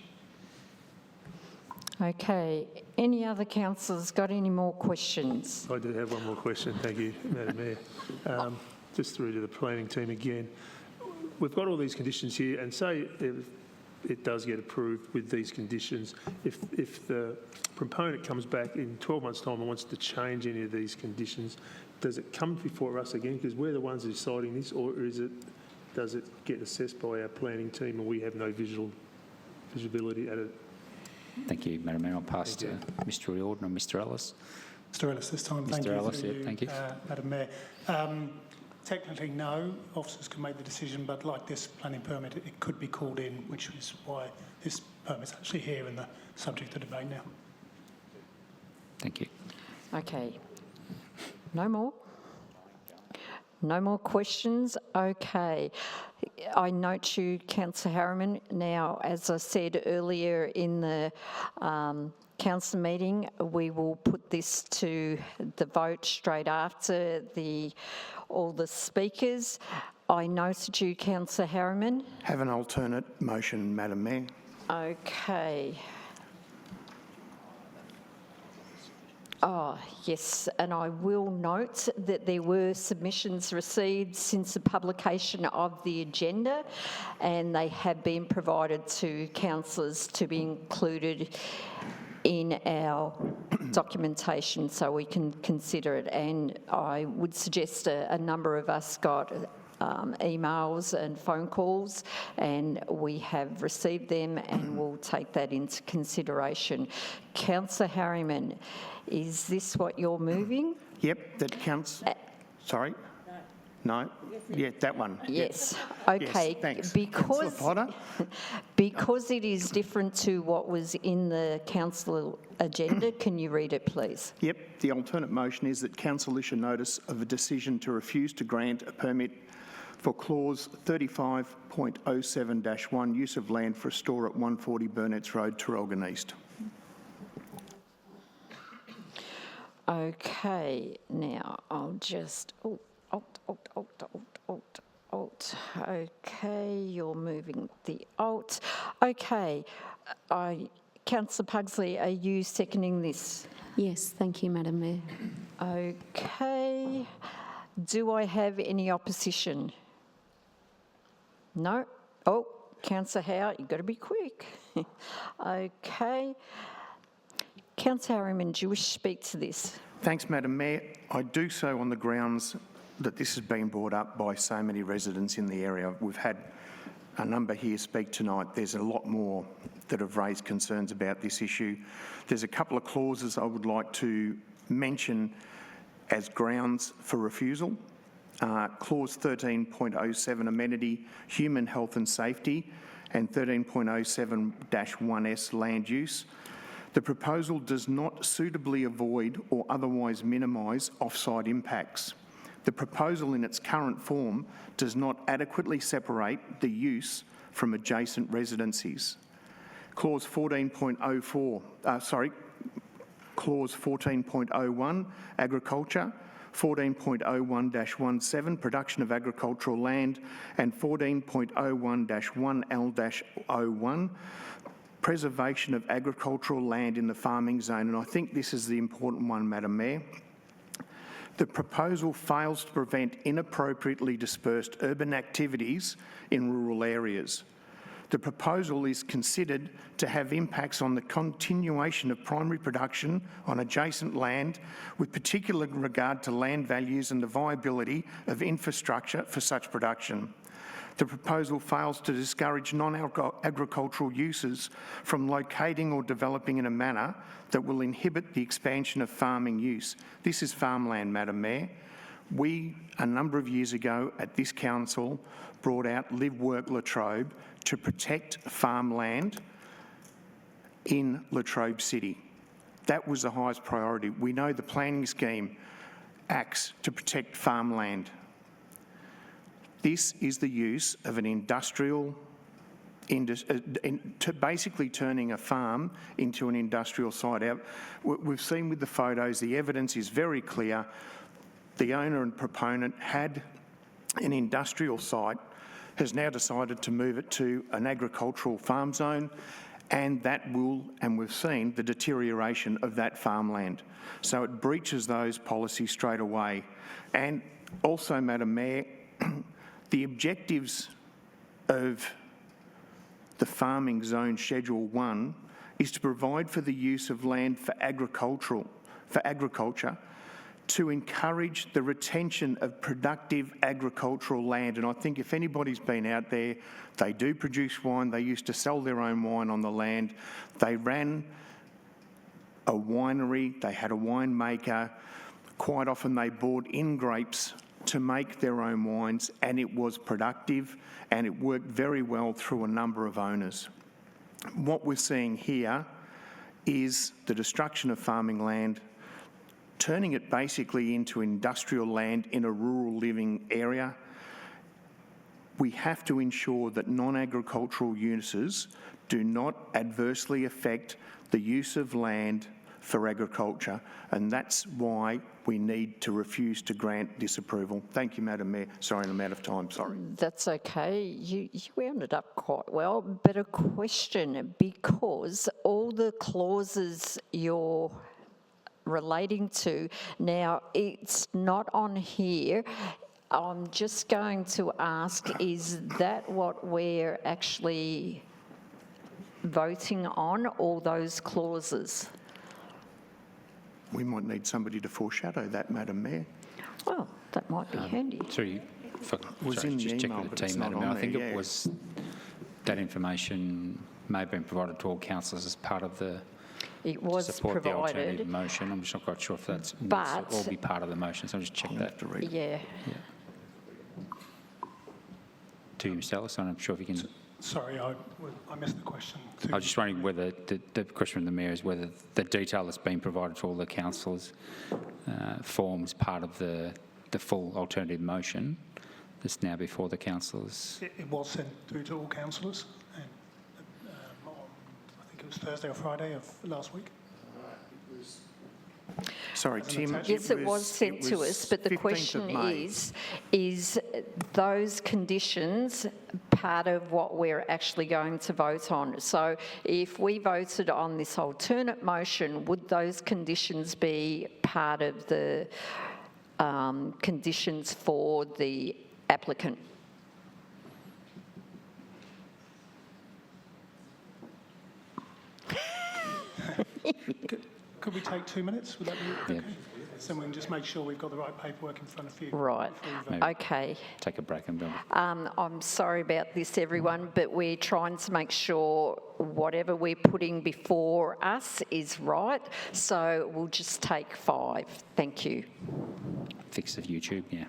Okay, any other councillors got any more questions? I do have one more question. Thank you, Madam Mayor. Just through to the planning team again. We've got all these conditions here, and say if it does get approved with these conditions, if the proponent comes back in 12 months' time and wants to change any of these conditions, does it come before us again, because we're the ones deciding this, or does it get assessed by our planning team and we have no visibility at it? Thank you, Madam Mayor. I'll pass to Mr Riordan or Mr Ellis. Mr Ellis this time. Mr Ellis, yeah, thank you. Madam Mayor. Technically, no. Officers can make the decision, but like this planning permit, it could be called in, which is why this permit's actually here and the subject of debate now. Thank you. Okay. No more? No more questions? Okay. I note you, Councillor Harriman. All, as I said earlier in the council meeting, we will put this to the vote straight after all the speakers. I noted you, Councillor Harriman. Have an alternate motion, Madam Mayor. Okay. Oh, yes, and I will note that there were submissions received since the publication of the agenda, and they have been provided to councillors to be included in our documentation so we can consider it. And I would suggest a number of us got emails and phone calls, and we have received them and we'll take that into consideration. Councillor Harriman, is this what you're moving? Yep, that counts. Sorry? No? Yeah, that one. Yes. Yep. Okay. Yes, thanks. Because, Potter? because it is different to what was in the council agenda, can you read it, please? Yep. The alternate motion is that council issue notice of a decision to refuse to grant a permit for clause 35.07-1, use of land for a store at 140 Burnetts Road, Traralgon East. Okay, now I'll just, alt. Okay, you're moving the alt. Okay, Councillor Pugsley, are you seconding this? Yes, thank you, Madam Mayor. Okay, do I have any opposition? No? Oh, Councillor Howe, you've got to be quick. Okay. Councillor Harriman, do you wish to speak to this? Thanks, Madam Mayor. I do so on the grounds that this has been brought up by so many residents in the area. We've had a number here speak tonight. There's a lot more that have raised concerns about this issue. There's a couple of clauses I would like to mention as grounds for refusal. Clause 13.07, amenity, human health and safety, and 13.07-1S, land use. The proposal does not suitably avoid or otherwise minimise off-site impacts. The proposal in its current form does not adequately separate the use from adjacent residencies. Clause 14.01, agriculture, 14.01-17, production of agricultural land, and 14.01-1L-01, preservation of agricultural land in the farming zone. And I think this is the important one, Madam Mayor. The proposal fails to prevent inappropriately dispersed urban activities in rural areas. The proposal is considered to have impacts on the continuation of primary production on adjacent land, with particular regard to land values and the viability of infrastructure for such production. The proposal fails to discourage non-agricultural uses from locating or developing in a manner that will inhibit the expansion of farming use. This is farmland, Madam Mayor. We, a number of years ago at this council, brought out Live Work Latrobe to protect farmland in Latrobe City. That was the highest priority. We know the planning scheme acts to protect farmland. This is the use of an industrial basically turning a farm into an industrial site. We've seen with the photos, the evidence is very clear. The owner and proponent had an industrial site, has now decided to move it to an agricultural farm zone, and that will, and we've seen the deterioration of that farmland. So it breaches those policies straight away. And also, Madam Mayor, the objectives of the Farming Zone Schedule 1 is to provide for the use of land for agriculture, to encourage the retention of productive agricultural land. And I think if anybody's been out there, they do produce wine. They used to sell their own wine on the land. They ran a winery. They had a winemaker. Quite often they bought in grapes to make their own wines, and it was productive and it worked very well through a number of owners. What we're seeing here is the destruction of farming land, turning it basically into industrial land in a rural living area. We have to ensure that non-agricultural uses do not adversely affect the use of land for agriculture, and that's why we need to refuse to grant disapproval. Thank you, Madam Mayor. Sorry, I'm out of time, sorry. That's okay. You rounded up quite well, but a question, because all the clauses you're relating to, now it's not on here. I'm just going to ask, is that what we're actually voting on, all those clauses? We might need somebody to foreshadow that, Madam Mayor. Well, that might be handy. Sorry, Was in the just checking email, with but the it's team, not Madam Mayor. on I think there, it yeah. was, that information may have been provided to all councillors as part of the It was to support the alternative provided, motion. I'm just not quite sure if that's but all be part of the motion, so I'll just check that. yeah. To you, Mr. Ellis, I'm not sure if you can... Sorry, I missed the question. I was just wondering whether, the question from the Mayor is whether the detail that's been provided to all the councillors forms part of the full alternative motion that's now before the councillors. It was sent through to all councillors, and on, I think it was Thursday or Friday of last week. Sorry, Tim. Yes, it was sent to us, but the 15th of question May. is those conditions part of what we're actually going to vote on? So if we voted on this alternate motion, would those conditions be part of the conditions for the applicant? Could we take 2 minutes? Would that be okay? So we can just make sure we've got the right paperwork in front of you. Right, okay. Take a break and build. I'm sorry about this, everyone, but we're trying to make sure whatever we're putting before us is right. So we'll just take 5. Thank you. Fix the YouTube, yeah.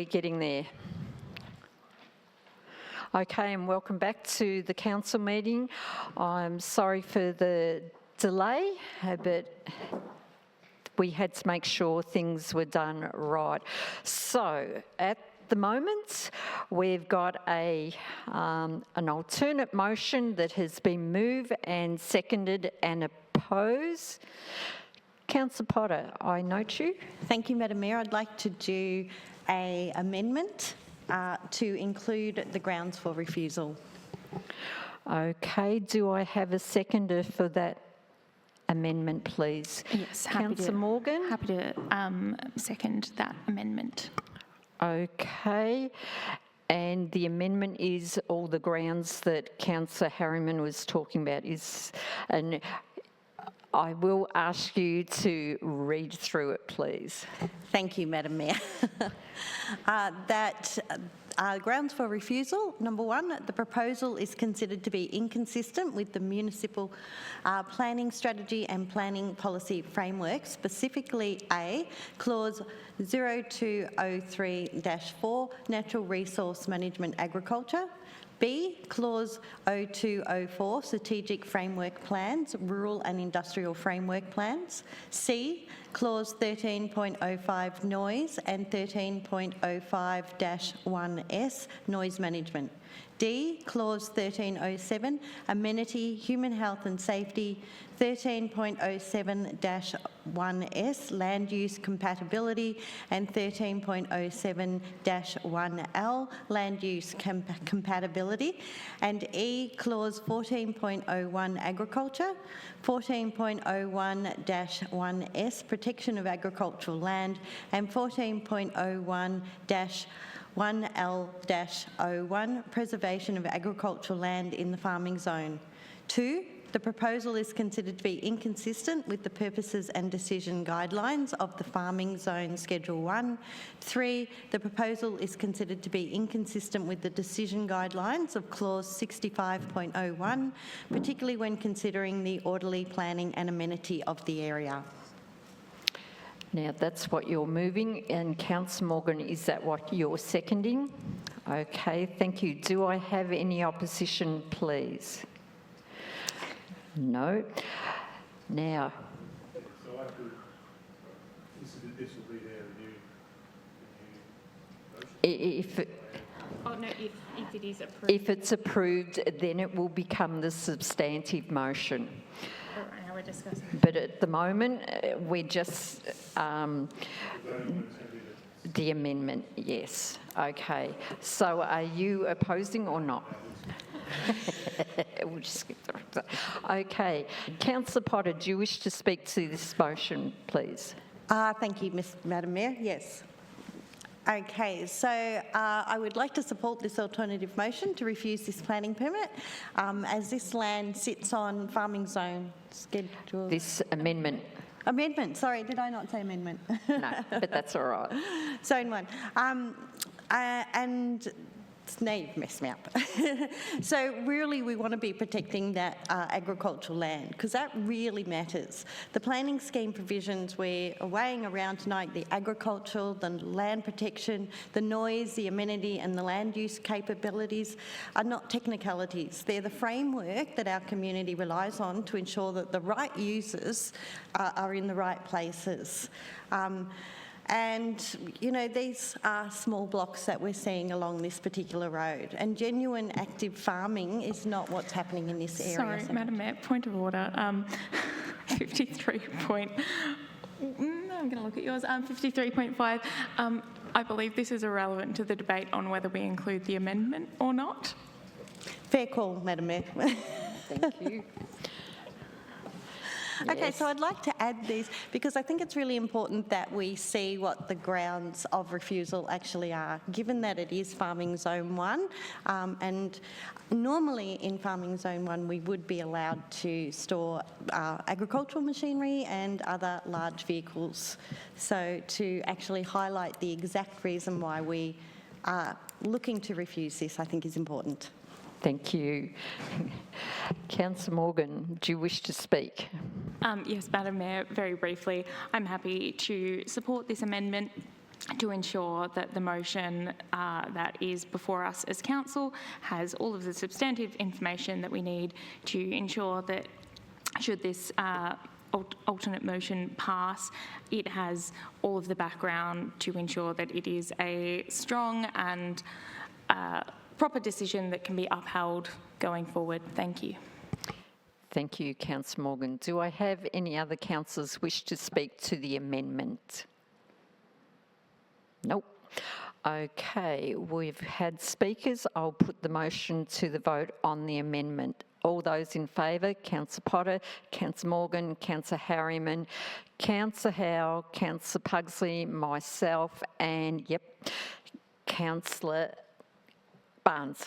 We're getting there. Okay, and welcome back to the council meeting. I'm sorry for the delay, but we had to make sure things were done right. So at the moment, we've got an alternate motion that has been moved and seconded and opposed. Councillor Potter, I note you. Thank you, Madam Mayor. I'd like to do an amendment to include the grounds for refusal. Okay, do I have a seconder for that amendment, please? Yes, Councillor Morgan. Happy to second that amendment. Okay, and the amendment is all the grounds that Councillor Harriman was talking about. And I will ask you to read through it, please. Thank you, Madam Mayor. Grounds for refusal, number one, the proposal is considered to be inconsistent with the municipal planning strategy and planning policy framework, specifically A, clause 0203-4, natural resource management agriculture, B, clause 0204, strategic framework plans, rural and industrial framework plans, C, clause 13.05 noise and 13.05-1S noise management. D, clause 1307 amenity, human health and safety, 13.07-1S land use compatibility, and 13.07-1L land use compatibility, and E, clause 14.01 agriculture, 14.01-1S protection of agricultural land, and 14.01-1L-01 preservation of agricultural land in the farming zone. 2, the proposal is considered to be inconsistent with the purposes and decision guidelines of the Farming Zone Schedule 1. 3, the proposal is considered to be inconsistent with the decision guidelines of Clause 65.01, particularly when considering the orderly planning and amenity of the area. Now, that's what you're moving, and Councillor Morgan, is that what you're seconding? Okay, thank you. Do I have any opposition, please? No. Now, this will be their review if it is approved. If it's approved, then it will become the substantive motion. All right, now we're discussing. But at the moment, we're just the amendment, yes. Okay. So are you opposing or not? We'll just skip that. Okay. Councillor Potter, do you wish to speak to this motion, please? Thank you, Madam Mayor. Yes. Okay, so I would like to support this alternative motion to refuse this planning permit as this land sits on farming zone schedule. This amendment. Amendment, sorry, did I not say amendment? No, but that's all right. Zone 1. And now you've messed me up. So really we want to be protecting that agricultural land because that really matters. The planning scheme provisions we're weighing around tonight, the agricultural, the land protection, the noise, the amenity and the land use capabilities are not technicalities. They're the framework that our community relies on to ensure that the right users are in the right places. And, you know, these are small blocks that we're seeing along this particular road. And genuine active farming is not what's happening in this area. Sorry, Madam Mayor, point of order. 53 point... I'm going to look at yours. 53.5. I believe this is irrelevant to the debate on whether we include the amendment or not. Fair call, Madam Mayor. Thank you. Okay, Yes. so I'd like to add these because I think it's really important that we see what the grounds of refusal actually are, given that it is Farming Zone 1. And normally in Farming Zone 1 we would be allowed to store agricultural machinery and other large vehicles. So to actually highlight the exact reason why we are looking to refuse this, I think is important. Thank you. Councillor Morgan, do you wish to speak? Yes, Madam Mayor, very briefly, I'm happy to support this amendment to ensure that the motion that is before us as council has all of the substantive information that we need to ensure that should this alternate motion pass, it has all of the background to ensure that it is a strong and proper decision that can be upheld going forward. Thank you. Thank you, Councillor Morgan. Do I have any other councillors wish to speak to the amendment? Nope. Okay, we've had speakers. I'll put the motion to the vote on the amendment. All those in favour, Councillor Potter, Councillor Morgan, Councillor Harriman, Councillor Howe, Councillor Pugsley, myself, and, yep, Councillor Barnes.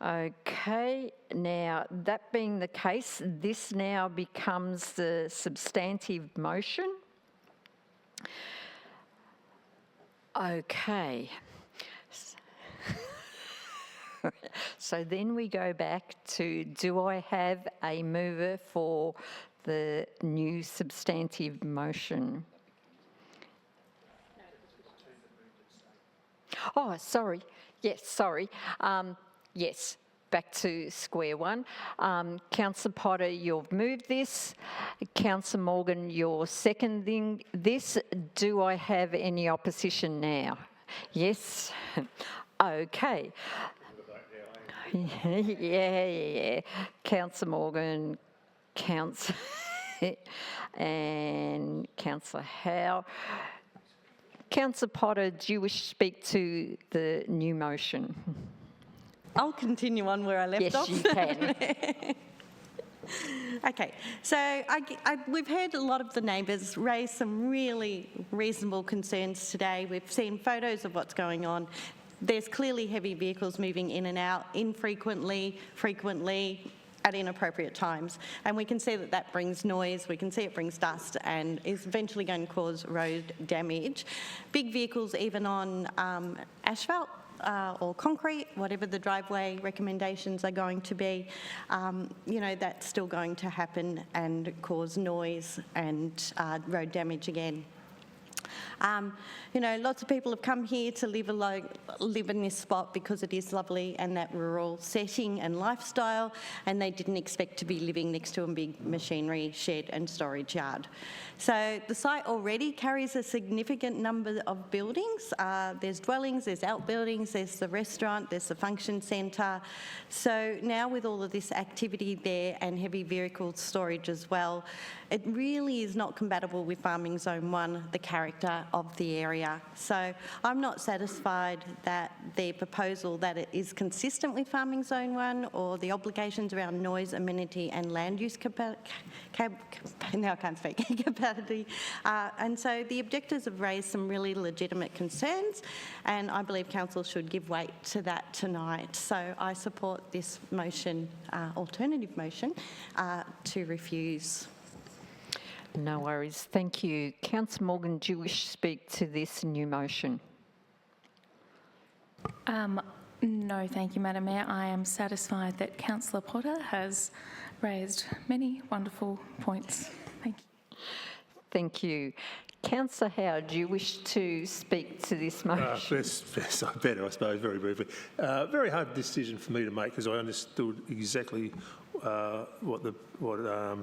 Okay, now that being the case, this now becomes the substantive motion. Okay. So then we go back to, do I have a mover for the new substantive motion? Oh, sorry. Yes, sorry. Yes, back to square one. Councillor Potter, you've moved this. Councillor Morgan, you're seconding this. Do I have any opposition now? Yes. Okay. Yeah. Councillor Morgan, and Councillor Howe. Councillor Potter, do you wish to speak to the new motion? I'll continue on where I left off. Yes, you can. Okay, so we've heard a lot of the neighbours raise some really reasonable concerns today. We've seen photos of what's going on. There's clearly heavy vehicles moving in and out infrequently, frequently, at inappropriate times. And we can see that that brings noise, we can see it brings dust and is eventually going to cause road damage. Big vehicles, even on asphalt, or concrete, whatever the driveway recommendations are going to be, that's still going to happen and cause noise and road damage again. Lots of people have come here to live in this spot because it is lovely and that rural setting and lifestyle, and they didn't expect to be living next to a big machinery shed and storage yard. So the site already carries a significant number of buildings. There's dwellings, there's outbuildings, there's the restaurant, there's the function centre. So now with all of this activity there and heavy vehicle storage as well, it really is not compatible with Farming Zone 1, the character of the area. So I'm not satisfied that the proposal that it is consistent with Farming Zone 1 or the obligations around noise, amenity and land use capacity. And so the objectors have raised some really legitimate concerns, and I believe council should give weight to that tonight. So I support this motion, alternative motion, to refuse. No worries. Thank you. Councillor Morgan, do you wish to speak to this new motion? No, thank you, Madam Mayor. I am satisfied that Councillor Potter has raised many wonderful points. Thank you. Thank you. Councillor Howe, do you wish to speak to this motion? Yes, I better, I suppose, very briefly. Very hard decision for me to make because I understood exactly what our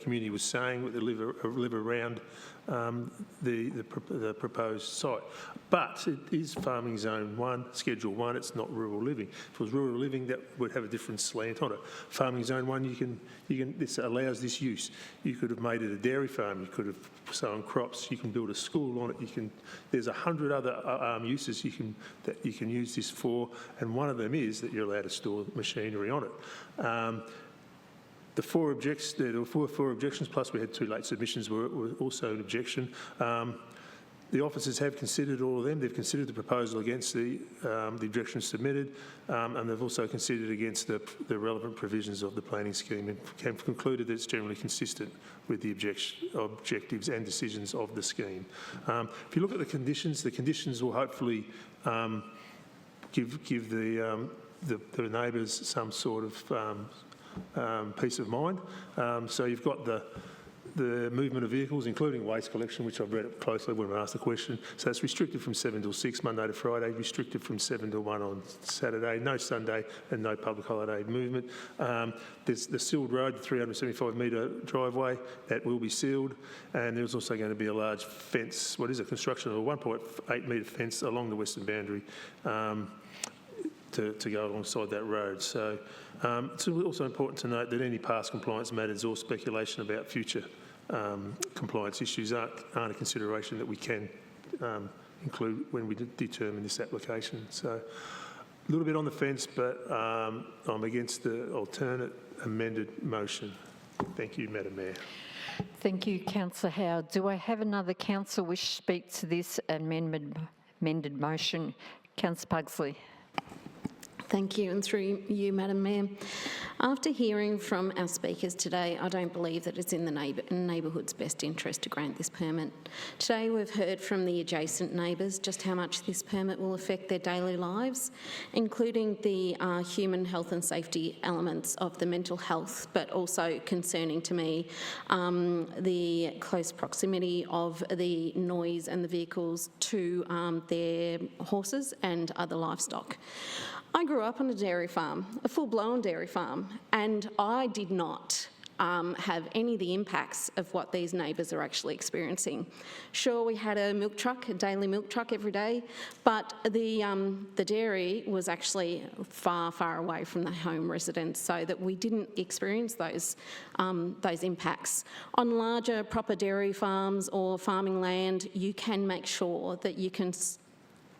community was saying, what they live around the proposed site. But it is Farming Zone 1, Schedule 1, it's not rural living. If it was rural living, that would have a different slant on it. Farming Zone 1, this allows this use. You could have made it a dairy farm, you could have sown crops, you can build a school on it, there's 100 other uses that you can use this for, and one of them is that you're allowed to store machinery on it. The four objections, plus we had 2 late submissions, were also an objection. The officers have considered all of them. They've considered the proposal against the objections submitted, and they've also considered against the relevant provisions of the planning scheme and have concluded that it's generally consistent with the objectives and decisions of the scheme. If you look at the conditions will hopefully give the neighbours some sort of peace of mind. So you've got the movement of vehicles, including waste collection, which I've read it closely when I asked the question. So it's restricted from 7 till 6, Monday to Friday, restricted from 7 till 1 on Saturday, no Sunday and no public holiday movement. There's the sealed road, the 375 metre driveway, that will be sealed. And there's also going to be a large fence, construction of a 1.8 metre fence along the western boundary to go alongside that road. So it's also important to note that any past compliance matters or speculation about future compliance issues aren't a consideration that we can include when we determine this application. So a little bit on the fence, but I'm against the alternate amended motion. Thank you, Madam Mayor. Thank you, Councillor Howard. Do I have another councillor wish to speak to this amended motion? Councillor Pugsley. Thank you, and through you, Madam Mayor. After hearing from our speakers today, I don't believe that it's in the neighbourhood's best interest to grant this permit. Today we've heard from the adjacent neighbours just how much this permit will affect their daily lives, including the human health and safety elements of the mental health, but also concerning to me the close proximity of the noise and the vehicles to their horses and other livestock. I grew up on a dairy farm, a full-blown dairy farm, and I did not have any of the impacts of what these neighbours are actually experiencing. Sure, we had a milk truck, a daily milk truck every day, but the dairy was actually far, far away from the home residents, so that we didn't experience those impacts. On larger proper dairy farms or farming land, you can make sure that you can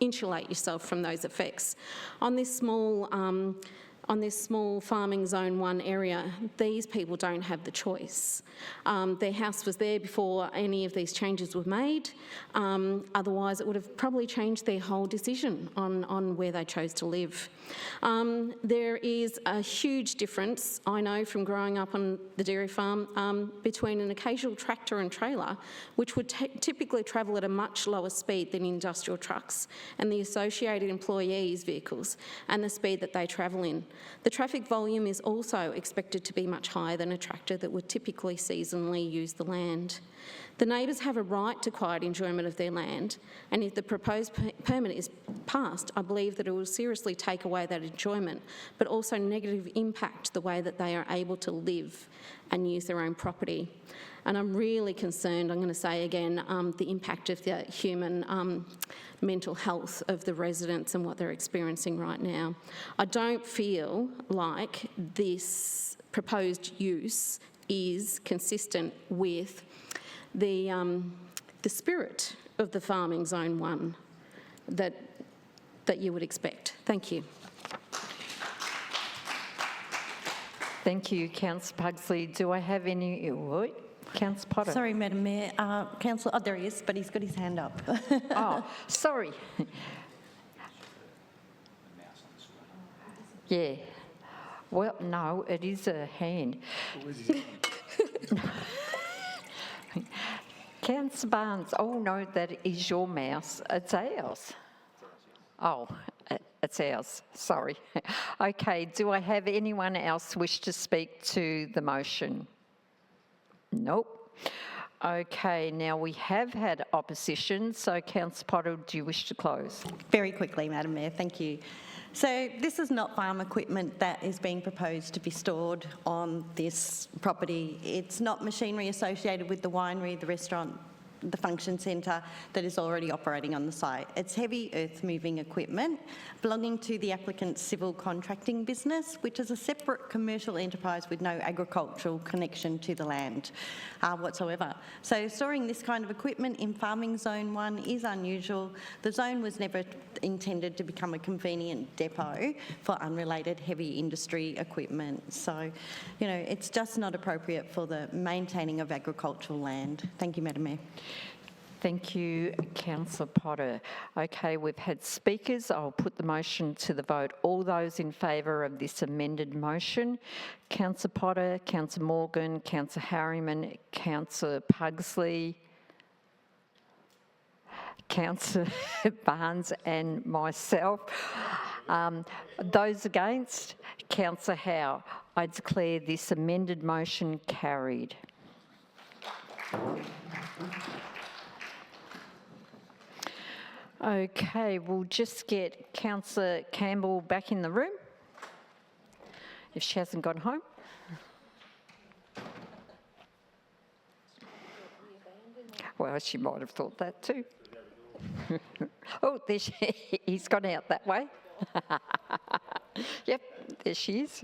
insulate yourself from those effects. On this small farming zone 1 area, these people don't have the choice. Their house was there before any of these changes were made. Otherwise, it would have probably changed their whole decision on where they chose to live. There is a huge difference, I know from growing up on the dairy farm, between an occasional tractor and trailer, which would typically travel at a much lower speed than industrial trucks, and the associated employees' vehicles, and the speed that they travel in. The traffic volume is also expected to be much higher than a tractor that would typically seasonally use the land. The neighbours have a right to quiet enjoyment of their land, and if the proposed permit is passed, I believe that it will seriously take away that enjoyment, but also negatively impact the way that they are able to live and use their own property. And I'm really concerned, I'm going to say again, the impact of the human mental health of the residents and what they're experiencing right now. I don't feel like this proposed use is consistent with the spirit of the farming zone 1 that you would expect. Thank you. Thank you, Councillor Pugsley. Do I have any... Councillor Potter. Sorry, Madam Mayor. Councillor, there he is, but he's got his hand up. Oh, sorry. Yeah. Well, no, it is a hand. Councillor Barnes, oh no, that is your mouse. It's ours. Oh, it's ours. Sorry. Okay, do I have anyone else wish to speak to the motion? Nope. Okay, now we have had opposition, so Councillor Potter, do you wish to close? Very quickly, Madam Mayor, thank you. So this is not farm equipment that is being proposed to be stored on this property. It's not machinery associated with the winery, the restaurant, the function centre that is already operating on the site. It's heavy earth-moving equipment belonging to the applicant's civil contracting business, which is a separate commercial enterprise with no agricultural connection to the land whatsoever. So storing this kind of equipment in farming zone 1 is unusual. The zone was never intended to become a convenient depot for unrelated heavy industry equipment. So, you know, it's just not appropriate for the maintaining of agricultural land. Thank you, Madam Mayor. Thank you, Councillor Potter. Okay, we've had speakers. I'll put the motion to the vote. All those in favour of this amended motion, Councillor Potter, Councillor Morgan, Councillor Harriman, Councillor Pugsley, Councillor Barnes and myself. Those against, Councillor Howe. I declare this amended motion carried. Okay, we'll just get Councillor Campbell back in the room, if she hasn't gone home. Well, she might have thought that too. Oh, there he's gone out that way. Yep, there she is.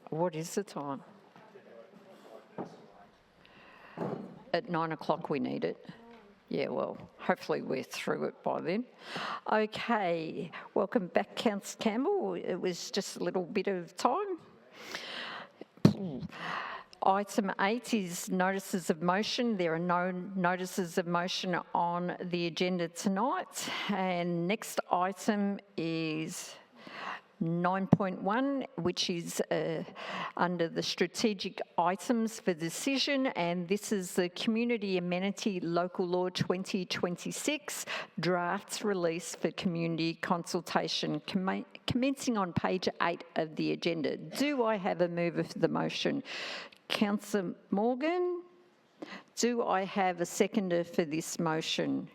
What is the time? At 9 o'clock we need it. Yeah, well, hopefully we're through it by then. Okay, welcome back, Councillor Campbell. It was just a little bit of time. Item 8 is notices of motion. There are no notices of motion on the agenda tonight. And next item is 9.1, which is under the strategic items for decision, and this is the Community Amenity Local Law 2026 draft release for community consultation, commencing on page 8 of the agenda. Do I have a mover for the motion? Councillor Morgan. Do I have a seconder for this motion?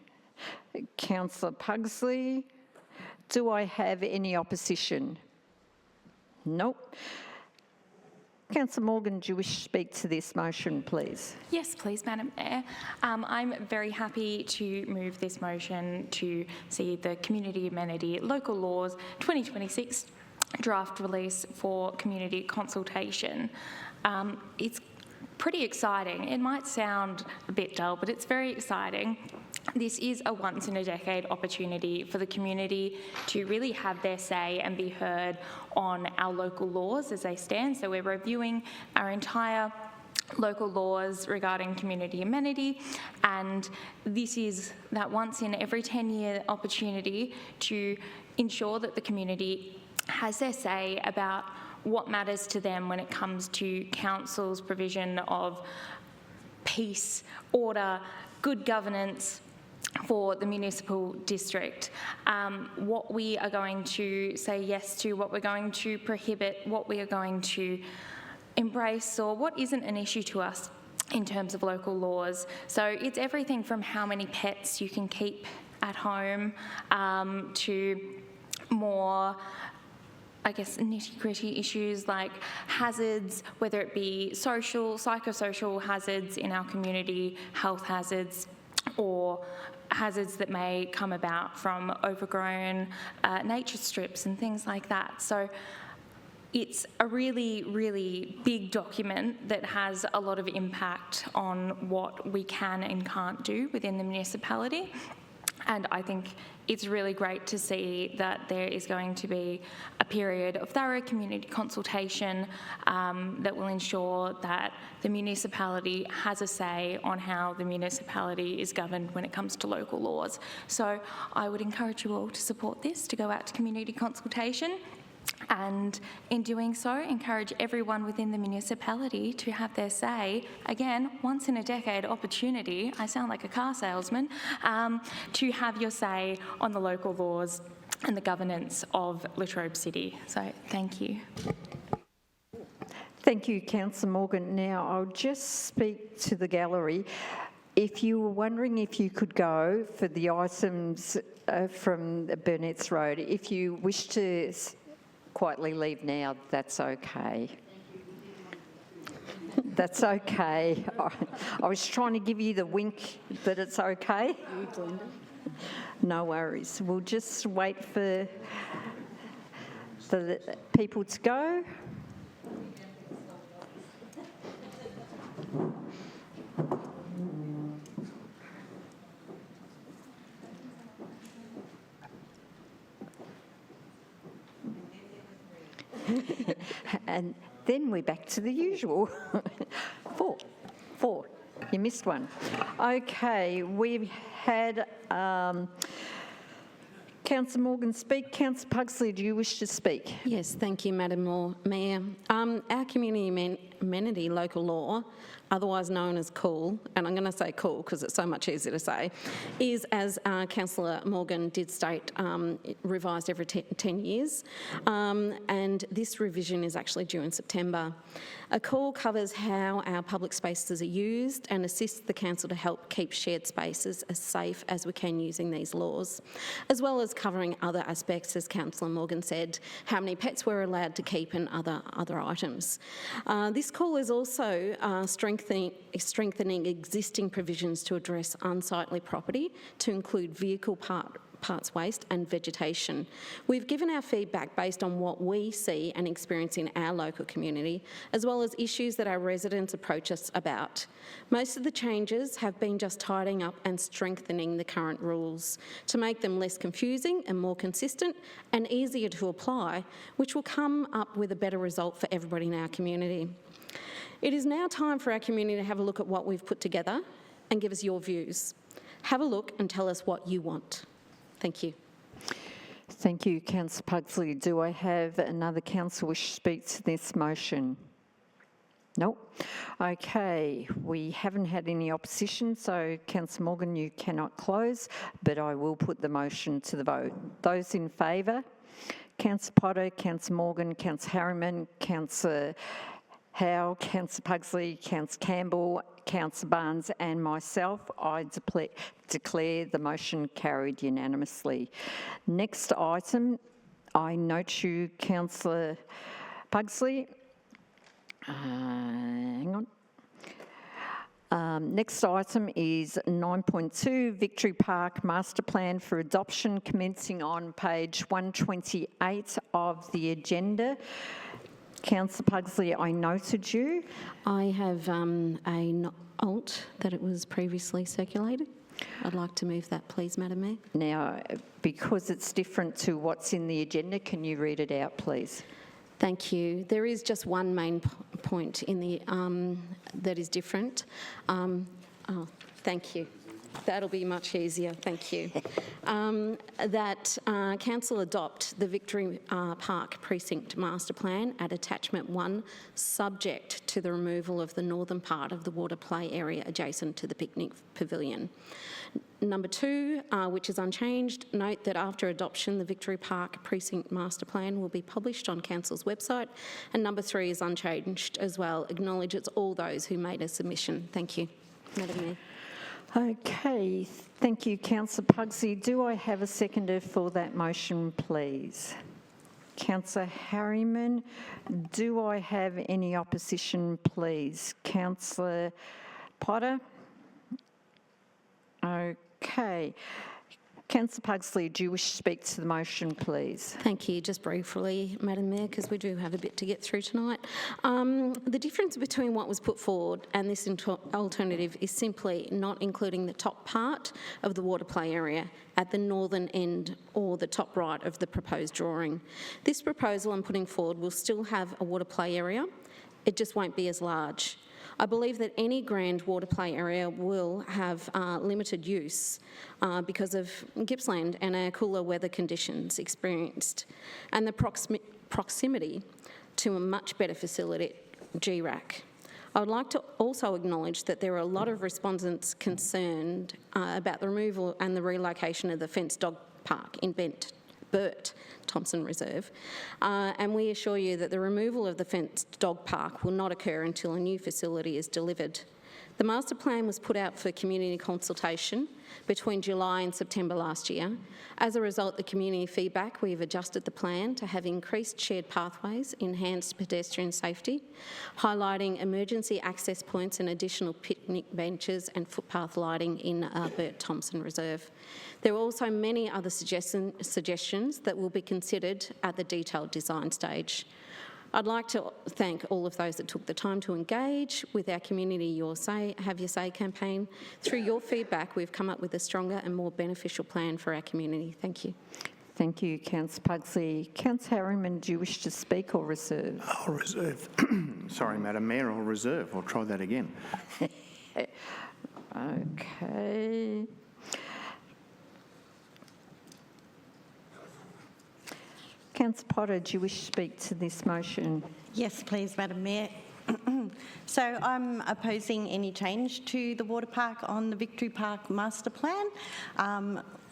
Councillor Pugsley. Do I have any opposition? Nope. Councillor Morgan, do you wish to speak to this motion, please? Yes, please, Madam Mayor. I'm very happy to move this motion to see the Community Amenity Local Laws 2026 draft release for community consultation. It's pretty exciting. It might sound a bit dull, but it's very exciting. This is a once-in-a-decade opportunity for the community to really have their say and be heard on our local laws as they stand. So we're reviewing our entire local laws regarding community amenity, and this is that once in every 10-year opportunity to ensure that the community has their say about what matters to them when it comes to council's provision of peace, order, good governance for the municipal district. What we are going to say yes to, what we're going to prohibit, what we are going to embrace, or what isn't an issue to us in terms of local laws. So it's everything from how many pets you can keep at home to more, I guess, nitty-gritty issues like hazards, whether it be social, psychosocial hazards in our community, health hazards, or hazards that may come about from overgrown nature strips and things like that. So it's a really, really big document that has a lot of impact on what we can and can't do within the municipality. And I think it's really great to see that there is going to be a period of thorough community consultation that will ensure that the municipality has a say on how the municipality is governed when it comes to local laws. So I would encourage you all to support this, to go out to community consultation, and in doing so, encourage everyone within the municipality to have their say. Again, once in a decade opportunity, I sound like a car salesman, to have your say on the local laws and the governance of Latrobe City. So thank you. Thank you, Councillor Morgan. Now, I'll just speak to the gallery. If you were wondering if you could go for the items from Burnett's Road, if you wish to quietly leave now, that's okay. That's okay. I was trying to give you the wink that it's okay. No worries. We'll just wait for the people to go. And then we're back to the usual. Four. You missed one. Okay, we've had Councillor Morgan speak. Councillor Pugsley, do you wish to speak? Yes, thank you, Madam Mayor. Our community amenity local law, otherwise known as COOL, and I'm going to say COOL because it's so much easier to say, is, as Councillor Morgan did state, revised every 10 years, and this revision is actually due in September. A COOL covers how our public spaces are used and assists the council to help keep shared spaces as safe as we can using these laws, as well as covering other aspects, as Councillor Morgan said, how many pets we're allowed to keep and other items. This COOL is also strengthening existing provisions to address unsightly property, to include vehicle parts waste and vegetation. We've given our feedback based on what we see and experience in our local community, as well as issues that our residents approach us about. Most of the changes have been just tidying up and strengthening the current rules to make them less confusing and more consistent and easier to apply, which will come up with a better result for everybody in our community. It is now time for our community to have a look at what we've put together and give us your views. Have a look and tell us what you want. Thank you. Thank you, Councillor Pugsley. Do I have another councillor wish to speak to this motion? No? Okay, we haven't had any opposition, so Councillor Morgan, you cannot close, but I will put the motion to the vote. Those in favour? Councillor Potter, Councillor Morgan, Councillor Harriman, Councillor Howe, Councillor Pugsley, Councillor Campbell, Councillor Barnes and myself, I declare the motion carried unanimously. Next item, I note you, Councillor Pugsley. Hang on. Next item is 9.2, Victory Park Master Plan for adoption, commencing on page 128 of the agenda. Councillor Pugsley, I noted you. I have an alt that it was previously circulated. I'd like to move that, please, Madam Mayor. Now, because it's different to what's in the agenda, can you read it out, please? Thank you. There is just one main point in the that is different. Oh, thank you. That'll be much easier, thank you. That Council adopt the Victory Park Precinct Master Plan at Attachment 1, subject to the removal of the northern part of the water play area adjacent to the picnic pavilion. Number 2, which is unchanged, note that after adoption, the Victory Park Precinct Master Plan will be published on Council's website. And number 3 is unchanged as well, acknowledges all those who made a submission. Thank you, Madam Mayor. Okay, thank you, Councillor Pugsley. Do I have a seconder for that motion, please? Councillor Harriman. Do I have any opposition, please? Councillor Potter? Okay. Councillor Pugsley, do you wish to speak to the motion, please? Thank you. Just briefly, Madam Mayor, because we do have a bit to get through tonight. The difference between what was put forward and this alternative is simply not including the top part of the water play area at the northern end or the top right of the proposed drawing. This proposal I'm putting forward will still have a water play area. It just won't be as large. I believe that any grand water play area will have limited use because of Gippsland and our cooler weather conditions experienced, and the proximity to a much better facility at GRAC. I would like to also acknowledge that there are a lot of respondents concerned about the removal and the relocation of the fenced dog park in Burt Thompson Reserve, and we assure you that the removal of the fenced dog park will not occur until a new facility is delivered. The master plan was put out for community consultation between July and September last year. As a result of the community feedback, we have adjusted the plan to have increased shared pathways, enhanced pedestrian safety, highlighting emergency access points and additional picnic benches and footpath lighting in Burt Thompson Reserve. There are also many other suggestions that will be considered at the detailed design stage. I'd like to thank all of those that took the time to engage with our Community Have Your Say campaign. Through your feedback, we've come up with a stronger and more beneficial plan for our community. Thank you. Thank you, Councillor Pugsley. Councillor Harriman, do you wish to speak or reserve? I'll reserve. Sorry, Madam Mayor, I'll reserve. I'll try that again. Okay. Councillor Potter, do you wish to speak to this motion? Yes, please, Madam Mayor. So I'm opposing any change to the water park on the Victory Park master plan.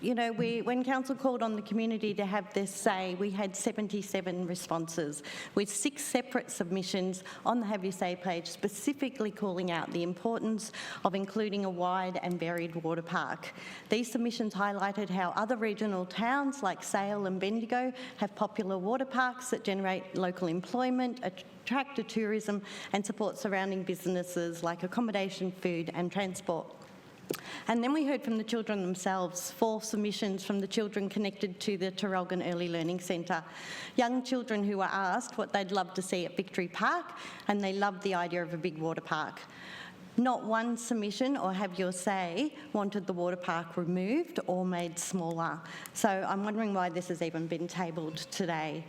You know, when council called on the community to have their say, we had 77 responses with 6 separate submissions on the Have Your Say page specifically calling out the importance of including a wide and varied water park. These submissions highlighted how other regional towns like Sale and Bendigo have popular water parks that generate local employment, attract tourism and support surrounding businesses like accommodation, food and transport. And then we heard from the children themselves, 4 submissions from the children connected to the Tarralgon Early Learning Centre. Young children who were asked what they'd love to see at Victory Park, and they loved the idea of a big water park. Not one submission or Have Your Say wanted the water park removed or made smaller. So I'm wondering why this has even been tabled today.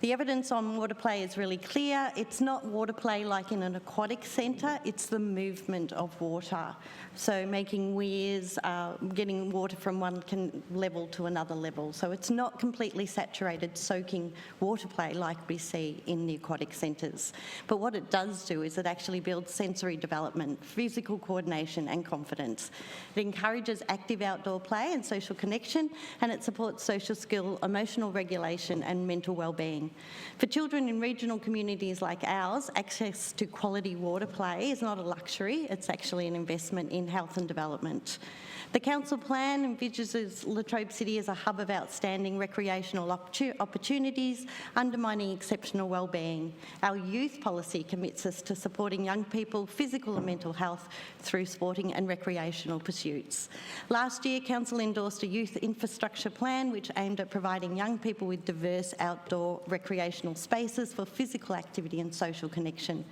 The evidence on water play is really clear. It's not water play like in an aquatic centre, it's the movement of water. So making weirs, getting water from one level to another level. So it's not completely saturated, soaking water play like we see in the aquatic centres. But what it does do is it actually builds sensory development, physical coordination and confidence. It encourages active outdoor play and social connection, and it supports social skill, emotional regulation and mental wellbeing. For children in regional communities like ours, access to quality water play is not a luxury, it's actually an investment in health and development. The council plan envisages Latrobe City as a hub of outstanding recreational opportunities, undermining exceptional wellbeing. Our youth policy commits us to supporting young people, physical and mental health through sporting and recreational pursuits. Last year, council endorsed a youth infrastructure plan which aimed at providing young people with diverse outdoor recreational spaces for physical activity and social connection.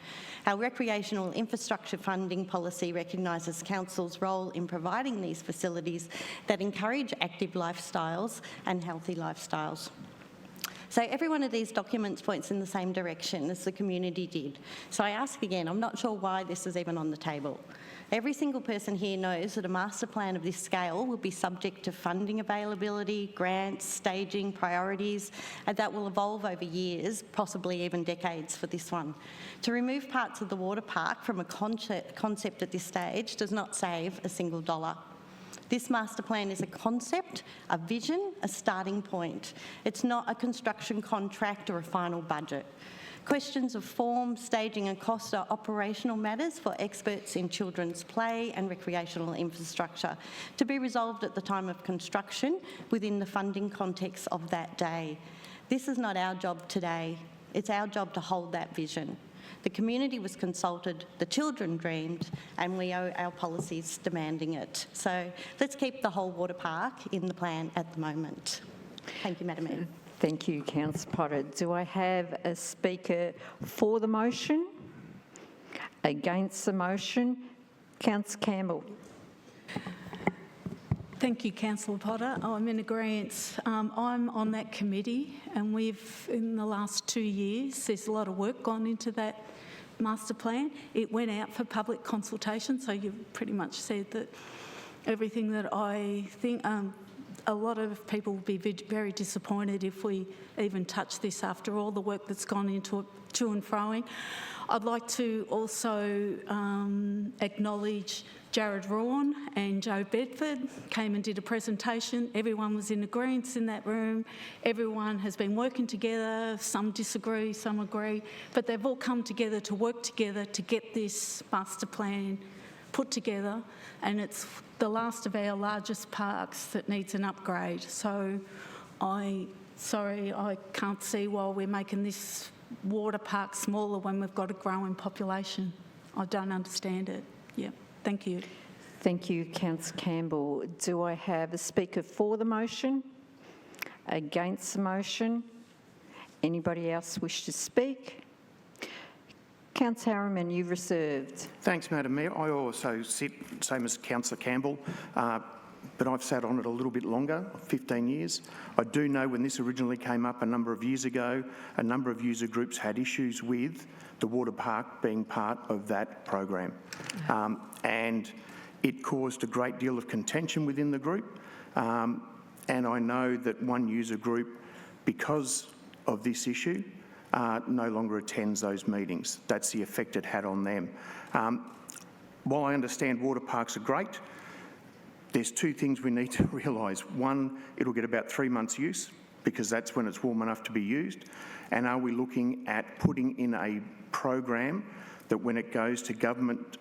Our recreational infrastructure funding policy recognises council's role in providing these facilities that encourage active lifestyles and healthy lifestyles. So every one of these documents points in the same direction as the community did. So I ask again, I'm not sure why this is even on the table. Every single person here knows that a master plan of this scale will be subject to funding availability, grants, staging, priorities, and that will evolve over years, possibly even decades for this one. To remove parts of the water park from a concept at this stage does not save a single dollar. This master plan is a concept, a vision, a starting point. It's not a construction contract or a final budget. Questions of form, staging and cost are operational matters for experts in children's play and recreational infrastructure to be resolved at the time of construction within the funding context of that day. This is not our job today. It's our job to hold that vision. The community was consulted, the children dreamed, and we owe our policies demanding it. So let's keep the whole water park in the plan at the moment. Thank you, Madam Mayor. Thank you, Councillor Potter. Do I have a speaker for the motion? Against the motion? Councillor Campbell. Thank you, Councillor Potter. I'm in agreement. I'm on that committee, and in the last 2 years, there's a lot of work gone into that master plan. It went out for public consultation, so you've pretty much said that everything that I think. A lot of people will be very disappointed if we even touch this after all the work that's gone into it, to and froing. I'd like to also acknowledge Jared Rawn and Joe Bedford came and did a presentation. Everyone was in agreement in that room. Everyone has been working together. Some disagree, some agree, but they've all come together to work together to get this master plan put together, and it's the last of our largest parks that needs an upgrade. So I can't see why we're making this water park smaller when we've got a growing population. I don't understand it. Yeah, thank you. Thank you, Councillor Campbell. Do I have a speaker for the motion? Against the motion? Anybody else wish to speak? Councillor Harriman, you've reserved. Thanks, Madam Mayor. I also sit, same as Councillor Campbell, but I've sat on it a little bit longer, 15 years. I do know when this originally came up a number of years ago, a number of user groups had issues with the water park being part of that program. And it caused a great deal of contention within the group. And I know that one user group, because of this issue no longer attends those meetings. That's the effect it had on them. While I understand water parks are great, there's two things we need to realise. One, it'll get about 3 months use because that's when it's warm enough to be used. And are we looking at putting in a program that when it goes to government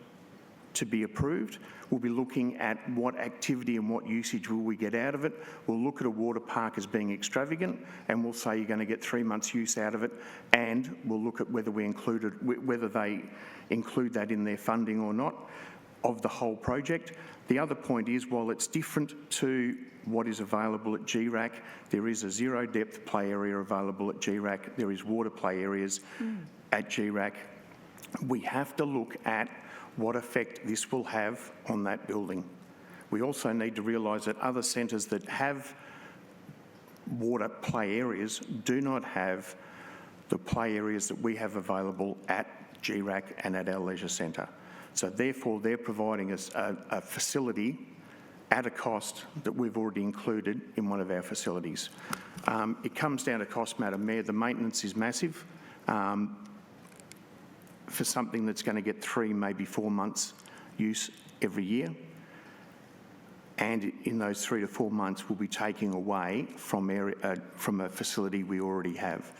to be approved, we'll be looking at what activity and what usage will we get out of it. We'll look at a water park as being extravagant and we'll say you're going to get 3 months use out of it, and we'll look at whether they include that in their funding or not of the whole project. The other point is, while it's different to what is available at GRAC, there is a zero depth play area available at GRAC, there is water play areas at GRAC. We have to look at what effect this will have on that building. We also need to realise that other centres that have water play areas do not have the play areas that we have available at GRAC and at our leisure centre. So therefore they're providing us a facility at a cost that we've already included in one of our facilities. It comes down to cost, Madam Mayor. The maintenance is massive. For something that's going to get 3, maybe 4 months use every year. And in those 3 to 4 months, we'll be taking away from a facility we already have.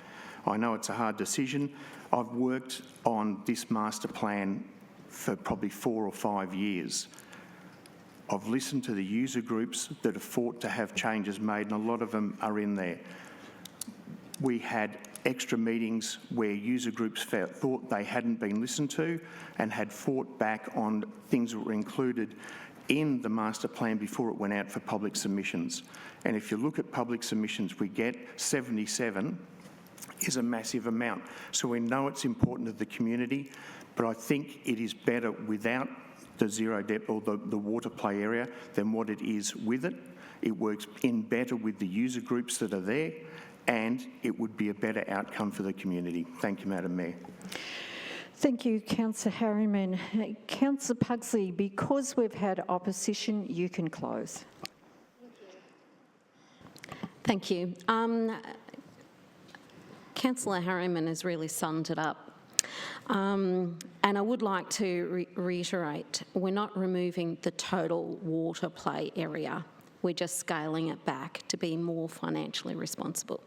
I know it's a hard decision. I've worked on this master plan for probably 4 or 5 years. I've listened to the user groups that have fought to have changes made, and a lot of them are in there. We had extra meetings where user groups thought they hadn't been listened to and had fought back on things that were included in the master plan before it went out for public submissions. And if you look at public submissions, we get 77 is a massive amount. So we know it's important to the community, but I think it is better without the zero depth or the water play area than what it is with it. It works in better with the user groups that are there, and it would be a better outcome for the community. Thank you, Madam Mayor. Thank you, Councillor Harriman. Councillor Pugsley, because we've had opposition, you can close. Thank you. Councillor Harriman has really summed it up. And I would like to reiterate, we're not removing the total water play area. We're just scaling it back to be more financially responsible.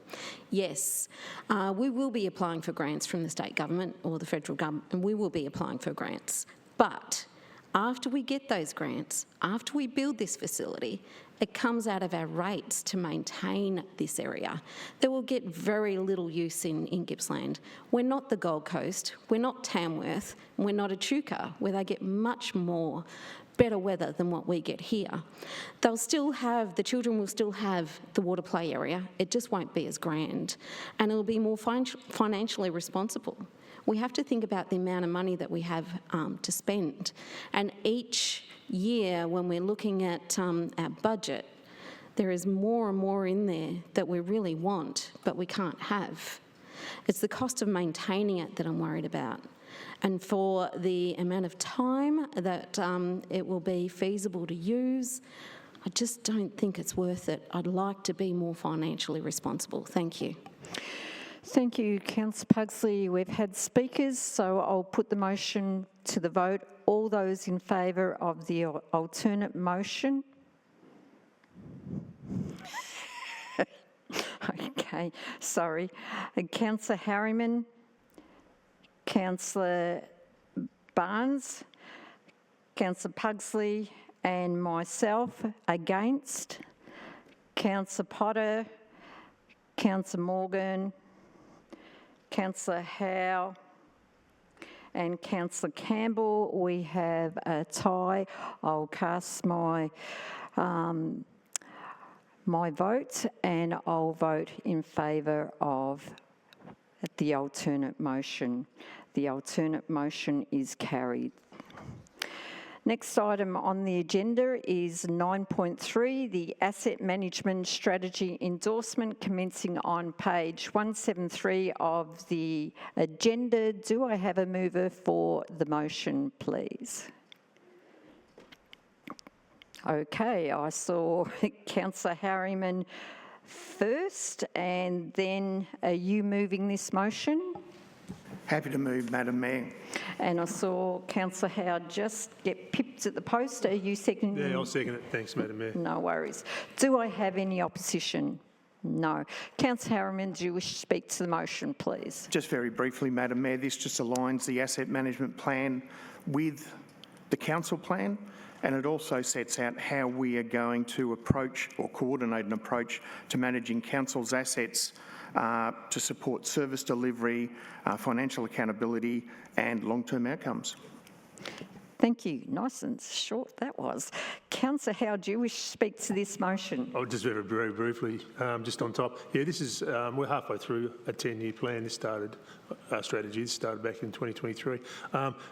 Yes, we will be applying for grants from the state government or the federal government, and we will be applying for grants. But after we get those grants, after we build this facility, it comes out of our rates to maintain this area. They will get very little use in Gippsland. We're not the Gold Coast, we're not Tamworth, we're not Echuca, where they get much more better weather than what we get here. They'll still have, the children will still have the water play area, it just won't be as grand, and it'll be more financially responsible. We have to think about the amount of money that we have to spend, and each year when we're looking at our budget, there is more and more in there that we really want, but we can't have. It's the cost of maintaining it that I'm worried about. And for the amount of time that it will be feasible to use, I just don't think it's worth it. I'd like to be more financially responsible. Thank you. Thank you, Councillor Pugsley. We've had speakers, so I'll put the motion to the vote. All those in favour of the alternate motion? Okay, sorry. Councillor Harriman, Councillor Barnes, Councillor Pugsley and myself against, Councillor Potter, Councillor Morgan, Councillor Howe and Councillor Campbell. We have a tie. I'll cast my vote and I'll vote in favour of the alternate motion. The alternate motion is carried. Next item on the agenda is 9.3, the Asset Management Strategy Endorsement, commencing on page 173 of the agenda. Do I have a mover for the motion, please? Okay, I saw Councillor Harriman first, and then are you moving this motion? Happy to move, Madam Mayor. And I saw Councillor Howard just get pipped at the post. Are you seconding? Yeah, I'll second it. Thanks, Madam Mayor. No worries. Do I have any opposition? No. Councillor Harriman, do you wish to speak to the motion, please? Just very briefly, Madam Mayor, this just aligns the asset management plan with the council plan, and it also sets out how we are going to approach or coordinate an approach to managing council's assets to support service delivery, financial accountability and long-term outcomes. Thank you. Nice and short that was. Councillor Howard, do you wish to speak to this motion? Oh, just very, very briefly, just on top. Yeah, this is, we're halfway through a 10-year plan. This started, strategy, this started back in 2023.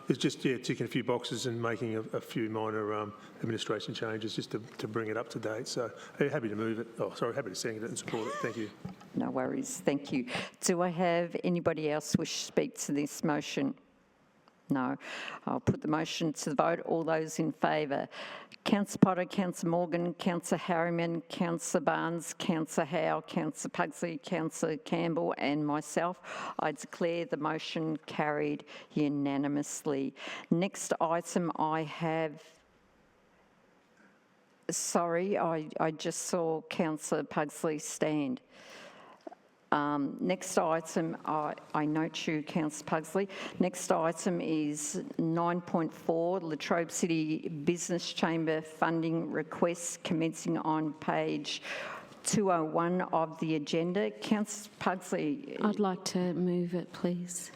It's just, yeah, ticking a few boxes and making a few minor administration changes just to bring it up to date. So, yeah, happy to move it. Oh, sorry, happy to second it and support it. Thank you. No worries. Thank you. Do I have anybody else wish to speak to this motion? No. I'll put the motion to the vote. All those in favour. Councillor Potter, Councillor Morgan, Councillor Harriman, Councillor Barnes, Councillor Howe, Councillor Pugsley, Councillor Campbell and myself. I declare the motion carried unanimously. Next item I have... Sorry, I just saw Councillor Pugsley stand. Next item, I note you, Councillor Pugsley. Next item is 9.4, Latrobe City Business Chamber funding requests commencing on page 201 of the agenda. Councillor Pugsley. I'd like to move it, please.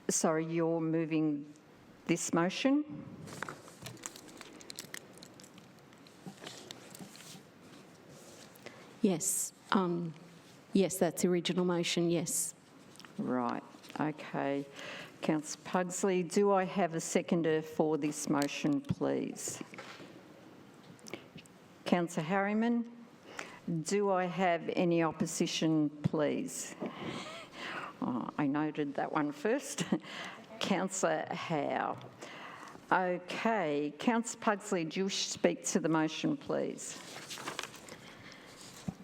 Sorry, you're moving this motion? Yes. Yes, that's the original motion, yes. Right, okay. Councillor Pugsley, do I have a seconder for this motion, please? Councillor Harriman, do I have any opposition, please? Oh, I noted that one first. Councillor Howe. Okay, Councillor Pugsley, do you wish to speak to the motion, please?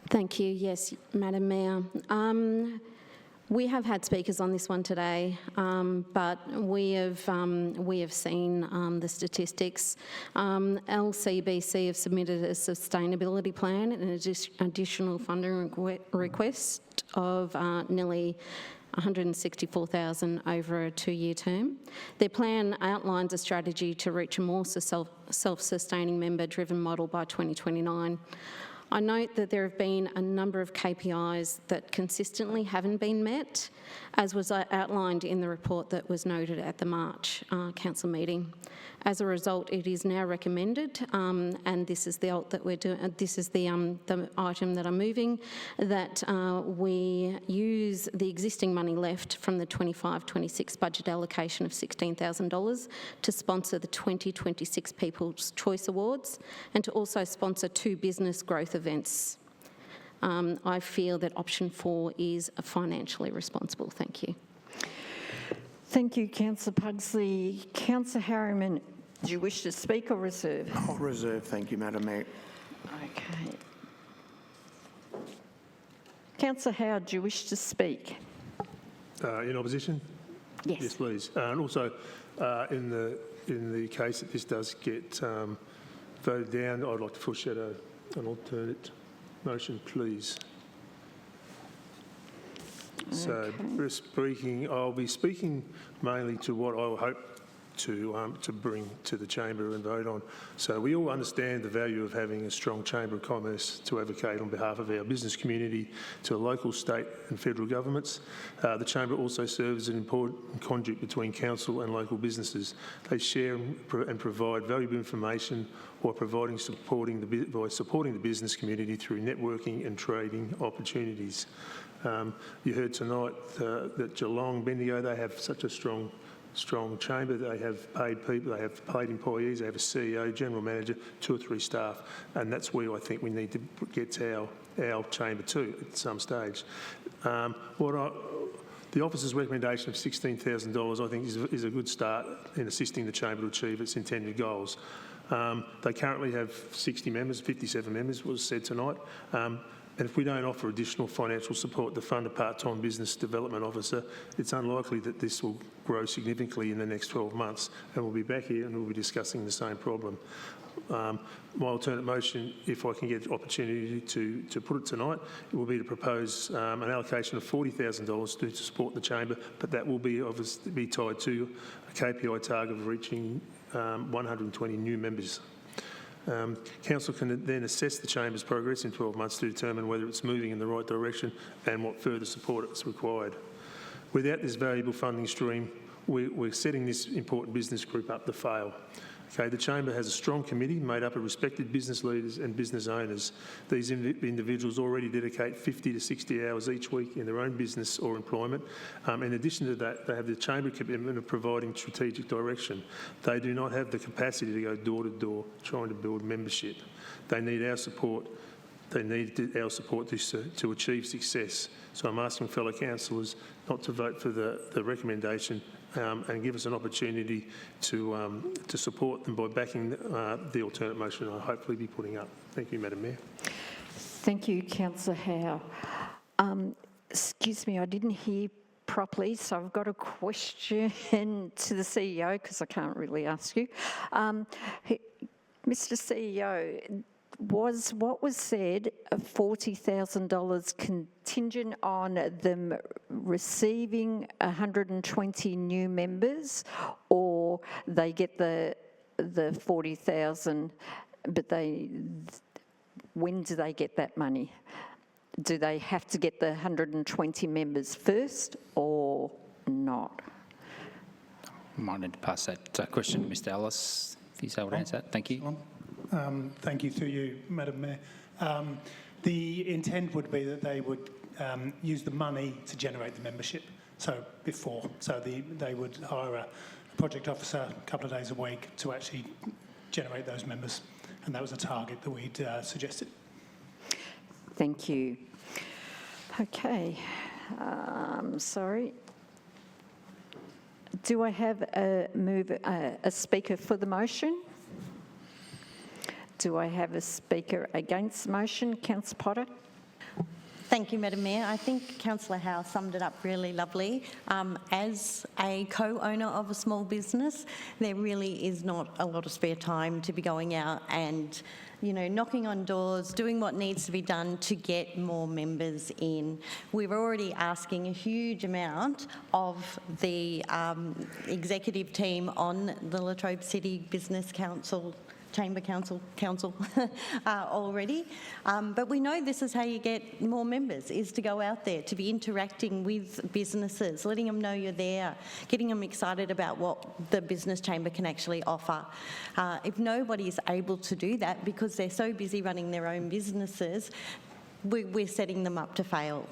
Thank you. Yes, Madam Mayor. We have had speakers on this one today, but we have seen the statistics. LCBC have submitted a sustainability plan and an additional funding request of nearly 164,000 over a 2-year term. Their plan outlines a strategy to reach a more self-sustaining member-driven model by 2029. I note that there have been a number of KPIs that consistently haven't been met, as was outlined in the report that was noted at the March council meeting. As a result, it is now recommended, and this is the that we're doing. This is the item that I'm moving, that we use the existing money left from the 25-26 budget allocation of $16,000 to sponsor the 2026 People's Choice Awards, and to also sponsor 2 business growth events. I feel that option 4 is financially responsible. Thank you. Thank you, Councillor Pugsley. Councillor Harriman, do you wish to speak or reserve? I'll reserve, thank you, Madam Mayor. Okay. Councillor Howard, do you wish to speak? In opposition? Yes. Yes, please. And also, in the case that this does get voted down, I'd like to foreshadow an alternate motion, please. So, I'll be speaking mainly to what I hope to bring to the chamber and vote on. So we all understand the value of having a strong chamber of commerce to advocate on behalf of our business community to local, state and federal governments. The chamber also serves as an important conduit between council and local businesses. They share and provide valuable information while supporting the business community through networking and trading opportunities. You heard tonight that Geelong, Bendigo, they have such a strong chamber. They have paid people, they have paid employees, they have a CEO, general manager, 2 or 3 staff, and that's where I think we need to get our chamber to at some stage. The officer's recommendation of $16,000 I think is a good start in assisting the chamber to achieve its intended goals. They currently have 60 members, 57 members was said tonight. And if we don't offer additional financial support to fund a part-time business development officer, it's unlikely that this will grow significantly in the next 12 months. And we'll be back here and we'll be discussing the same problem. My alternate motion, if I can get the opportunity to put it tonight, it will be to propose an allocation of $40,000 to support the chamber, but that will be obviously be tied to a KPI target of reaching 120 new members. Council can then assess the chamber's progress in 12 months to determine whether it's moving in the right direction and what further support is required. Without this valuable funding stream, we're setting this important business group up to fail. Okay, the Chamber has a strong committee made up of respected business leaders and business owners. These individuals already dedicate 50 to 60 hours each week in their own business or employment. In addition to that, they have the Chamber commitment of providing strategic direction. They do not have the capacity to go door to door trying to build membership. They need our support. They need our support to achieve success. So I'm asking fellow councillors not to vote for the recommendation and give us an opportunity to support them by backing the alternate motion I'll hopefully be putting up. Thank you, Madam Mayor. Thank you, Councillor Howe. Excuse me, I didn't hear properly, so I've got a question to the CEO because I can't really ask you. Mr. CEO, was what was said $40,000 contingent on them receiving 120 new members, or they get the 40,000, but when do they get that money? Do they have to get the 120 members first or not? I might need to pass that question to Mr. Ellis, if he's able to answer that. Thank you. Thank you through you, Madam Mayor. The intent would be that they would use the money to generate the membership. So they would hire a project officer a couple of days a week to actually generate those members, and that was a target that we'd suggested. Thank you. Okay, sorry. Do I have a speaker for the motion? Do I have a speaker against the motion? Councillor Potter? Thank you, Madam Mayor. I think Councillor Howe summed it up really lovely. As a co-owner of a small business, there really is not a lot of spare time to be going out and, you know, knocking on doors, doing what needs to be done to get more members in. We're already asking a huge amount of the executive team on the Latrobe City Business Council, Chamber Council already. But we know this is how you get more members, is to go out there, to be interacting with businesses, letting them know you're there, getting them excited about what the business chamber can actually offer. If nobody is able to do that because they're so busy running their own businesses, we're setting them up to fail.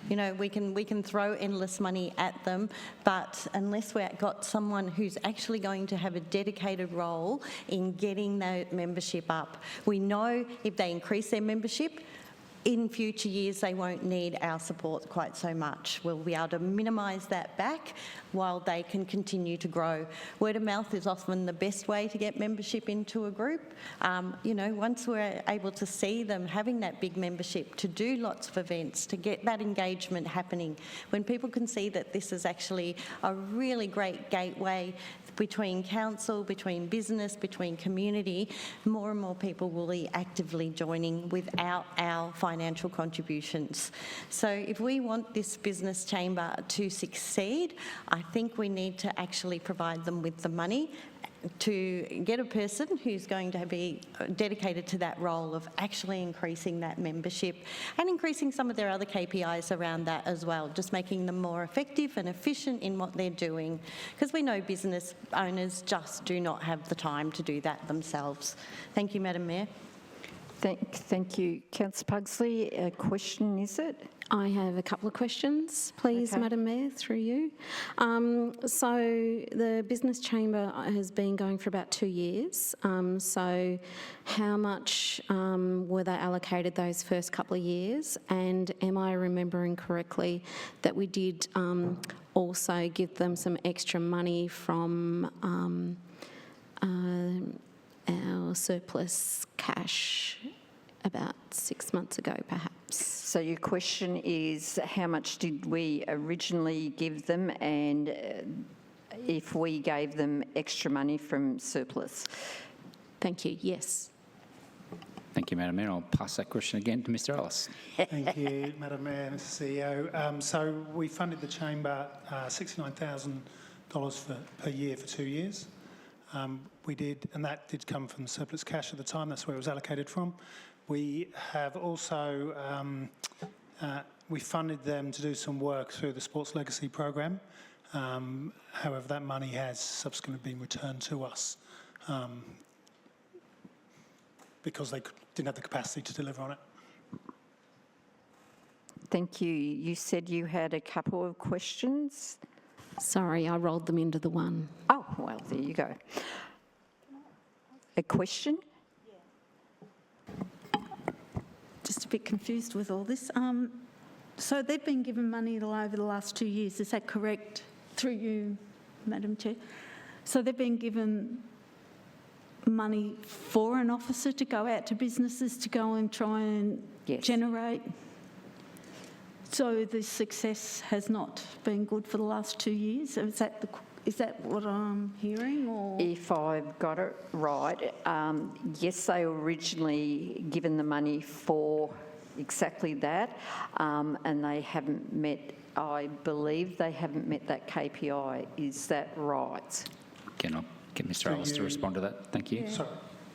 You know, we can throw endless money at them, but unless we've got someone who's actually going to have a dedicated role in getting that membership up, we know if they increase their membership, in future years they won't need our support quite so much. We'll be able to minimise that back while they can continue to grow. Word of mouth is often the best way to get membership into a group. You know, once we're able to see them having that big membership, to do lots of events, to get that engagement happening, when people can see that this is actually a really great gateway between council, between business, between community, more and more people will be actively joining without our financial contributions. So if we want this business chamber to succeed, I think we need to actually provide them with the money to get a person who's going to be dedicated to that role of actually increasing that membership and increasing some of their other KPIs around that as well, just making them more effective and efficient in what they're doing, because we know business owners just do not have the time to do that themselves. Thank you, Madam Mayor. Thank you. Councillor Pugsley, a question, is it? I have a couple of questions, please, Madam Mayor, through you. So the Business Chamber has been going for about 2 years. So how much were they allocated those first couple of years? And am I remembering correctly that we did also give them some extra money from our surplus cash about 6 months ago, perhaps. So your question is, how much did we originally give them, and if we gave them extra money from surplus? Thank you. Yes. Thank you, Madam Mayor. I'll pass that question again to Mr Ellis. Thank you, Madam Mayor, Mr CEO. So we funded the Chamber $69,000 per year for 2 years. We did, and that did come from surplus cash at the time. That's where it was allocated from. We have also we funded them to do some work through the Sports Legacy Programme. However, that money has subsequently been returned to us because they didn't have the capacity to deliver on it. Thank you. You said you had a couple of questions. Sorry, I rolled them into the one. Oh, well, there you go. A question? Just a bit confused with all this. So they've been given money over the last 2 years, is that correct? Through you, Madam Chair. So they've been given money for an officer to go out to businesses to go and try and generate. So the success has not been good for the last 2 years? Is that what I'm hearing? Or? If I've got it right, yes, they were originally given the money for exactly that, and they haven't met, I believe they haven't met that KPI. Is that right? Can I get Mr Ellis to respond to that? Thank you. Yeah. Sorry,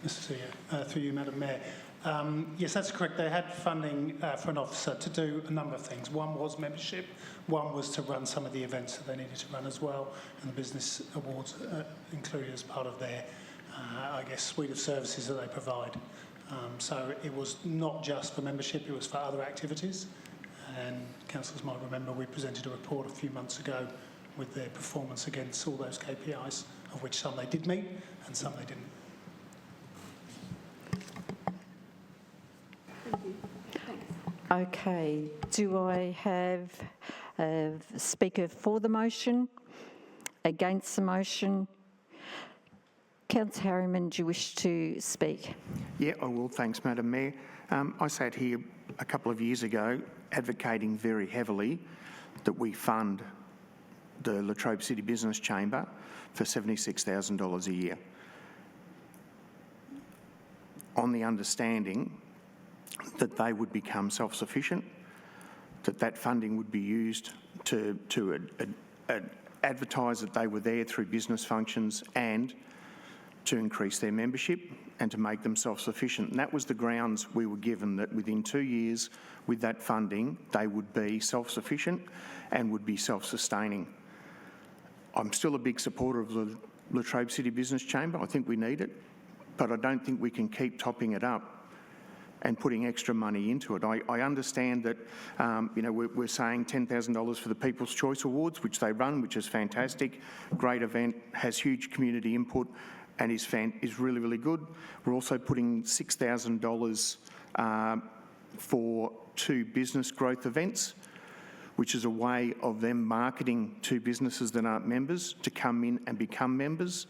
Mr CEO, through you, Madam Mayor. Yes, that's correct. They had funding for an officer to do a number of things. One was membership. One was to run some of the events that they needed to run as well, and the business awards included as part of their, I guess, suite of services that they provide. So it was not just for membership, it was for other activities. And councillors might remember we presented a report a few months ago with their performance against all those KPIs, of which some they did meet and some they didn't. Okay, do I have a speaker for the motion, against the motion? Councillor Harriman, do you wish to speak? Yeah, I will. Thanks, Madam Mayor. I sat here a couple of years ago advocating very heavily that we fund the Latrobe City Business Chamber for $76,000 a year, on the understanding that they would become self-sufficient, that funding would be used to advertise that they were there through business functions and to increase their membership and to make them self-sufficient. And that was the grounds we were given, that within 2 years with that funding they would be self-sufficient and would be self-sustaining. I'm still a big supporter of the Latrobe City Business Chamber. I think we need it, but I don't think we can keep topping it up and putting extra money into it. I understand that, we're saying $10,000 for the People's Choice Awards, which they run, which is fantastic. Great event, has huge community input and is really, really good. We're also putting $6,000 for 2 business growth events, which is a way of them marketing to businesses that aren't members to come in and become members.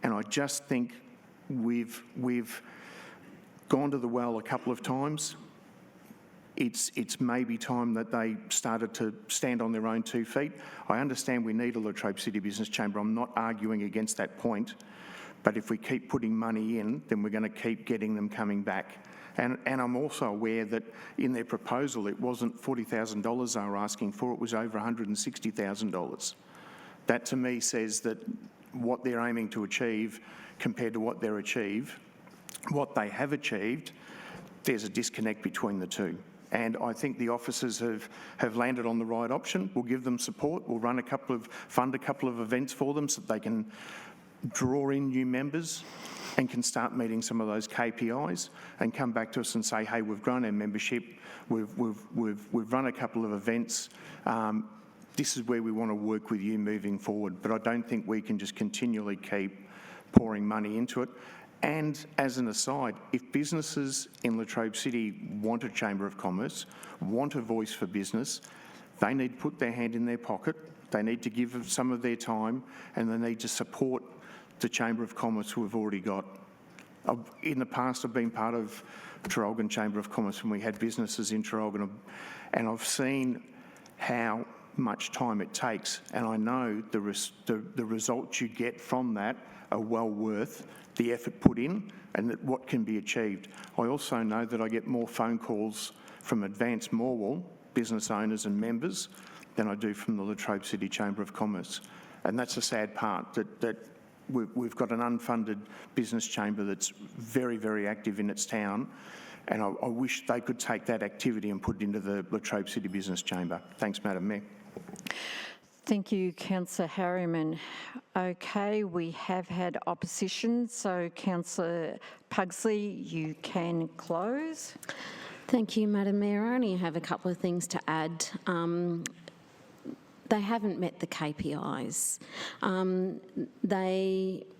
And I just think we've gone to the well a couple of times. It's maybe time that they started to stand on their own 2 feet. I understand we need a Latrobe City Business Chamber. I'm not arguing against that point. But if we keep putting money in, then we're going to keep getting them coming back. And I'm also aware that in their proposal, it wasn't $40,000 they were asking for, it was over $160,000. That to me says that what they're aiming to achieve compared to what they have achieved, there's a disconnect between the two. And I think the officers have landed on the right option. We'll give them support. We'll fund a couple of events for them so that they can draw in new members and can start meeting some of those KPIs and come back to us and say, hey, we've grown our membership, we've run a couple of events, this is where we want to work with you moving forward. But I don't think we can just continually keep pouring money into it. And as an aside, if businesses in Latrobe City want a Chamber of Commerce, want a voice for business, they need to put their hand in their pocket, they need to give some of their time, and they need to support the Chamber of Commerce who have already got In the past, I've been part of Traralgon Chamber of Commerce when we had businesses in Traralgon, and I've seen how much time it takes, and I know the results you get from that are well worth the effort put in and that what can be achieved. I also know that I get more phone calls from Advanced Morwell business owners and members than I do from the Latrobe City Chamber of Commerce. And that's a sad part, that we've got an unfunded business chamber that's very, very active in its town, and I wish they could take that activity and put it into the Latrobe City Business Chamber. Thanks, Madam Mayor. Thank you, Councillor Harriman. Okay, we have had opposition, so Councillor Pugsley, you can close. Thank you, Madam Mayor. I only have a couple of things to add. They haven't met the KPIs.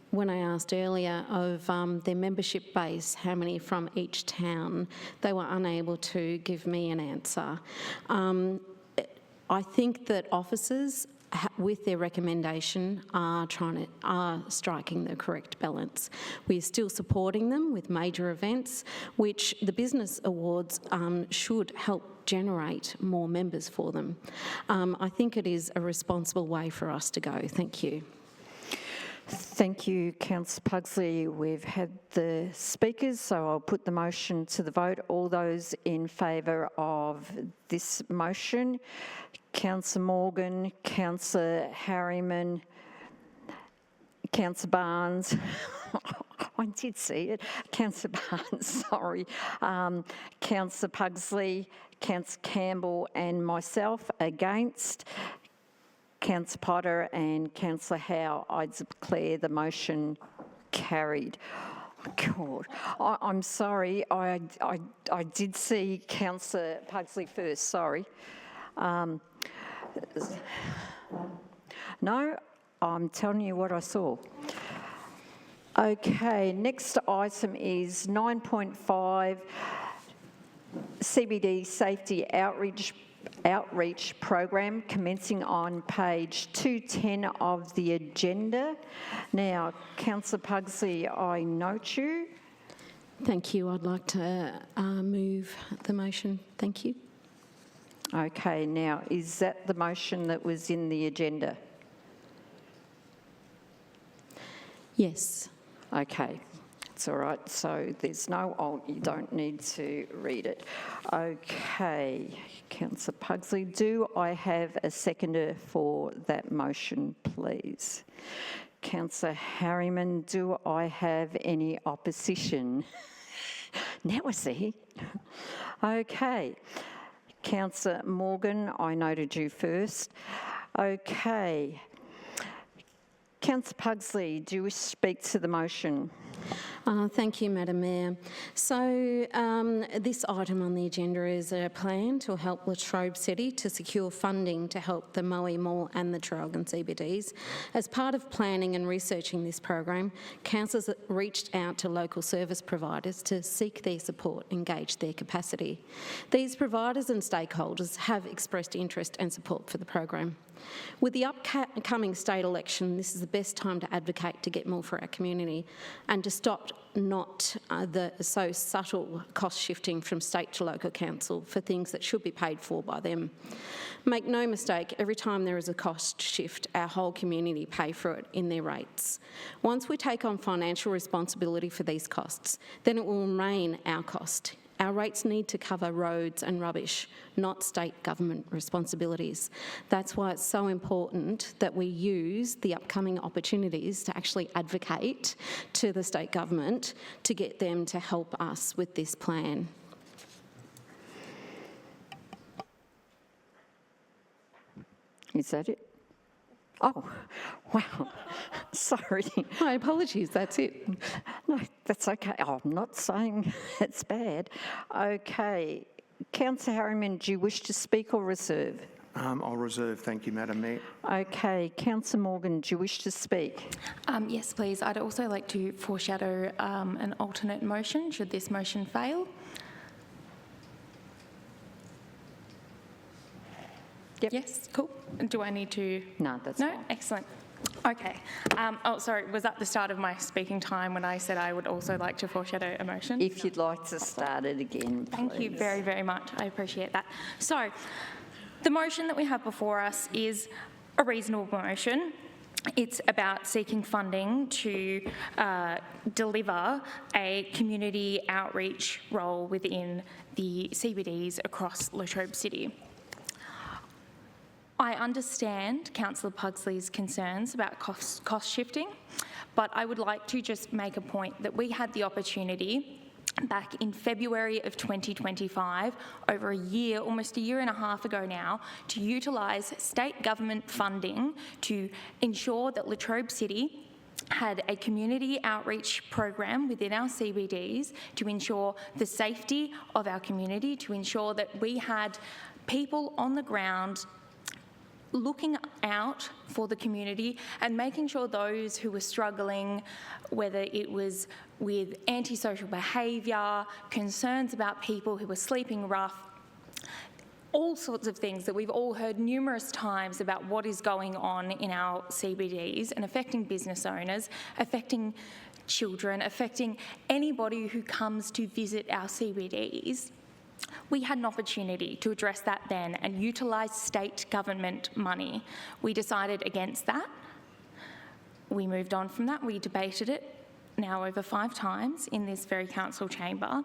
When I asked earlier of their membership base, how many from each town, they were unable to give me an answer. I think that officers, with their recommendation, are striking the correct balance. We're still supporting them with major events, which the Business Awards should help generate more members for them. I think it is a responsible way for us to go. Thank you. Thank you, Councillor Pugsley. We've had the speakers, so I'll put the motion to the vote. All those in favour of this motion, Councillor Morgan, Councillor Harriman, Councillor Barnes, I did see it, Councillor Barnes, sorry, Councillor Pugsley, Councillor Campbell and myself against, Councillor Potter and Councillor Howe. I declare the motion carried. God, I'm sorry, I did see Councillor Pugsley first, sorry. No, I'm telling you what I saw. Okay, next item is 9.5, CBD Safety Outreach Program, commencing on page 210 of the agenda. Now, Councillor Pugsley, I note you. Thank you. I'd like to move the motion. Thank you. Okay, now, is that the motion that was in the agenda? Yes. Okay, it's all right. So there's no, you don't need to read it. Okay, Councillor Pugsley, do I have a seconder for that motion, please? Councillor Harriman, do I have any opposition? Now I see. Okay. Councillor Morgan, I noted you first. Okay. Councillor Pugsley, do you wish to speak to the motion? Thank you, Madam Mayor. So this item on the agenda is a plan to help Latrobe City to secure funding to help the Moe Mall and the Traralgon CBDs. As part of planning and researching this program, councils reached out to local service providers to seek their support and gauge their capacity. These providers and stakeholders have expressed interest and support for the program. With the upcoming state election, this is the best time to advocate to get more for our community and to stop not the so subtle cost shifting from state to local council for things that should be paid for by them. Make no mistake, every time there is a cost shift, our whole community pay for it in their rates. Once we take on financial responsibility for these costs, then it will remain our cost. Our rates need to cover roads and rubbish, not state government responsibilities. That's why it's so important that we use the upcoming opportunities to actually advocate to the state government to get them to help us with this plan. Is that it? Oh, wow, sorry. My apologies, that's it. No, that's okay. Oh, I'm not saying it's bad. Okay, Councillor Harriman, do you wish to speak or reserve? I'll reserve, thank you, Madam Mayor. Okay, Councillor Morgan, do you wish to speak? Yes, please. I'd also like to foreshadow an alternate motion, should this motion fail. Yep. Yes, cool. Do I need to? No, that's No? fine. Excellent. Okay. Oh, sorry, was that the start of my speaking time when I said I would also like to foreshadow a motion? If you'd like to start it again, please. Thank you very, very much. I appreciate that. So, the motion that we have before us is a reasonable motion. It's about seeking funding to deliver a community outreach role within the CBDs across Latrobe City. I understand Councillor Pugsley's concerns about cost shifting, but I would like to just make a point that we had the opportunity back in February of 2025, over a year, almost a year and a half ago now, to utilise state government funding to ensure that Latrobe City had a community outreach program within our CBDs to ensure the safety of our community, to ensure that we had people on the ground looking out for the community and making sure those who were struggling, whether it was with antisocial behaviour, concerns about people who were sleeping rough, all sorts of things that we've all heard numerous times about what is going on in our CBDs and affecting business owners, affecting children, affecting anybody who comes to visit our CBDs. We had an opportunity to address that then and utilise state government money. We decided against that. We moved on from that. We debated it now over 5 times in this very council chamber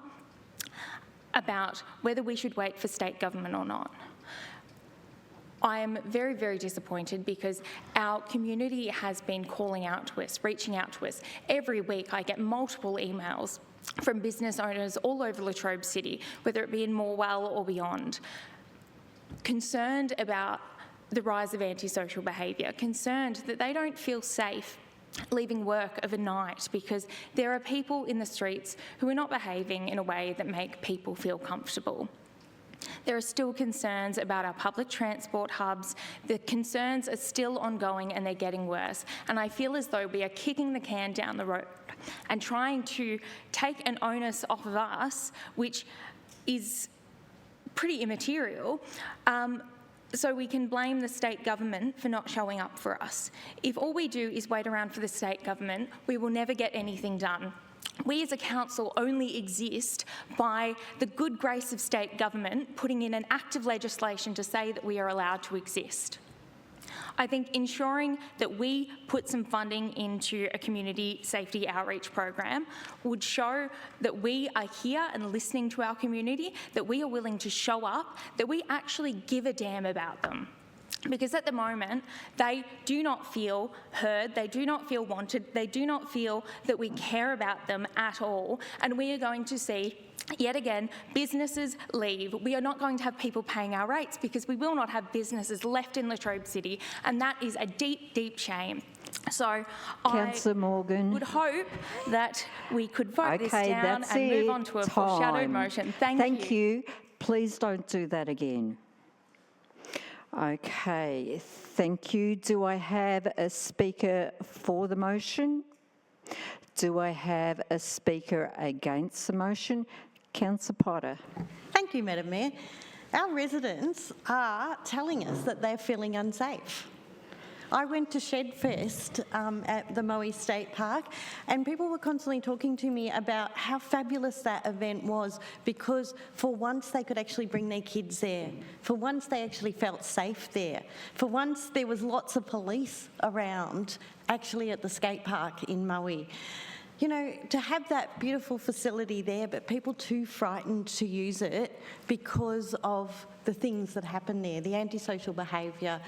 about whether we should wait for state government or not. I am very, very disappointed because our community has been calling out to us, reaching out to us. Every week I get multiple emails from business owners all over Latrobe City, whether it be in Morwell or beyond, concerned about the rise of antisocial behaviour, concerned that they don't feel safe leaving work of a night because there are people in the streets who are not behaving in a way that make people feel comfortable. There are still concerns about our public transport hubs. The concerns are still ongoing and they're getting worse. And I feel as though we are kicking the can down the road and trying to take an onus off of us, which is pretty immaterial, so we can blame the state government for not showing up for us. If all we do is wait around for the state government, we will never get anything done. We as a council only exist by the good grace of state government putting in an act of legislation to say that we are allowed to exist. I think ensuring that we put some funding into a community safety outreach program would show that we are here and listening to our community, that we are willing to show up, that we actually give a damn about them. Because at the moment, they do not feel heard, they do not feel wanted, they do not feel that we care about them at all, and we are going to see yet again, businesses leave. We are not going to have people paying our rates because we will not have businesses left in Latrobe City, and that is a deep, deep shame. So Councillor Morgan. I would hope that we could vote this down and move on to a foreshadowed motion. Thank you. Please don't do that again. Okay, thank you. Do I have a speaker for the motion? Do I have a speaker against the motion? Councillor Potter. Thank you, Madam Mayor. Our residents are telling us that they're feeling unsafe. I went to Shedfest at the Moe State Park, and people were constantly talking to me about how fabulous that event was because for once they could actually bring their kids there. For once they actually felt safe there. For once there was lots of police around actually at the skate park in Moe. You know, to have that beautiful facility there, but people too frightened to use it because of the things that happen there, the antisocial behaviour,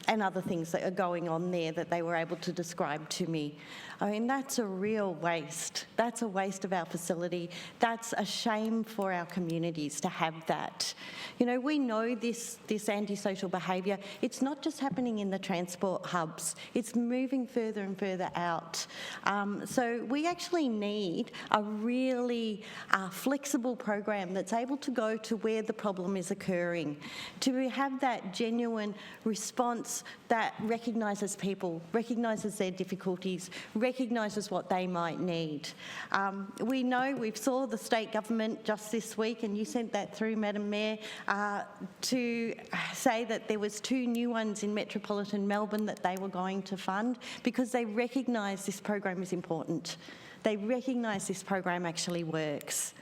and other things that are going on there that they were able to describe to me. I mean, that's a real waste. That's a waste of our facility. That's a shame for our communities to have that. You know, we know this antisocial behaviour, it's not just happening in the transport hubs, it's moving further and further out. So we actually need a really flexible program that's able to go to where the problem is occurring, to have that genuine response response that recognises people, recognises their difficulties, recognises what they might need. We know, we saw the state government just this week, and you sent that through, Madam Mayor, to say that there was 2 new ones in metropolitan Melbourne that they were going to fund because they recognise this program is important. They recognise this program actually works,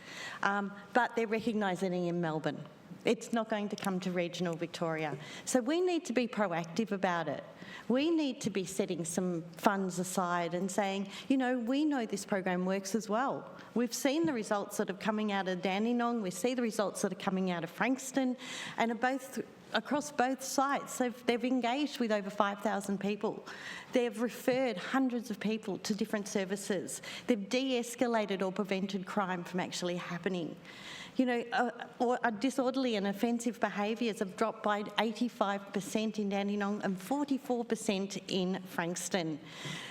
but they're recognising it in Melbourne. It's not going to come to regional Victoria. So we need to be proactive about it. We need to be setting some funds aside and saying, you know, we know this program works as well. We've seen the results that are coming out of Dandenong, we see the results that are coming out of Frankston, and are both across both sites. They've engaged with over 5,000 people. They've referred hundreds of people to different services. They've de-escalated or prevented crime from actually happening. You know, disorderly and offensive behaviours have dropped by 85% in Dandenong and 44% in Frankston.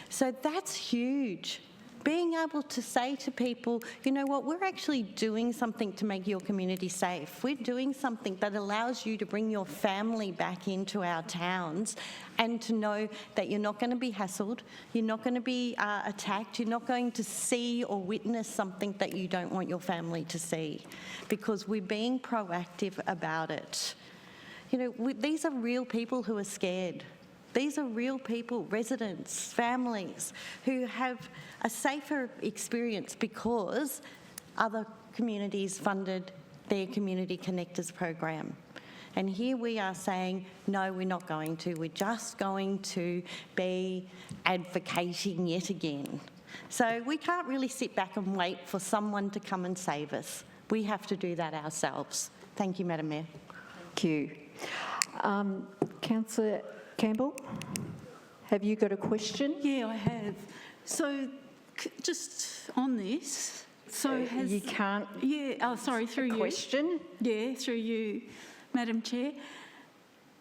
So that's huge. Being able to say to people, you know what, we're actually doing something to make your community safe. We're doing something that allows you to bring your family back into our towns and to know that you're not going to be hassled, you're not going to be attacked, you're not going to see or witness something that you don't want your family to see, because we're being proactive about it. You know, these are real people who are scared. These are real people, residents, families, who have a safer experience because other communities funded their Community Connectors program. And here we are saying, no, we're not going to. We're just going to be advocating yet again. So we can't really sit back and wait for someone to come and save us. We have to do that ourselves. Thank you, Madam Mayor. Thank you. Councillor Campbell, have you got a question? Yeah, I have. So, just on this, so has... You can't... Yeah, oh, sorry, through you. Question? Yeah, through you, Madam Chair.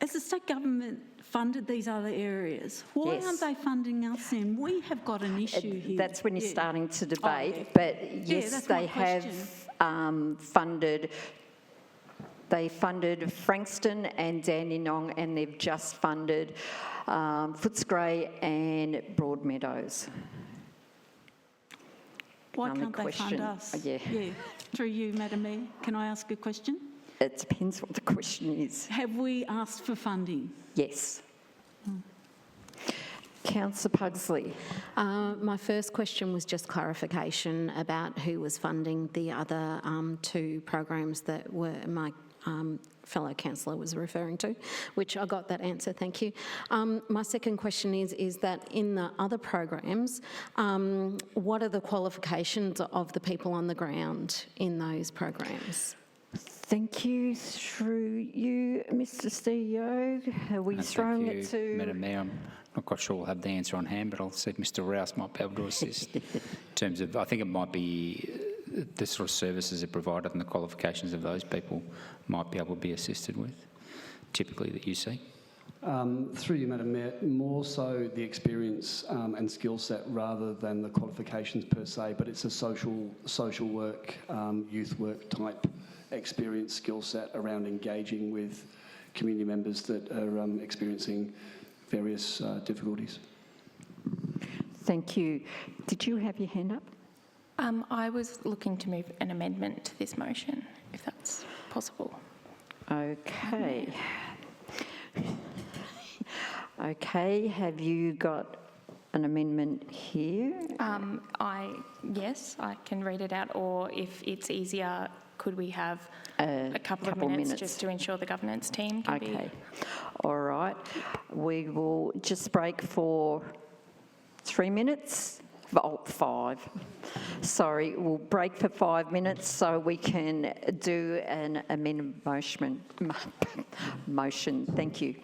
Has the state government funded these other areas? Why aren't they funding us then? We have got an issue here. That's when you're starting to debate, yeah. but yes, that's they my have funded... They funded Frankston and Dandenong, and they've just funded Footscray and Broadmeadows. Why can't they fund us? Yeah. Through you, Madam Mayor. Can I ask a question? It depends what the question is. Have we asked for funding? Yes. Councillor Pugsley. My first question was just clarification about who was funding the other 2 programs that were my fellow councillor was referring to, which I got that answer, thank you. My second question is that in the other programs, what are the qualifications of the people on the ground in those programs? Thank you. Through you, Mr CEO. Are we throwing it to... Madam Mayor, I'm not quite sure we'll have the answer on hand, but I'll see if Mr Rouse might be able to assist in terms of, I think it might be the sort of services that are provided and the qualifications of those people might be able to be assisted with, typically, that you see. Through you, Madam Mayor, more so the experience and skill set rather than the qualifications per se, but it's a social work, youth work type experience skill set around engaging with community members that are experiencing various difficulties. Thank you. Did you have your hand up? I was looking to move an amendment to this motion, if that's possible. Okay. Okay, have you got an amendment here? Yes, I can read it out, or if it's easier, could we have a couple of minutes just to ensure the governance team can be... Okay, all right. We will just break for 3 minutes. Oh, 5. Sorry, we'll break for 5 minutes so we can do an amendment motion. Thank you.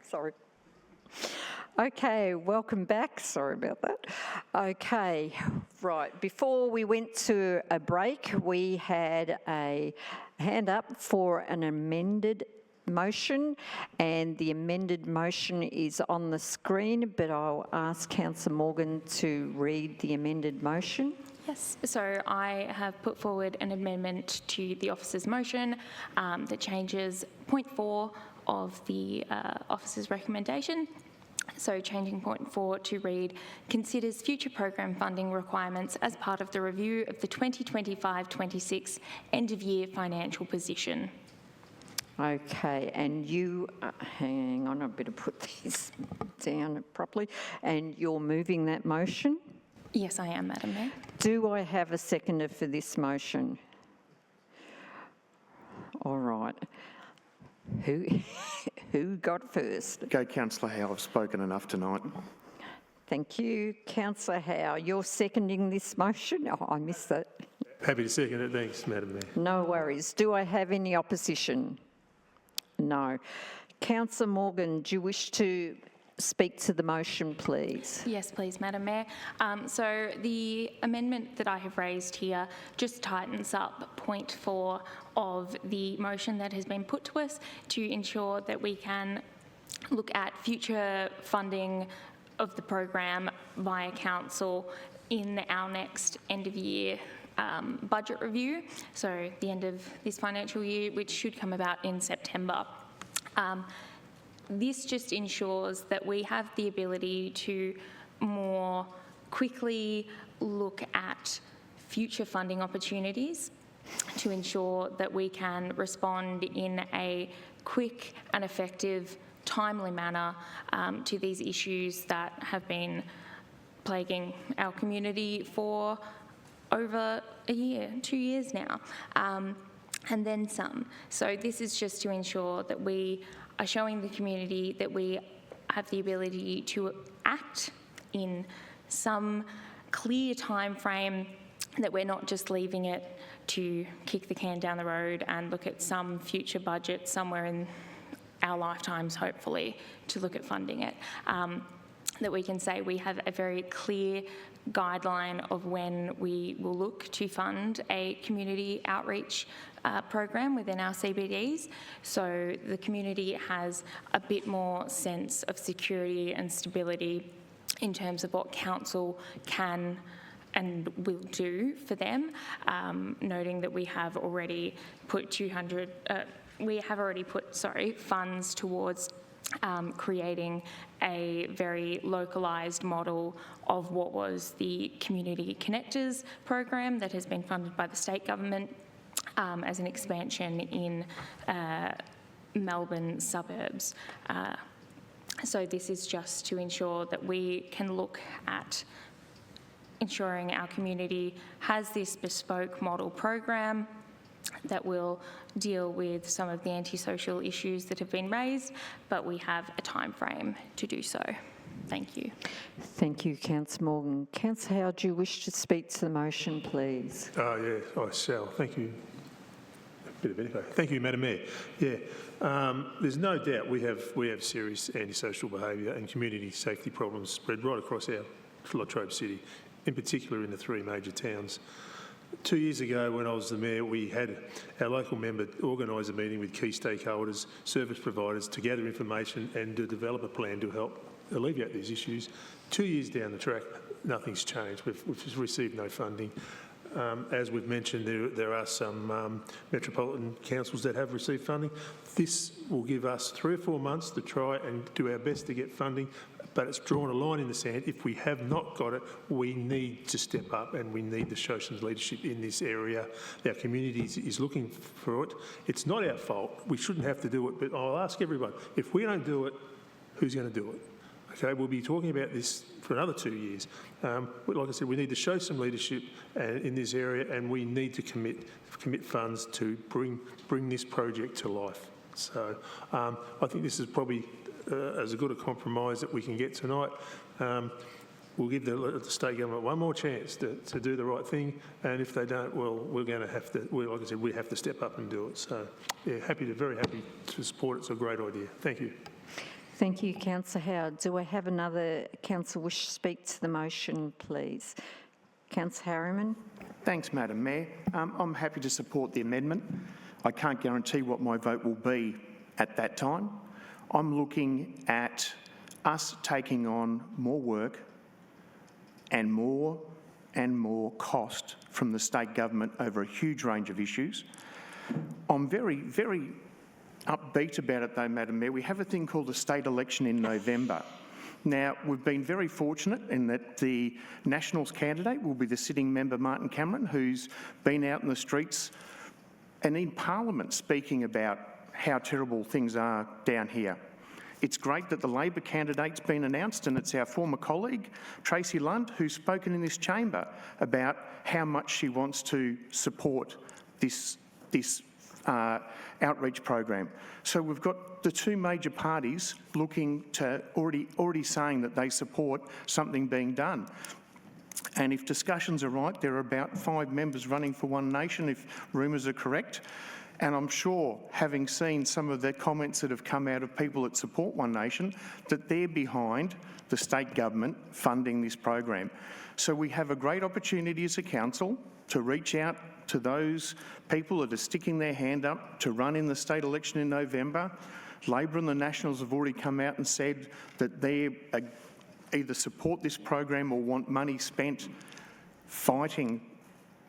Sorry. Okay, welcome back. Sorry about that. Okay, right. Before we went to a break, we had a hand up for an amended motion, and the amended motion is on the screen, but I'll ask Councillor Morgan to read the amended motion. Yes, so I have put forward an amendment to the officer's motion that changes point 4 of the officer's recommendation. So changing point 4 to read, considers future program funding requirements as part of the review of the 2025-26 end of year financial position. Okay, and you, hang on, I better put this down properly, and you're moving that motion? Yes, I am, Madam Mayor. Do I have a seconder for this motion? All right. Who got first? Go, Councillor Howe. I've spoken enough tonight. Thank you. Councillor Howe, you're seconding this motion? Oh, I missed that. Happy to second it. Thanks, Madam Mayor. No worries. Do I have any opposition? No. Councillor Morgan, do you wish to speak to the motion, please? Yes, please, Madam Mayor. So the amendment that I have raised here just tightens up point 4 of the motion that has been put to us to ensure that we can look at future funding of the program via council in our next end of year budget review, so the end of this financial year, which should come about in September. This just ensures that we have the ability to more quickly look at future funding opportunities to ensure that we can respond in a quick and effective, timely manner to these issues that have been plaguing our community for over a year, 2 years now, and then some. So this is just to ensure that we are showing the community that we have the ability to act in some clear time frame, that we're not just leaving it to kick the can down the road and look at some future budget somewhere in our lifetimes, hopefully, to look at funding it. That we can say we have a very clear guideline of when we will look to fund a community outreach program within our CBDs, so the community has a bit more sense of security and stability in terms of what council can and will do for them, noting that we have already put funds towards creating a very localised model of what was the Community Connectors program that has been funded by the state government as an expansion in Melbourne suburbs. So this is just to ensure that we can look at ensuring our community has this bespoke model program that will deal with some of the antisocial issues that have been raised, but we have a time frame to do so. Thank you. Thank you, Councillor Morgan. Councillor Howe, do you wish to speak to the motion, please? Yeah, I shall. Thank you. A bit of anything. Thank you, Madam Mayor. Yeah, there's no doubt we have serious antisocial behaviour and community safety problems spread right across our Latrobe City, in particular in the 3 major towns. 2 years ago, when I was the mayor, we had our local member organise a meeting with key stakeholders, service providers, to gather information and to develop a plan to help alleviate these issues. 2 years down the track, nothing's changed. We've just received no funding. As we've mentioned, there are some metropolitan councils that have received funding. This will give us 3 or 4 months to try and do our best to get funding, but it's drawn a line in the sand. If we have not got it, we need to step up and we need to show some leadership in this area. Our community is looking for it. It's not our fault. We shouldn't have to do it, but I'll ask everyone, if we don't do it, who's going to do it? Okay, we'll be talking about this for another 2 years. Like I said, we need to show some leadership in this area, and we need to commit funds to bring this project to life. So I think this is probably as good a compromise that we can get tonight. We'll give the state government one more chance to do the right thing, and if they don't, well, we're going to have to. Like I said, we have to step up and do it. So, yeah, very happy to support it. It's a great idea. Thank you. Thank you, Councillor Howard. Do I have another councillor wish to speak to the motion, please? Councillor Harriman. Thanks, Madam Mayor. I'm happy to support the amendment. I can't guarantee what my vote will be at that time. I'm looking at us taking on more work and more cost from the state government over a huge range of issues. I'm very, very upbeat about it though, Madam Mayor. We have a thing called the state election in November. Now, we've been very fortunate in that the Nationals candidate will be the sitting member, Martin Cameron, who's been out in the streets and in Parliament speaking about how terrible things are down here. It's great that the Labor candidate's been announced, and it's our former colleague, Tracy Lund, who's spoken in this chamber about how much she wants to support this outreach program. So we've got the two major parties looking to already saying that they support something being done. And if discussions are right, there are about 5 members running for One Nation, if rumours are correct. And I'm sure, having seen some of the comments that have come out of people that support One Nation, that they're behind the state government funding this program. So we have a great opportunity as a council to reach out to those people that are sticking their hand up to run in the state election in November. Labor and the Nationals have already come out and said that they either support this program or want money spent fighting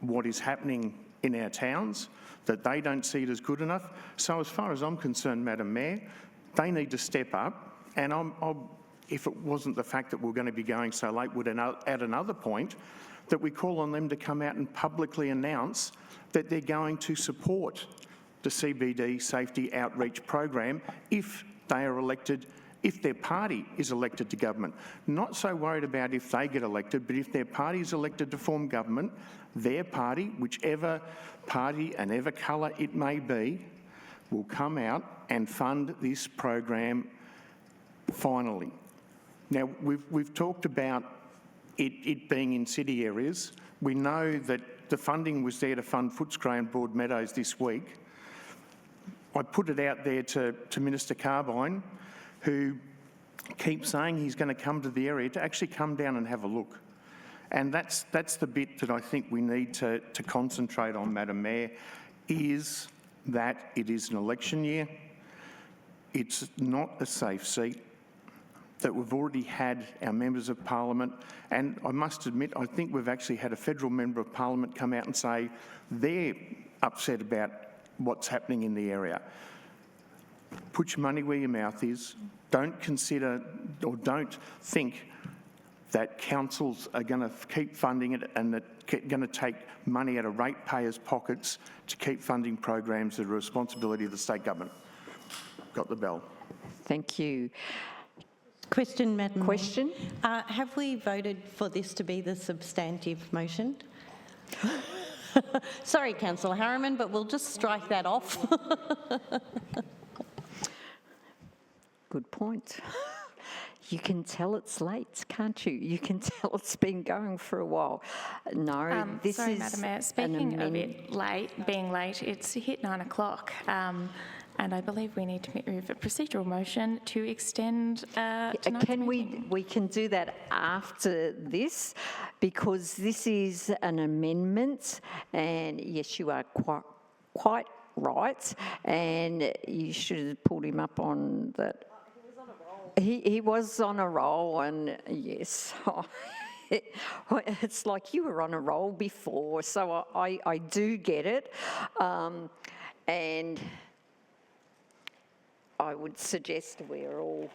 what is happening in our towns, that they don't see it as good enough. So as far as I'm concerned, Madam Mayor, they need to step up. And if it wasn't the fact that we're going to be going so late, would add another point, that we call on them to come out and publicly announce that they're going to support the CBD Safety Outreach Program if they are elected, if their party is elected to government. Not so worried about if they get elected, but if their party is elected to form government, their party, whichever party and ever colour it may be, will come out and fund this program finally. Now, we've talked about it being in city areas. We know that the funding was there to fund Footscray and Broadmeadows this week. I put it out there to Minister Carbine, who keeps saying he's going to come to the area, to actually come down and have a look. And that's the bit that I think we need to concentrate on, Madam Mayor, is that it is an election year. It's not a safe seat, that we've already had our members of parliament, and I must admit, I think we've actually had a federal member of parliament come out and say they're upset about what's happening in the area. Put your money where your mouth is. Don't consider or don't think that councils are going to keep funding it and that going to take money out of ratepayers' pockets to keep funding programs that are a responsibility of the state government. Got the bell. Thank you. Question, Madam Question? Mayor. Have we voted for this to be the substantive motion? Sorry, Councillor Harriman, but we'll just strike that off. Good point. You can tell it's late, can't you? You can tell it's been going for a while. No, this sorry, is Madam Mayor. Speaking of it being late, it's hit 9 o'clock. And I believe we need to move a procedural motion to extend tonight's meeting. We can do that after this, because this is an amendment, and yes, you are quite right, and you should have pulled him up on that. He was on a roll, and yes, it's like you were on a roll before, so I do get it, and I would suggest we're all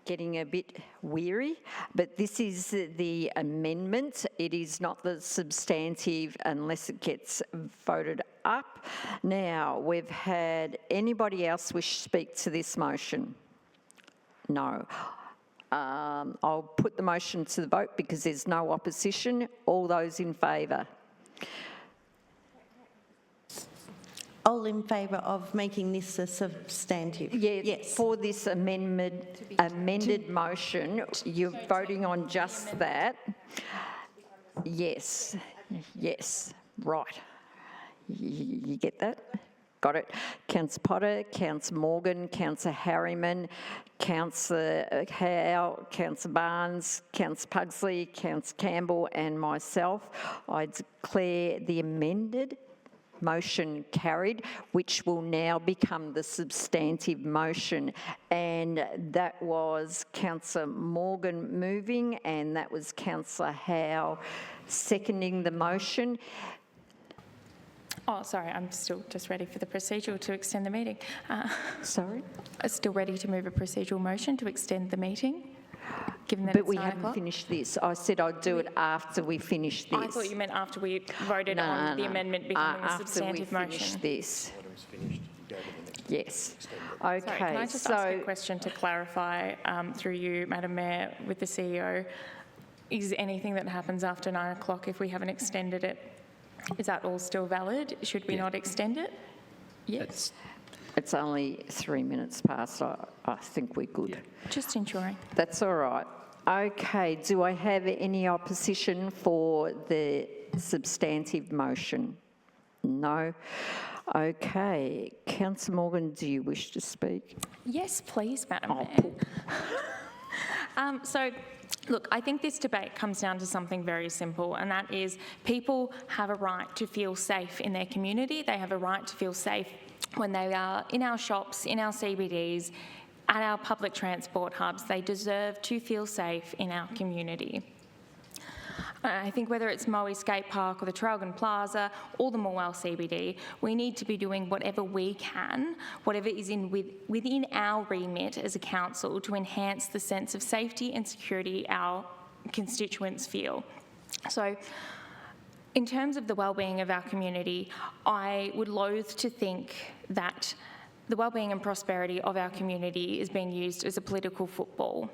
getting a bit weary, but this is the amendment. It is not the substantive unless it gets voted up. Now, we've had anybody else wish to speak to this motion? No. I'll put the motion to the vote because there's no opposition. All those in favour? All in favour of making this a substantive? Yes. For this amended motion, you're voting on just that. Yes, right. You get that? Got it. Councillor Potter, Councillor Morgan, Councillor Harriman, Councillor Howe, Councillor Barnes, Councillor Pugsley, Councillor Campbell and myself. I declare the amended motion carried, which will now become the substantive motion. And that was Councillor Morgan moving and that was Councillor Howe seconding the motion. Oh, sorry, I'm still just ready for the procedural to extend the meeting. Sorry? I'm still ready to move a procedural motion to extend the meeting, given that But it's we 9 haven't o'clock. finished this. I said I'd do it after we finish this. I thought you meant after we voted on the amendment becoming a substantive after we finish motion. this. Yes. Okay. Sorry, can I just ask a question to clarify through you, Madam Mayor, with the CEO? Is anything that happens after 9 o'clock, if we haven't extended it, is that all still valid? Should we not extend it? Yes. It's only 3 minutes past. I think we're good. Just ensuring. That's all right. Okay. Do I have any opposition for the substantive motion? No. Okay. Councillor Morgan, do you wish to speak? Yes, please, Madam Mayor. So, look, I think this debate comes down to something very simple, and that is people have a right to feel safe in their community. They have a right to feel safe when they are in our shops, in our CBDs, at our public transport hubs. They deserve to feel safe in our community. I think whether it's Moe Skate Park or the Traralgon Plaza or the Morwell CBD, we need to be doing whatever we can, whatever is within our remit as a council to enhance the sense of safety and security our constituents feel. So, in terms of the wellbeing of our community, I would loathe to think that the wellbeing and prosperity of our community is being used as a political football.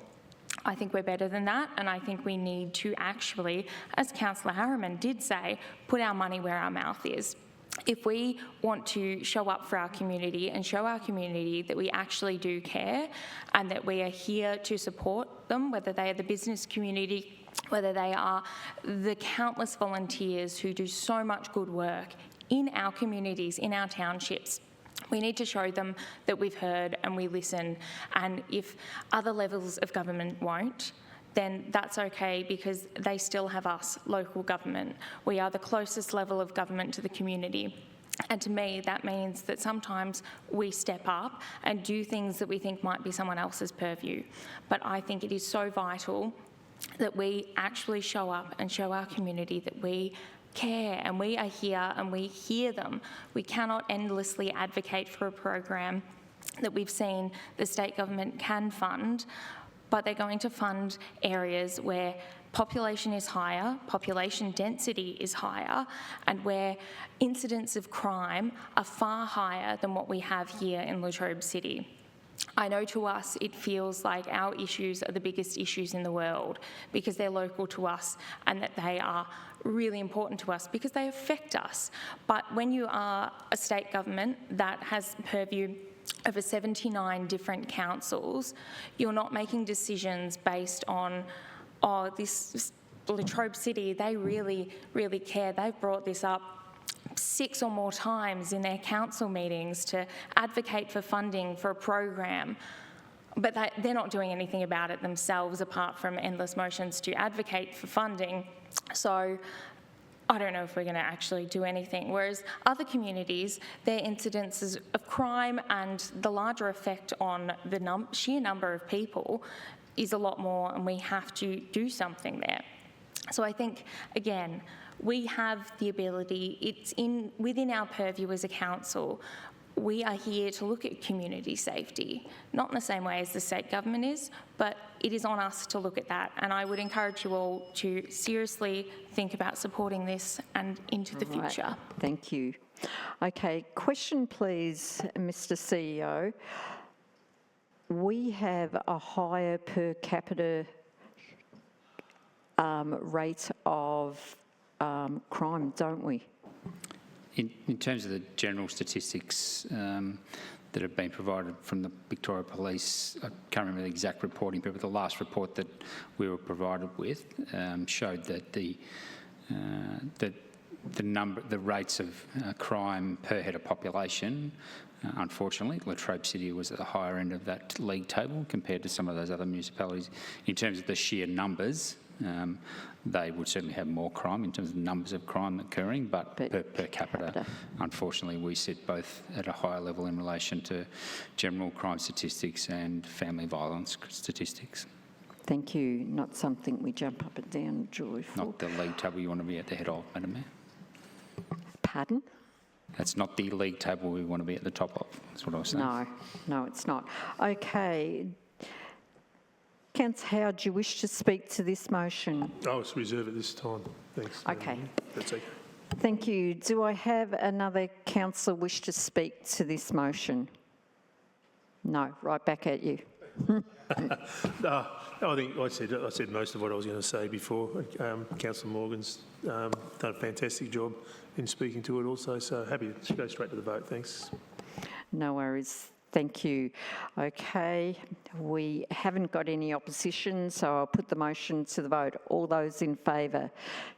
I think we're better than that, and I think we need to actually, as Councillor Harriman did say, put our money where our mouth is. If we want to show up for our community and show our community that we actually do care and that we are here to support them, whether they are the business community, whether they are the countless volunteers who do so much good work in our communities, in our townships, we need to show them that we've heard and we listen. And if other levels of government won't, then that's okay because they still have us, local government. We are the closest level of government to the community. And to me, that means that sometimes we step up and do things that we think might be someone else's purview. But I think it is so vital that we actually show up and show our community that we care and we are here and we hear them. We cannot endlessly advocate for a program that we've seen the state government can fund, but they're going to fund areas where population is higher, population density is higher, and where incidents of crime are far higher than what we have here in Latrobe City. I know to us it feels like our issues are the biggest issues in the world because they're local to us and that they are really important to us because they affect us. But when you are a state government that has purview over 79 different councils, you're not making decisions based on, oh, this Latrobe City, they really, really care. They've brought this up 6 or more times in their council meetings to advocate for funding for a program, but they're not doing anything about it themselves apart from endless motions to advocate for funding. So I don't know if we're going to actually do anything. Whereas other communities, their incidences of crime and the larger effect on the sheer number of people is a lot more, and we have to do something there. So I think, again, we have the ability, it's within our purview as a council. We are here to look at community safety, not in the same way as the state government is, but it is on us to look at that. And I would encourage you all to seriously think about supporting this and into the future. Thank you. Okay, question please, Mr. CEO. We have a higher per capita rate of crime, don't we? In terms of the general statistics that have been provided from the Victoria Police, I can't remember the exact reporting, but the last report that we were provided with showed that the rates of crime per head of population, unfortunately, Latrobe City was at the higher end of that league table compared to some of those other municipalities. In terms of the sheer numbers, they would certainly have more crime in terms of numbers of crime occurring, but per capita, unfortunately, we sit both at a higher level in relation to general crime statistics and family violence statistics. Thank you. Not something we jump up and down joy for. Not the league table you want to be at the head of, Madam Mayor. Pardon? That's not the league table we want to be at the top of, that's what I was saying. No, it's not. Okay. Councillor Howard, do you wish to speak to this motion? I'll reserve it this time. Thanks. Okay. That's okay. Thank you. Do I have another councillor wish to speak to this motion? No, right back at you. I think I said most of what I was going to say before. Councillor Morgan's done a fantastic job in speaking to it also, so happy to go straight to the vote. Thanks. No worries. Thank you. Okay, we haven't got any opposition, so I'll put the motion to the vote. All those in favour?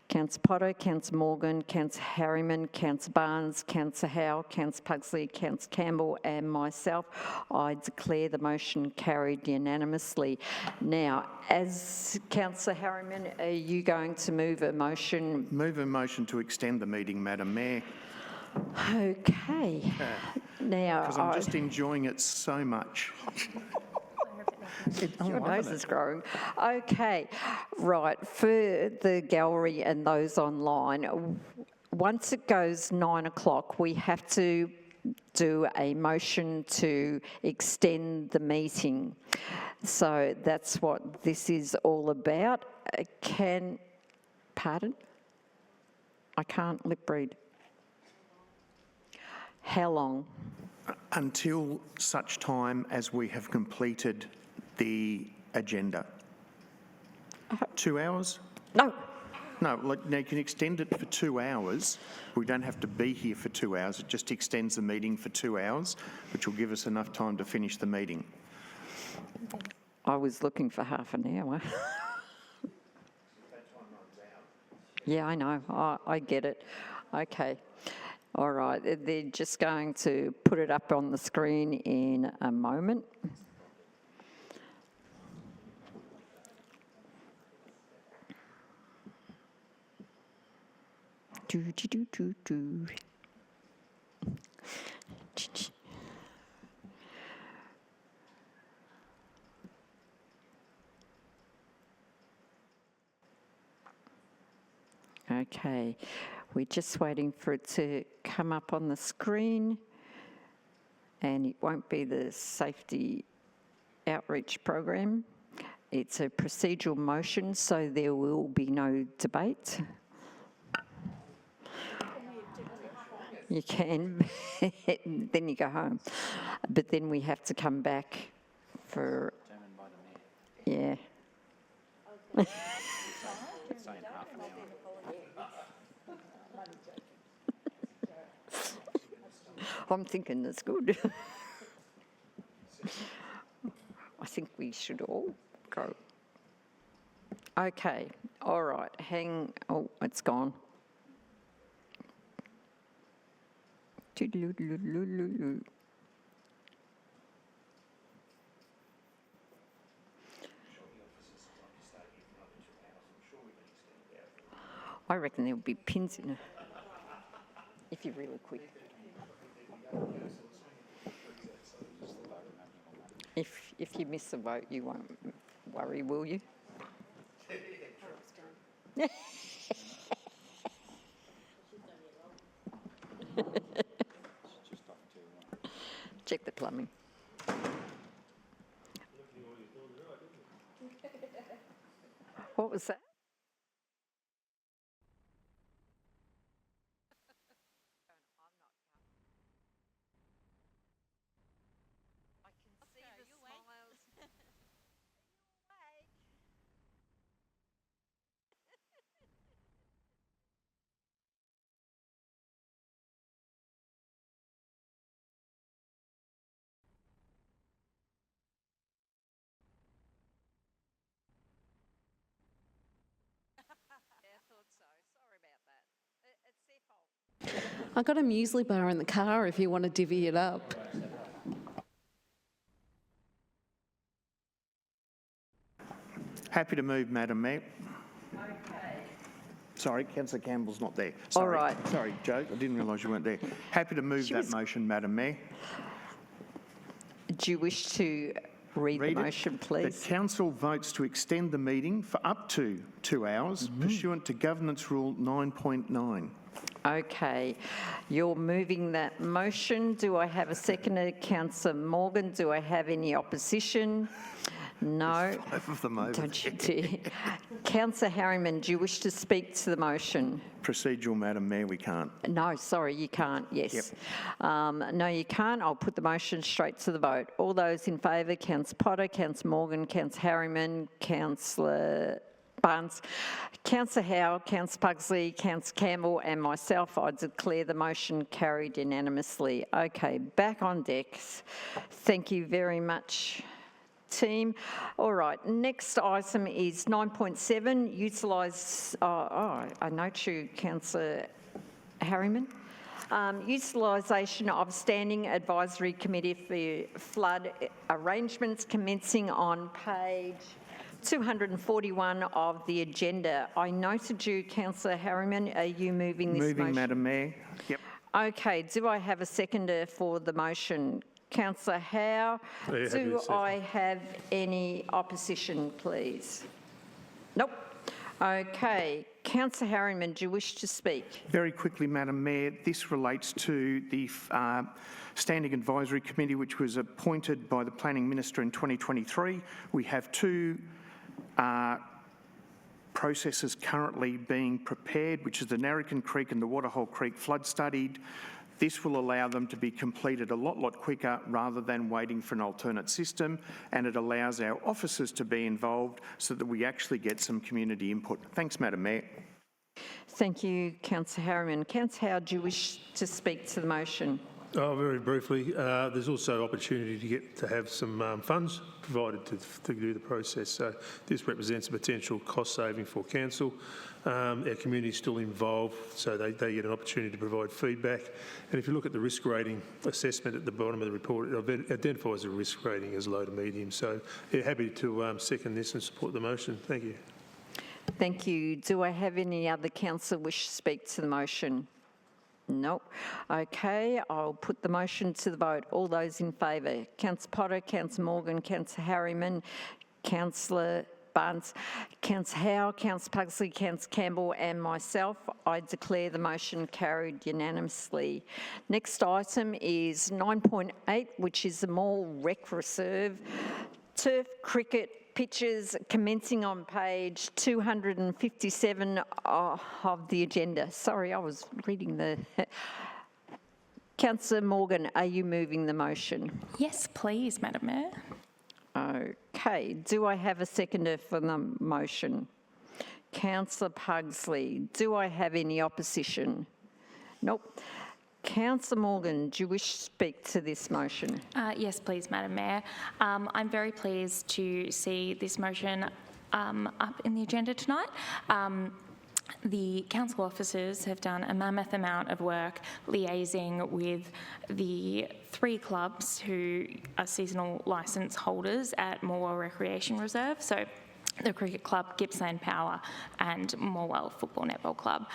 Councillor Potter, Councillor Morgan, Councillor Harriman, Councillor Barnes, Councillor Howe, Councillor Pugsley, Councillor Campbell and myself. I declare the motion carried unanimously. Now, as Councillor Harriman, are you going to move a motion? Move a motion to extend the meeting, Madam Mayor. Okay. Now, because I'm just enjoying it so much. Your nose is growing. Okay, right, for the gallery and those online, once it goes 9 o'clock, we have to do a motion to extend the meeting. So that's what this is all about. Pardon? I can't lip read. How long? Until such time as we have completed the agenda. 2 hours? No. No, like, now you can extend it for 2 hours. We don't have to be here for 2 hours. It just extends the meeting for 2 hours, which will give us enough time to finish the meeting. I was looking for half an hour. Yeah, I know. I get it. Okay. All right. They're just going to put it up on the screen in a moment. Okay, we're just waiting for it to come up on the screen, and it won't be the safety outreach program. It's a procedural motion, so there will be no debate. You can, then you go home. But then we have to come back for, yeah. I'm thinking that's good. I think we should all go. Okay, all right, oh, it's gone. I reckon there'll be pins in it if you're really quick. If you miss a vote, you won't worry, will you? Check the plumbing. What was that? I got a muesli bar in the car if you want to divvy it up. Happy to move, Madam Mayor. Sorry, Councillor Campbell's not there. Sorry. All right. Sorry, Joe, I didn't realise you weren't there. Happy to move that motion, Madam Mayor. Do you wish to read the motion, please? The council votes to extend the meeting for up to 2 hours pursuant to Governance Rule 9.9. Okay, you're moving that motion. Do I have a seconder? Councillor Morgan, do I have any opposition? No. There's 5 of them over Don't you there. dare. Councillor Harriman, do you wish to speak to the motion? Procedural, Madam Mayor, we can't. No, sorry, you can't, yes. No, you can't. I'll put the motion straight to the vote. All those in favour, Councillor Potter, Councillor Morgan, Councillor Harriman, Councillor Barnes, Councillor Howe, Councillor Pugsley, Councillor Campbell and myself, I declare the motion carried unanimously. Okay, back on deck. Thank you very much, team. All right, next item is 9.7, utilise, I note you, Councillor Harriman. Utilisation of Standing Advisory Committee for Flood Arrangements commencing on page 241 of the agenda. I noted you, Councillor Harriman. Are you moving this motion? Moving, Madam Mayor. Yep. Okay, do I have a seconder for the motion? Councillor Howe. Yeah, Do I have any opposition, please? Nope. Okay. Councillor Harriman, do you wish to speak? Very quickly, Madam Mayor, this relates to the Standing Advisory Committee, which was appointed by the Planning Minister in 2023. We have 2 processes currently being prepared, which is the Narracon Creek and the Waterhole Creek flood studied. This will allow them to be completed a lot quicker rather than waiting for an alternate system, and it allows our officers to be involved so that we actually get some community input. Thanks, Madam Mayor. Thank you, Councillor Harriman. Councillor Howe, do you wish to speak to the motion? Oh, very briefly, there's also opportunity to have some funds provided to do the process. So this represents a potential cost saving for council. Our community is still involved, so they get an opportunity to provide feedback. And if you look at the risk rating assessment at the bottom of the report, it identifies the risk rating as low to medium. So yeah, happy to second this and support the motion. Thank you. Thank you. Do I have any other councillor wish to speak to the motion? No. Okay, I'll put the motion to the vote. All those in favour, Councillor Potter, Councillor Morgan, Councillor Harriman, Councillor Barnes, Councillor Howe, Councillor Pugsley, Councillor Campbell and myself, I declare the motion carried unanimously. Next item is 9.8, which is the Mall Rec Reserve turf cricket pitches commencing on page 257 of the agenda. Sorry, I was reading the... Councillor Morgan, are you moving the motion? Yes, please, Madam Mayor. Okay, do I have a seconder for the motion? Councillor Pugsley, do I have any opposition? Nope. Councillor Morgan, do you wish to speak to this motion? Yes, please, Madam Mayor. I'm very pleased to see this motion up in the agenda tonight. The council officers have done a mammoth amount of work liaising with the 3 clubs who are seasonal licence holders at Morwell Recreation Reserve. So the Cricket Club, Gippsland Power and Morwell Football Netball Club,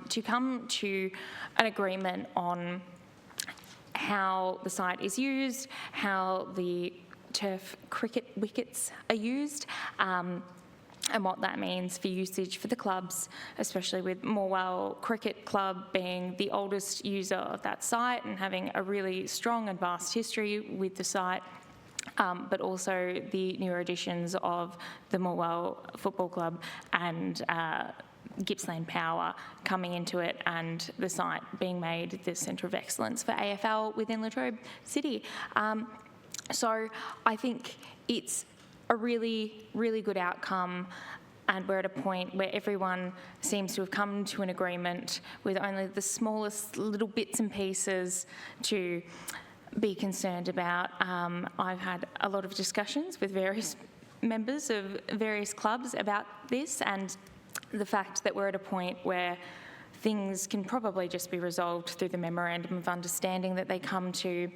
to come to an agreement on how the site is used, how the turf cricket wickets are used, and what that means for usage for the clubs, especially with Morwell Cricket Club being the oldest user of that site and having a really strong and vast history with the site. But also the newer additions of the Morwell Football Club and Gippsland Power coming into it, and the site being made the centre of excellence for AFL within Latrobe City. So I think it's a really, really good outcome, and we're at a point where everyone seems to have come to an agreement with only the smallest little bits and pieces to be concerned about. I've had a lot of discussions with various members of various clubs about this, and the fact that we're at a point where things can probably just be resolved through the memorandum of understanding that they come to,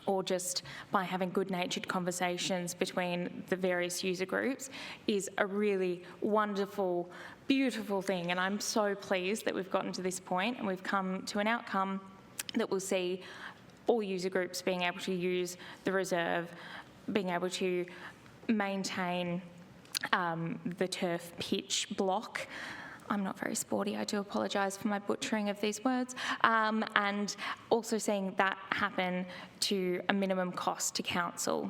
or just by having good-natured conversations between the various user groups, is a really wonderful, beautiful thing. And I'm so pleased that we've gotten to this point and we've come to an outcome that will see all user groups being able to use the reserve, being able to maintain the turf pitch block. I'm not very sporty, I do apologise for my butchering of these words, and also seeing that happen to a minimum cost to council.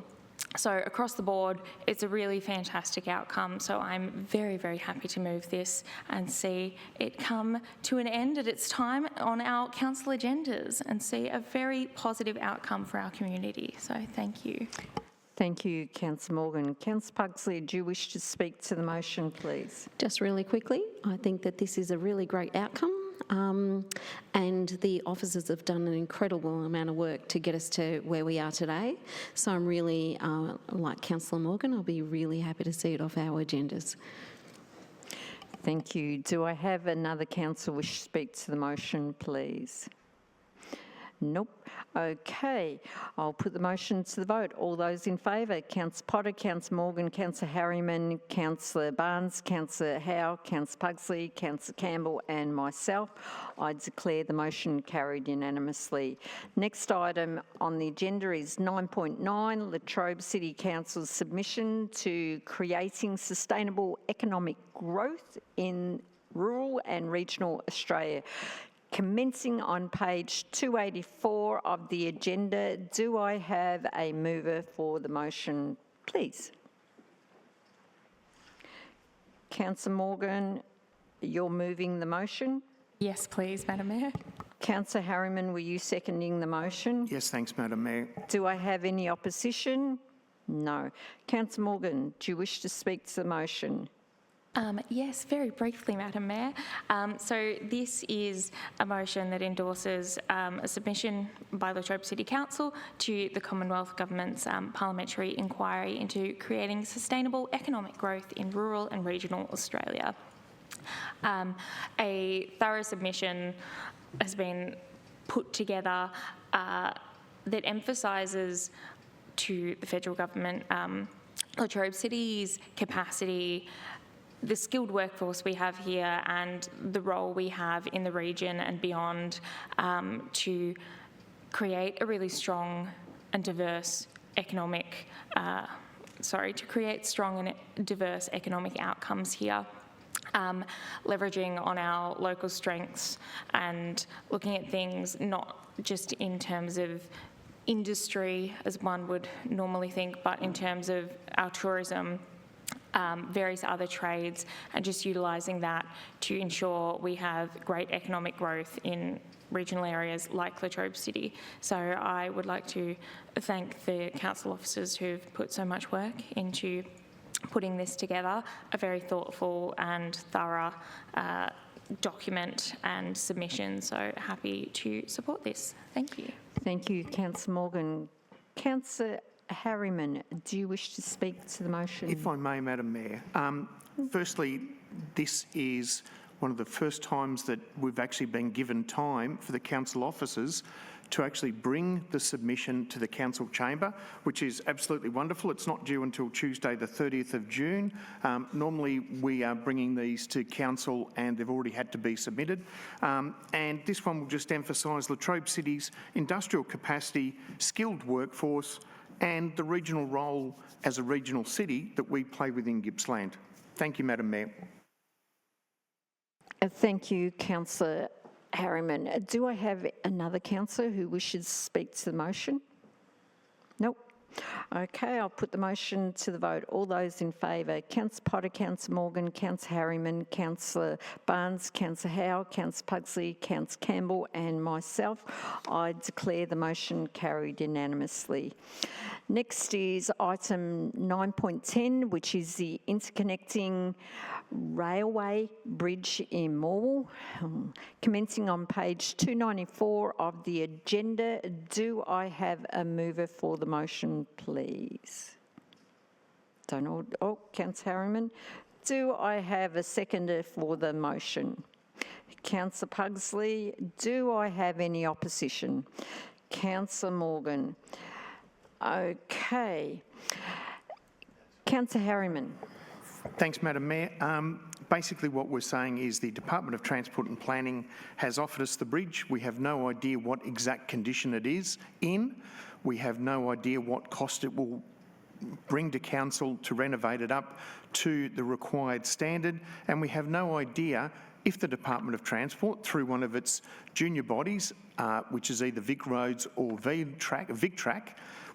So across the board, it's a really fantastic outcome. So I'm very, very happy to move this and see it come to an end at its time on our council agendas and see a very positive outcome for our community. So thank you. Thank you, Councillor Morgan. Councillor Pugsley, do you wish to speak to the motion, please? Just really quickly, I think that this is a really great outcome. And the officers have done an incredible amount of work to get us to where we are today. So I'm really, like Councillor Morgan, I'll be really happy to see it off our agendas. Thank you. Do I have another councillor wish to speak to the motion, please? Nope. Okay, I'll put the motion to the vote. All those in favour, Councillor Potter, Councillor Morgan, Councillor Harriman, Councillor Barnes, Councillor Howe, Councillor Pugsley, Councillor Campbell and myself. I declare the motion carried unanimously. Next item on the agenda is 9.9, Latrobe City Council's submission to creating sustainable economic growth in rural and regional Australia. Commencing on page 284 of the agenda, do I have a mover for the motion, please? Councillor Morgan, you're moving the motion? Yes, please, Madam Mayor. Councillor Harriman, were you seconding the motion? Yes, thanks, Madam Mayor. Do I have any opposition? No. Councillor Morgan, do you wish to speak to the motion? Yes, very briefly, Madam Mayor. So this is a motion that endorses a submission by Latrobe City Council to the Commonwealth Government's parliamentary inquiry into creating sustainable economic growth in rural and regional Australia. A thorough submission has been put together that emphasises to the federal government Latrobe City's capacity, the skilled workforce we have here and the role we have in the region and beyond to create a really strong and diverse economic, to create strong and diverse economic outcomes here. Leveraging on our local strengths and looking at things not just in terms of industry as one would normally think, but in terms of our tourism, various other trades, and just utilising that to ensure we have great economic growth in regional areas like Latrobe City. So I would like to thank the council officers who've put so much work into putting this together, a very thoughtful and thorough document and submission. So happy to support this. Thank you. Thank you, Councillor Morgan. Councillor Harriman, do you wish to speak to the motion? If I may, Madam Mayor. Firstly, this is one of the first times that we've actually been given time for the council officers to actually bring the submission to the council chamber, which is absolutely wonderful. It's not due until Tuesday the 30th of June. Normally we are bringing these to council and they've already had to be submitted. And this one will just emphasise Latrobe City's industrial capacity, skilled workforce and the regional role as a regional city that we play within Gippsland. Thank you, Madam Mayor. Thank you, Councillor Harriman. Do I have another councillor who wishes to speak to the motion? Nope. Okay, I'll put the motion to the vote. All those in favour, Councillor Potter, Councillor Morgan, Councillor Harriman, Councillor Barnes, Councillor Howe, Councillor Pugsley, Councillor Campbell and myself. I declare the motion carried unanimously. Next is item 9.10, which is the interconnecting railway bridge in Morwell. Commencing on page 294 of the agenda, do I have a mover for the motion, please? Don't know. Oh, Councillor Harriman. Do I have a seconder for the motion? Councillor Pugsley. Do I have any opposition? Councillor Morgan. Okay. Councillor Harriman. Thanks, Madam Mayor. Basically what we're saying is the Department of Transport and Planning has offered us the bridge. We have no idea what exact condition it is in. We have no idea what cost it will bring to council to renovate it up to the required standard, and we have no idea if the Department of Transport, through one of its junior bodies, which is either Vic Roads or VicTrack,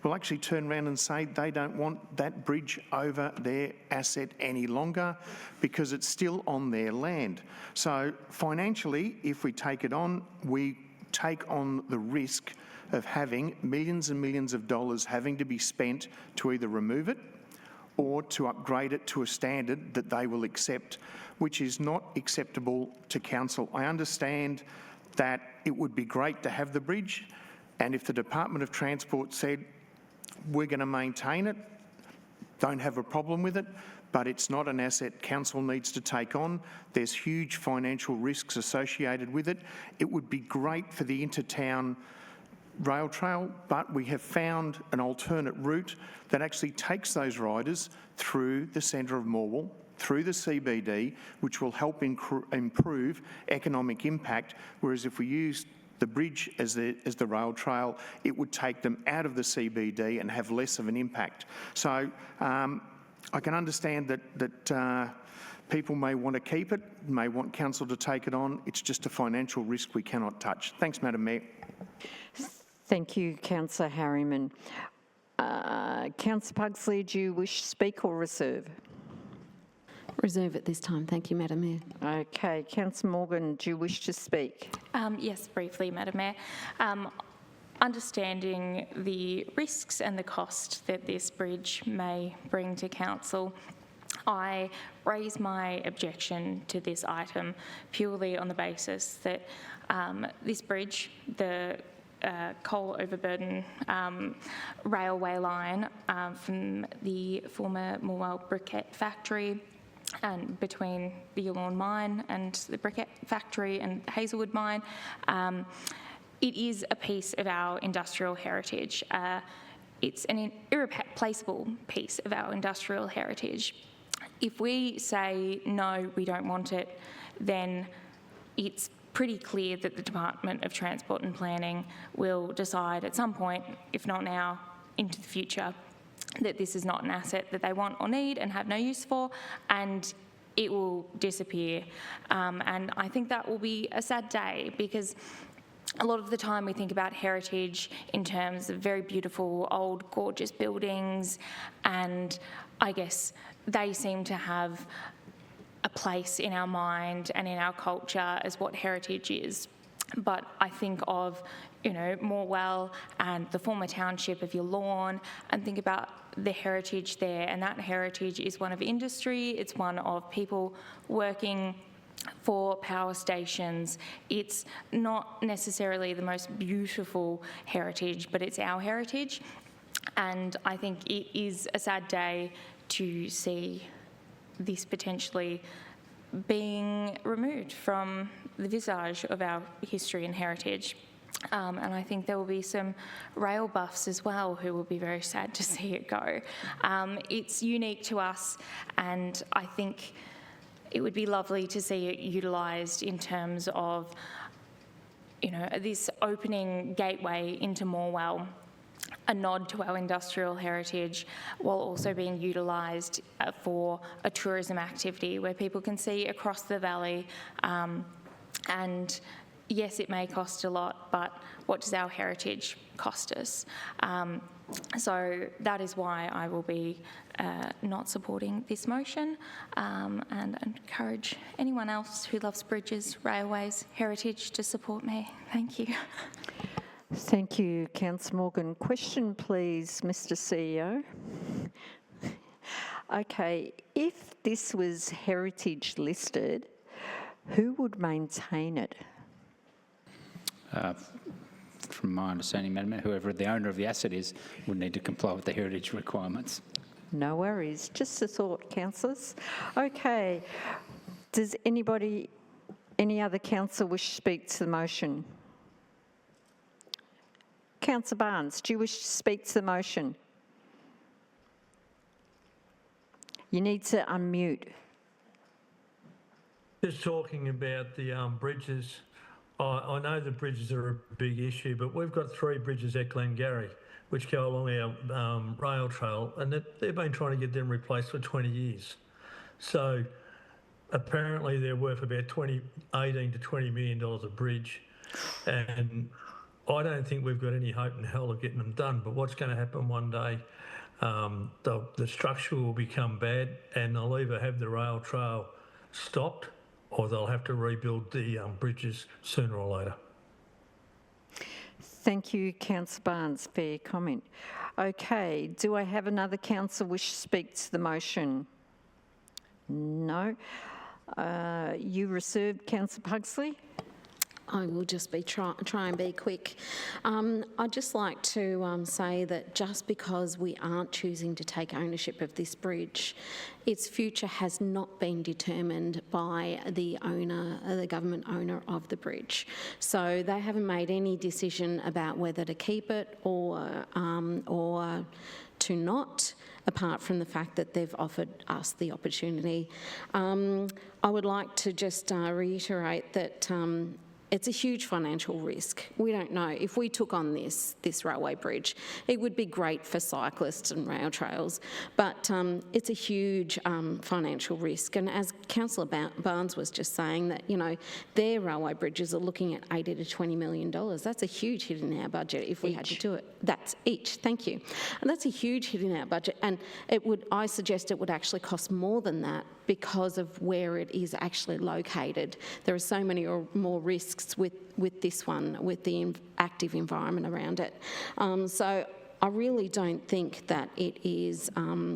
will actually turn around and say they don't want that bridge over their asset any longer because it's still on their land. So financially, if we take it on, we take on the risk of having millions and millions of dollars having to be spent to either remove it or to upgrade it to a standard that they will accept, which is not acceptable to council. I understand that it would be great to have the bridge, and if the Department of Transport said, we're going to maintain it, don't have a problem with it, but it's not an asset council needs to take on. There's huge financial risks associated with it. It would be great for the intertown rail trail, but we have found an alternate route that actually takes those riders through the centre of Morwell, through the CBD, which will help improve economic impact, whereas if we use the bridge as the rail trail, it would take them out of the CBD and have less of an impact. So I can understand that people may want to keep it, may want council to take it on. It's just a financial risk we cannot touch. Thanks, Madam Mayor. Thank you, Councillor Harriman. Councillor Pugsley, do you wish to speak or reserve? Reserve at this time. Thank you, Madam Mayor. Okay. Councillor Morgan, do you wish to speak? Yes, briefly, Madam Mayor. Understanding the risks and the cost that this bridge may bring to council, I raise my objection to this item purely on the basis that this bridge, the coal overburden railway line from the former Morwell briquette factory and between the Yallourn mine and the briquette factory and Hazelwood mine, it is a piece of our industrial heritage. It's an irreplaceable piece of our industrial heritage. If we say, no, we don't want it, then it's pretty clear that the Department of Transport and Planning will decide at some point, if not now, into the future, that this is not an asset that they want or need and have no use for, and it will disappear. And I think that will be a sad day, because a lot of the time we think about heritage in terms of very beautiful, old, gorgeous buildings, and I guess they seem to have a place in our mind and in our culture as what heritage is. But I think of, Morwell and the former township of Yallourn, and think about the heritage there, and that heritage is one of industry, it's one of people working for power stations. It's not necessarily the most beautiful heritage, but it's our heritage, and I think it is a sad day to see this potentially being removed from the visage of our history and heritage. And I think there will be some rail buffs as well who will be very sad to see it go. It's unique to us, and I think it would be lovely to see it utilised in terms of, this opening gateway into Morwell, a nod to our industrial heritage, while also being utilised for a tourism activity where people can see across the valley. And yes, it may cost a lot, but what does our heritage cost us? So that is why I will be not supporting this motion, and encourage anyone else who loves bridges, railways, heritage to support me. Thank you. Thank you, Councillor Morgan. Question, please, Mr. CEO. Okay, if this was heritage listed, who would maintain it? From my understanding, Madam Mayor, whoever the owner of the asset is would need to comply with the heritage requirements. No worries. Just a thought, councillors. Okay. Does anybody Any other councillor wish to speak to the motion? Councillor Barnes, do you wish to speak to the motion? You need to unmute. Just talking about the bridges. I know the bridges are a big issue, but we've got 3 bridges at Glengarry which go along our rail trail, and they've been trying to get them replaced for 20 years. So apparently they're worth about $18 to $20 million a bridge, and I don't think we've got any hope in hell of getting them done. But what's going to happen one day, the structure will become bad and they'll either have the rail trail stopped or they'll have to rebuild the bridges sooner or later. Thank you, Councillor Barnes, for your comment. Okay, do I have another councillor wish to speak to the motion? No. You reserved, Councillor Pugsley? I will just try and be quick. I'd just like to say that just because we aren't choosing to take ownership of this bridge, its future has not been determined by the owner, the government owner of the bridge. So they haven't made any decision about whether to keep it or to not, apart from the fact that they've offered us the opportunity. I would like to just reiterate that it's a huge financial risk. We don't know. If we took on this railway bridge, it would be great for cyclists and rail trails, but it's a huge financial risk. And as Councillor Barnes was just saying, that, you know, their railway bridges are looking at $80 to $20 million. That's a huge hit in our budget if we had to do it. That's each, thank you. And that's a huge hit in our budget. And I suggest it would actually cost more than that because of where it is actually located. There are so many more risks with this one, with the active environment around it. So I really don't think that it is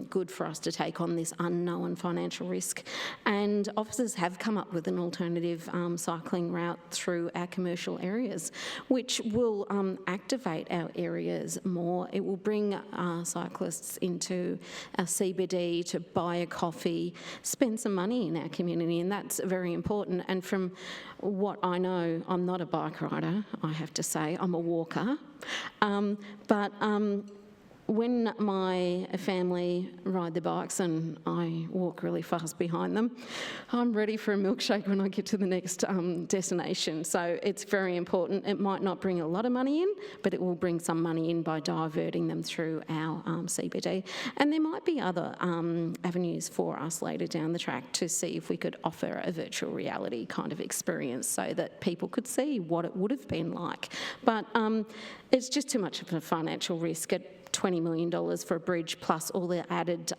good for us to take on this unknown financial risk. And officers have come up with an alternative cycling route through our commercial areas, which will activate our areas more. It will bring cyclists into our CBD to buy a coffee, spend some money in our community, and that's very important. And from what I know, I'm not a bike rider, I have to say, I'm a walker. When my family ride their bikes and I walk really fast behind them, I'm ready for a milkshake when I get to the next destination. So it's very important. It might not bring a lot of money in, but it will bring some money in by diverting them through our CBD. And there might be other avenues for us later down the track to see if we could offer a virtual reality kind of experience so that people could see what it would have been like. But it's just too much of a financial risk. At $20 million for a bridge, plus all the added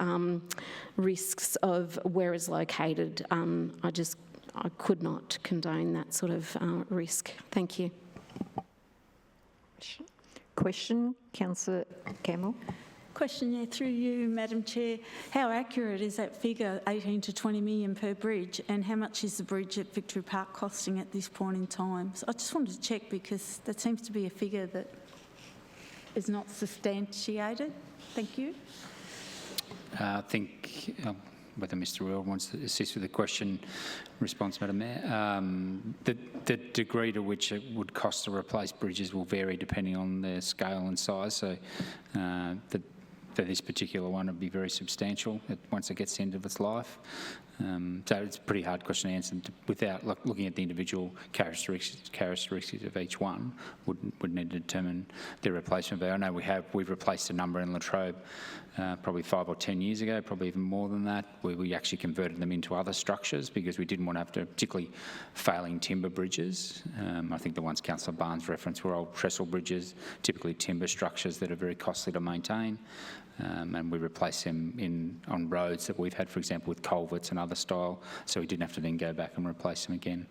risks of where it's located, I could not condone that sort of risk. Thank you. Question, Councillor Campbell. Question, through you, Madam Chair. How accurate is that figure, 18 to 20 million per bridge, and how much is the bridge at Victory Park costing at this point in time? So I just wanted to check because that seems to be a figure that is not substantiated. Thank you. I think whether Mr Earl wants to assist with the question response, Madam Mayor. The degree to which it would cost to replace bridges will vary depending on their scale and size. So for this particular one, it would be very substantial once it gets to the end of its life. So it's a pretty hard question to answer without looking at the individual characteristics of each one. Would need to determine their replacement value. I know we've replaced a number in Latrobe probably 5 or 10 years ago, probably even more than that, where we actually converted them into other structures because we didn't want to have to, particularly failing timber bridges. I think the ones Councillor Barnes referenced were old trestle bridges, typically timber structures that are very costly to maintain. And we replace them on roads that we've had, for example, with culverts and other style, so we didn't have to then go back and replace them again,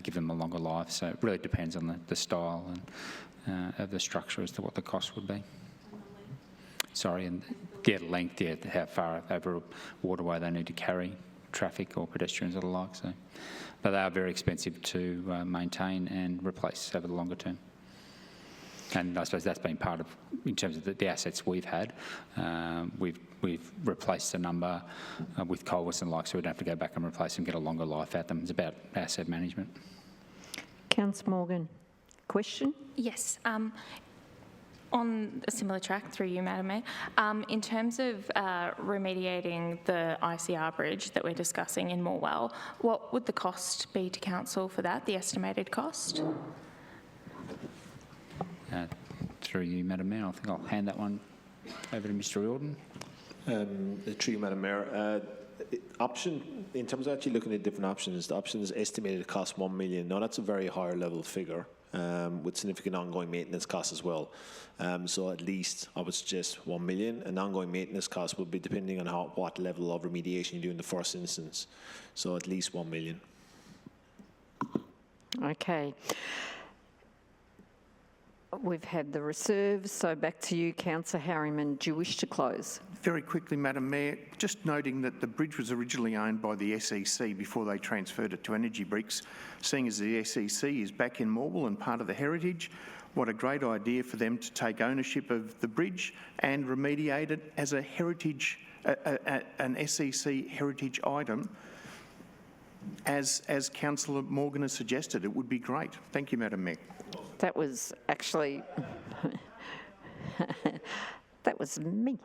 give them a longer life. So it really depends on the style and of the structure as to what the cost would be. Sorry, and length, how far over a waterway they need to carry traffic or pedestrians or the like. So, but they are very expensive to maintain and replace over the longer term. And I suppose that's been part of, in terms of the assets we've had. We've replaced a number with Colwys and like, so we don't have to go back and replace them, get a longer life out them. It's about asset management. Councillor Morgan, question? Yes. On a similar track, through you, Madam Mayor, in terms of remediating the ICR bridge that we're discussing in Morwell, what would the cost be to council for that, the estimated cost? Through you, Madam Mayor, I think I'll hand that one over to Mr Riordan. Through you, Madam Mayor. In terms of actually looking at different options, the option is estimated to cost 1 million. Now, that's a very higher level figure with significant ongoing maintenance costs as well. So at least I would suggest 1 million, and ongoing maintenance costs will be depending on what level of remediation you do in the first instance. So at least 1 million. Okay. We've had the reserves, so back to you, Councillor Harriman. Do you wish to close? Very quickly, Madam Mayor, just noting that the bridge was originally owned by the SEC before they transferred it to Energy Bricks. Seeing as the SEC is back in Morwell and part of the heritage, what a great idea for them to take ownership of the bridge and remediate it as a heritage, an SEC heritage item. As Councillor Morgan has suggested, it would be great. Thank you, Madam Mayor. That was actually, that was me.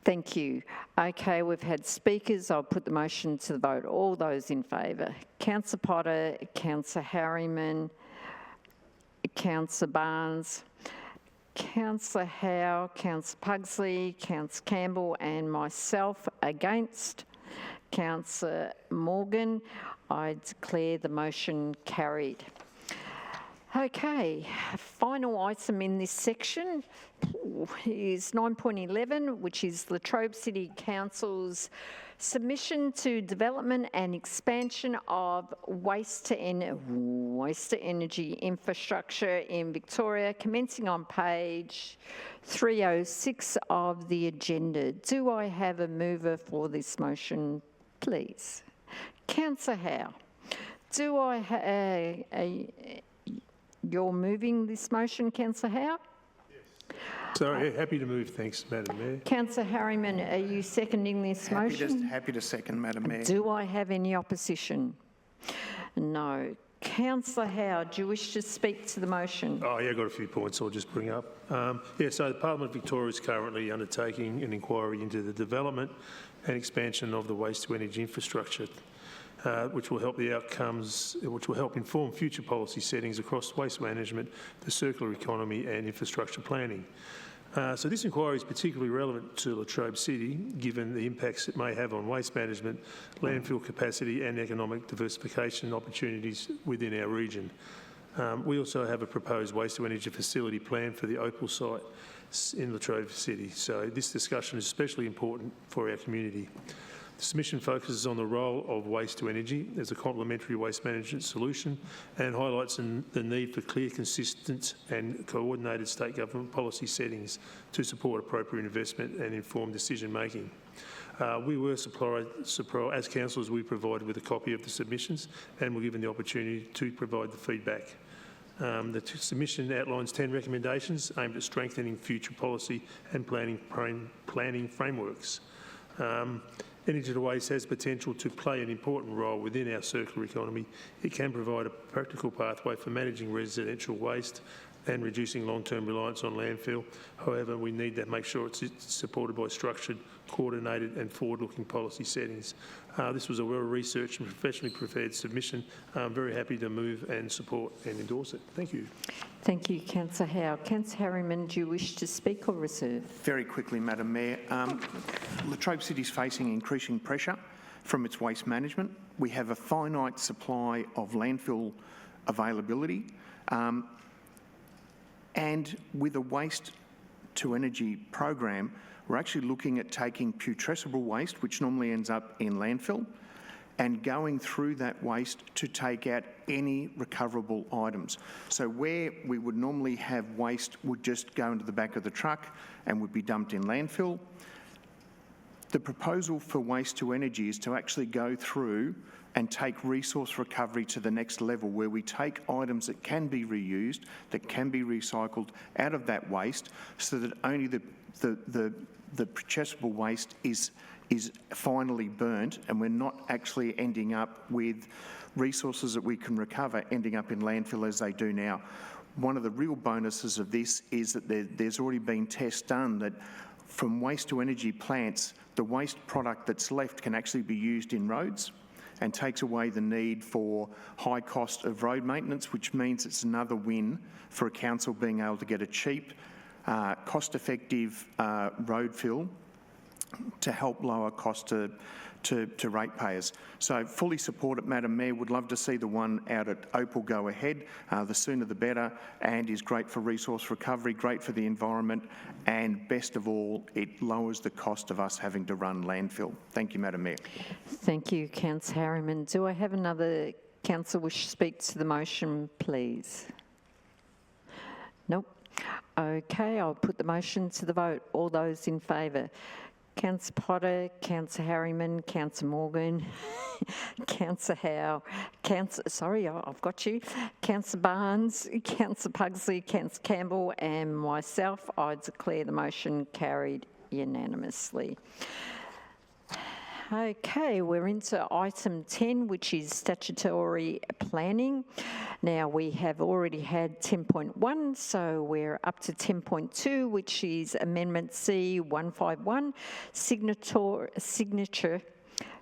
Thank you. Okay, we've had speakers. I'll put the motion to the vote. All those in favour. Councillor Potter, Councillor Harriman, Councillor Barnes, Councillor Howe, Councillor Pugsley, Councillor Campbell and myself against. Councillor Morgan. I declare the motion carried. Okay, final item in this section is 9.11, which is Latrobe City Council's submission to development and expansion of waste to energy infrastructure in Victoria, commencing on page 306 of the agenda. Do I have a mover for this motion, please? Councillor Howe, do I have you're moving this motion, Councillor Howe? Yes. Sorry, happy to move, thanks, Madam Mayor. Councillor Harriman, are you seconding this motion? Happy to second, Madam Mayor. Do I have any opposition? No. Councillor Howe, do you wish to speak to the motion? Oh, yeah, I've got a few points I'll just bring up. So the Parliament of Victoria is currently undertaking an inquiry into the development and expansion of the waste-to-energy infrastructure, which will help inform future policy settings across waste management, the circular economy and infrastructure planning. So this inquiry is particularly relevant to Latrobe City, given the impacts it may have on waste management, landfill capacity and economic diversification opportunities within our region. We also have a proposed waste-to-energy facility plan for the Opal site in Latrobe City, so this discussion is especially important for our community. The submission focuses on the role of waste to energy as a complementary waste management solution and highlights the need for clear, consistent and coordinated state government policy settings to support appropriate investment and informed decision making. We were supplied, as councillors, we provided with a copy of the submissions and were given the opportunity to provide the feedback. The submission outlines 10 recommendations aimed at strengthening future policy and planning frameworks. Energy to waste has potential to play an important role within our circular economy. It can provide a practical pathway for managing residential waste and reducing long-term reliance on landfill. However, we need to make sure it's supported by structured, coordinated and forward-looking policy settings. This was a well-researched and professionally prepared submission. I'm very happy to move and support and endorse it. Thank you. Thank you, Councillor Howe. Councillor Harriman, do you wish to speak or reserve? Very quickly, Madam Mayor. Latrobe City is facing increasing pressure from its waste management. We have a finite supply of landfill availability. And with a waste to energy program, we're actually looking at taking putrescible waste, which normally ends up in landfill, and going through that waste to take out any recoverable items. So where we would normally have waste would just go into the back of the truck and would be dumped in landfill. The proposal for waste to energy is to actually go through and take resource recovery to the next level, where we take items that can be reused, that can be recycled out of that waste, so that only the processable waste is finally burnt, and we're not actually ending up with resources that we can recover ending up in landfill as they do now. One of the real bonuses of this is that there's already been tests done that from waste to energy plants, the waste product that's left can actually be used in roads and takes away the need for high cost of road maintenance, which means it's another win for a council being able to get a cheap, cost-effective road fill to help lower cost to ratepayers. So fully support it, Madam Mayor. Would love to see the one out at Opal go ahead. The sooner the better, and is great for resource recovery, great for the environment, and best of all, it lowers the cost of us having to run landfill. Thank you, Madam Mayor. Thank you, Councillor Harriman. Do I have another councillor wish to speak to the motion, please? Nope. Okay, I'll put the motion to the vote. All those in favour? Councillor Potter, Councillor Harriman, Councillor Morgan, Councillor Howe, I've got you, Councillor Barnes, Councillor Pugsley, Councillor Campbell and myself. I declare the motion carried unanimously. Okay, we're into item 10, which is statutory planning. Now, we have already had 10.1, so we're up to 10.2, which is Amendment C 151, signature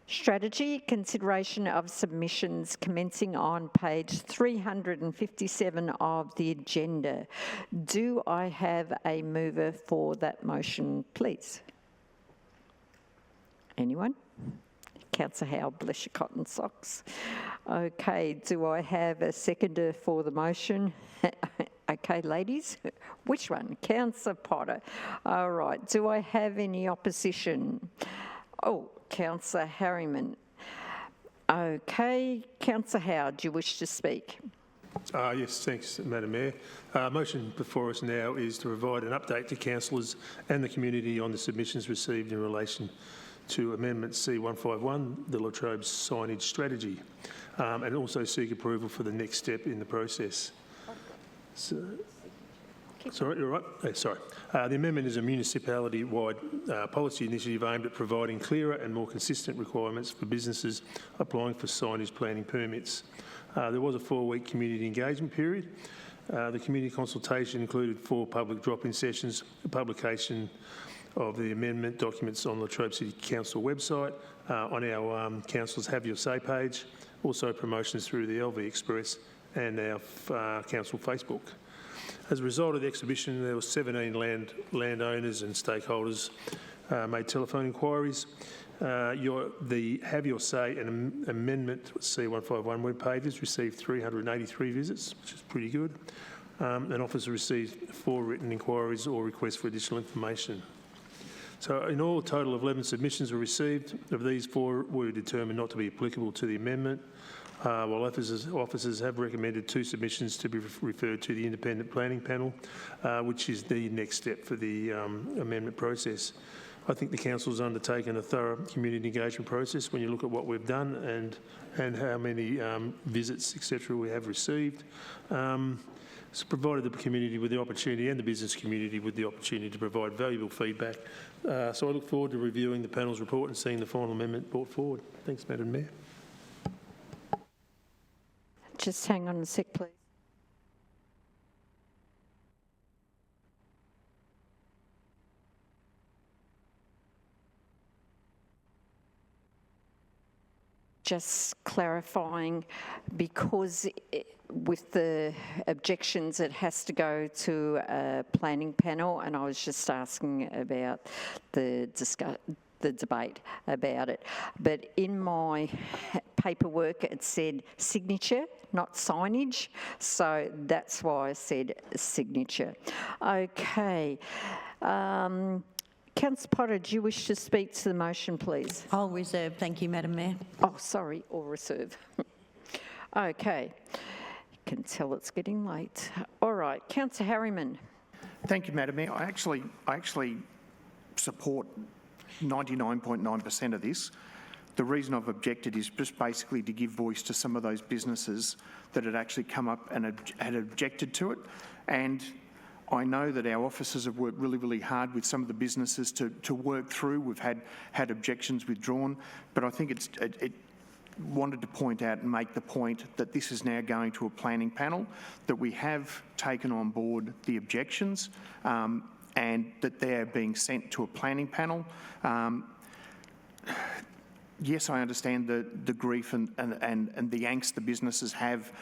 strategy, consideration of submissions commencing on page 357 of the agenda. Do I have a mover for that motion, please? Anyone? Councillor Howe, bless your cotton socks. Okay, do I have a seconder for the motion? Okay, ladies, which one? Councillor Potter. All right, do I have any opposition? Oh, Councillor Harriman. Okay, Councillor Howe, do you wish to speak? Yes, thanks, Madam Mayor. Motion before us now is to provide an update to councillors and the community on the submissions received in relation to Amendment C151, the Latrobe signage strategy, and also seek approval for the next step in the process. So, sorry, you're right. Oh, sorry. The amendment is a municipality-wide policy initiative aimed at providing clearer and more consistent requirements for businesses applying for signage planning permits. There was a 4-week community engagement period. The community consultation included 4 public drop-in sessions, a publication of the amendment documents on the Latrobe City Council website, on our Councillors Have Your Say page, also promotions through the LV Express and our Council Facebook. As a result of the exhibition, there were 17 landowners and stakeholders made telephone inquiries. The Have Your Say and Amendment C151 web pages received 383 visits, which is pretty good. And officers received 4 written inquiries or requests for additional information. So in all, a total of 11 submissions were received. Of these, 4 were determined not to be applicable to the amendment, while officers have recommended 2 submissions to be referred to the independent planning panel, which is the next step for the amendment process. I think the council's undertaken a thorough community engagement process when you look at what we've done and how many visits, etc., we have received. It's provided the community with the opportunity and the business community with the opportunity to provide valuable feedback. So I look forward to reviewing the panel's report and seeing the final amendment brought forward. Thanks, Madam Mayor. Just hang on a sec, please. Just clarifying, because with the objections, it has to go to a planning panel, and I was just asking about the debate about it. But in my paperwork, it said signature, not signage, so that's why I said signature. Okay. Councillor Potter, do you wish to speak to the motion, please? I'll reserve. Thank you, Madam Mayor. Oh, sorry, or reserve. Okay. You can tell it's getting late. All right, Councillor Harriman. Thank you, Madam Mayor. I actually support 99.9% of this. The reason I've objected is just basically to give voice to some of those businesses that had actually come up and had objected to it. And I know that our officers have worked really, really hard with some of the businesses to work through. We've had objections withdrawn, but I think it wanted to point out and make the point that this is now going to a planning panel, that we have taken on board the objections and that they're being sent to a planning panel. Yes, I understand the grief and the angst the businesses have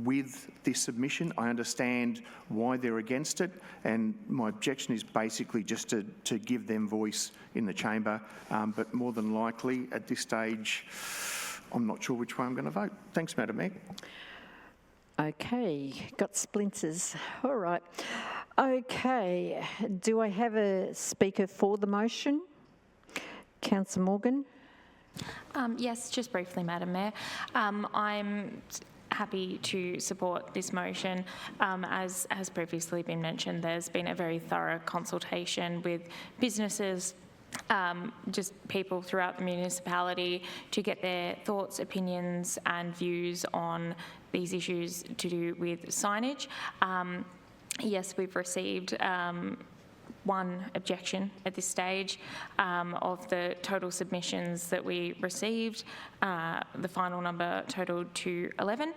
with this submission. I understand why they're against it, and my objection is basically just to give them voice in the chamber. But more than likely, at this stage, I'm not sure which way I'm going to vote. Thanks, Madam Mayor. Okay, got splinters. All right. Okay, do I have a speaker for the motion? Councillor Morgan. Yes, just briefly, Madam Mayor. I'm happy to support this motion. As has previously been mentioned, there's been a very thorough consultation with businesses, just people throughout the municipality, to get their thoughts, opinions and views on these issues to do with signage. Yes, we've received one objection at this stage of the total submissions that we received. The final number totaled to 11.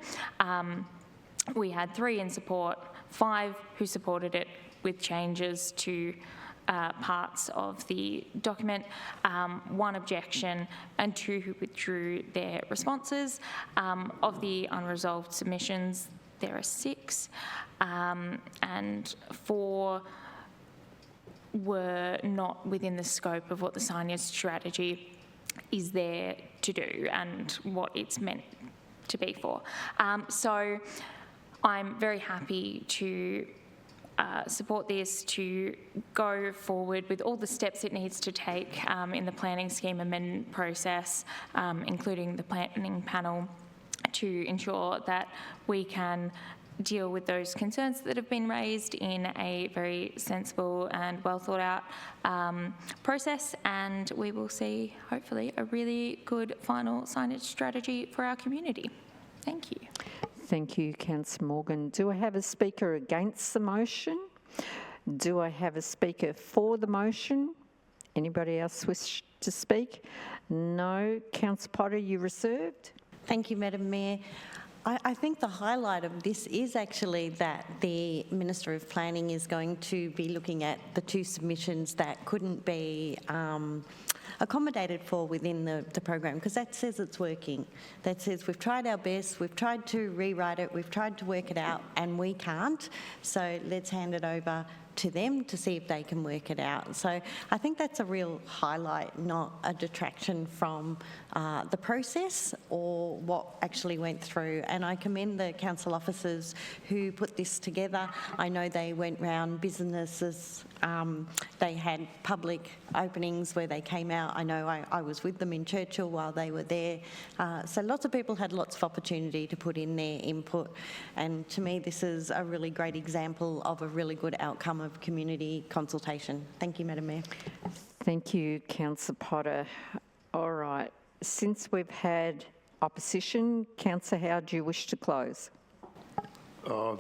We had 3 in support, 5 who supported it with changes to parts of the document, 1 objection and 2 who withdrew their responses. Of the unresolved submissions, there are 6 and 4 were not within the scope of what the signage strategy is there to do and what it's meant to be for. So I'm very happy to support this, to go forward with all the steps it needs to take in the planning scheme amendment process, including the planning panel, to ensure that we can deal with those concerns that have been raised in a very sensible and well thought out process, and we will see hopefully a really good final signage strategy for our community. Thank you. Thank you, Councillor Morgan. Do I have a speaker against the motion? Do I have a speaker for the motion? Anybody else wish to speak? No. Councillor Potter, you reserved. Thank you, Madam Mayor. I think the highlight of this is actually that the Minister of Planning is going to be looking at the 2 submissions that couldn't be accommodated for within the program, because that says it's working. That says we've tried our best, we've tried to rewrite it, we've tried to work it out, and we can't. So let's hand it over to them to see if they can work it out. So I think that's a real highlight, not a detraction from the process or what actually went through. And I commend the council officers who put this together. I know they went round businesses, they had public openings where they came out. I know I was with them in Churchill while they were there. So lots of people had lots of opportunity to put in their input. And to me, this is a really great example of a really good outcome of community consultation. Thank you, Madam Mayor. Thank you, Councillor Potter. All right. Since we've had opposition, Councillor Howe, do you wish to close?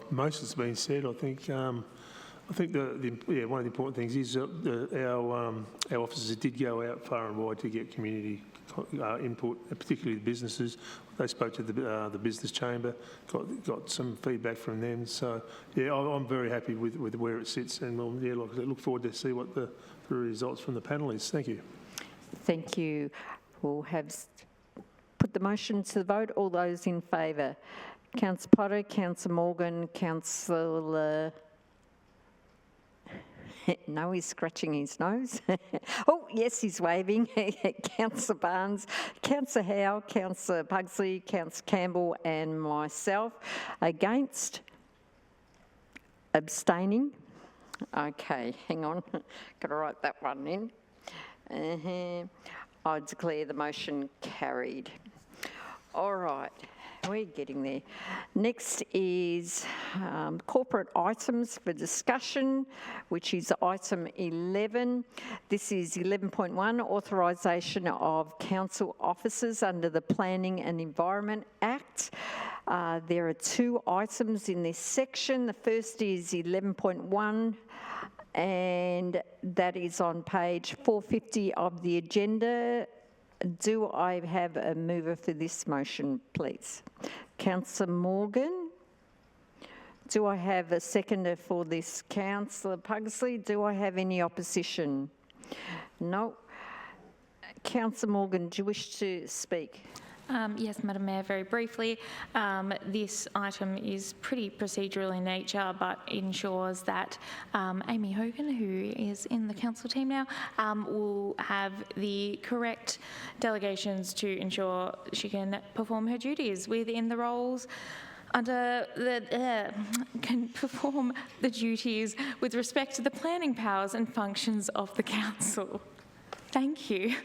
Most has been said, I think. I think one of the important things is our officers did go out far and wide to get community input, particularly the businesses. They spoke to the business chamber, got some feedback from them. So yeah, I'm very happy with where it sits, and look forward to see what the results from the panel is. Thank you. Thank you. We'll have put the motion to the vote. All those in favour: Councillor Potter, Councillor Morgan, Councillor. No, he's scratching his nose. Oh, yes, he's waving. Councillor Barnes, Councillor Howe, Councillor Pugsley, Councillor Campbell and myself. Against? Abstaining? Okay, hang on. Got to write that one in. I declare the motion carried. All right. We're getting there. Next is corporate items for discussion, which is item 11. This is 11.1, authorisation of council officers under the Planning and Environment Act. There are two items in this section. The first is 11.1, and that is on page 450 of the agenda. Do I have a mover for this motion, please? Councillor Morgan. Do I have a seconder for this? Councillor Pugsley. Do I have any opposition? No. Councillor Morgan, do you wish to speak? Yes, Madam Mayor, very briefly. This item is pretty procedural in nature, but ensures that Amy Hogan, who is in the council team now, will have the correct delegations to ensure she can perform her duties within the roles under the can perform the duties with respect to the planning powers and functions of the council. Thank you.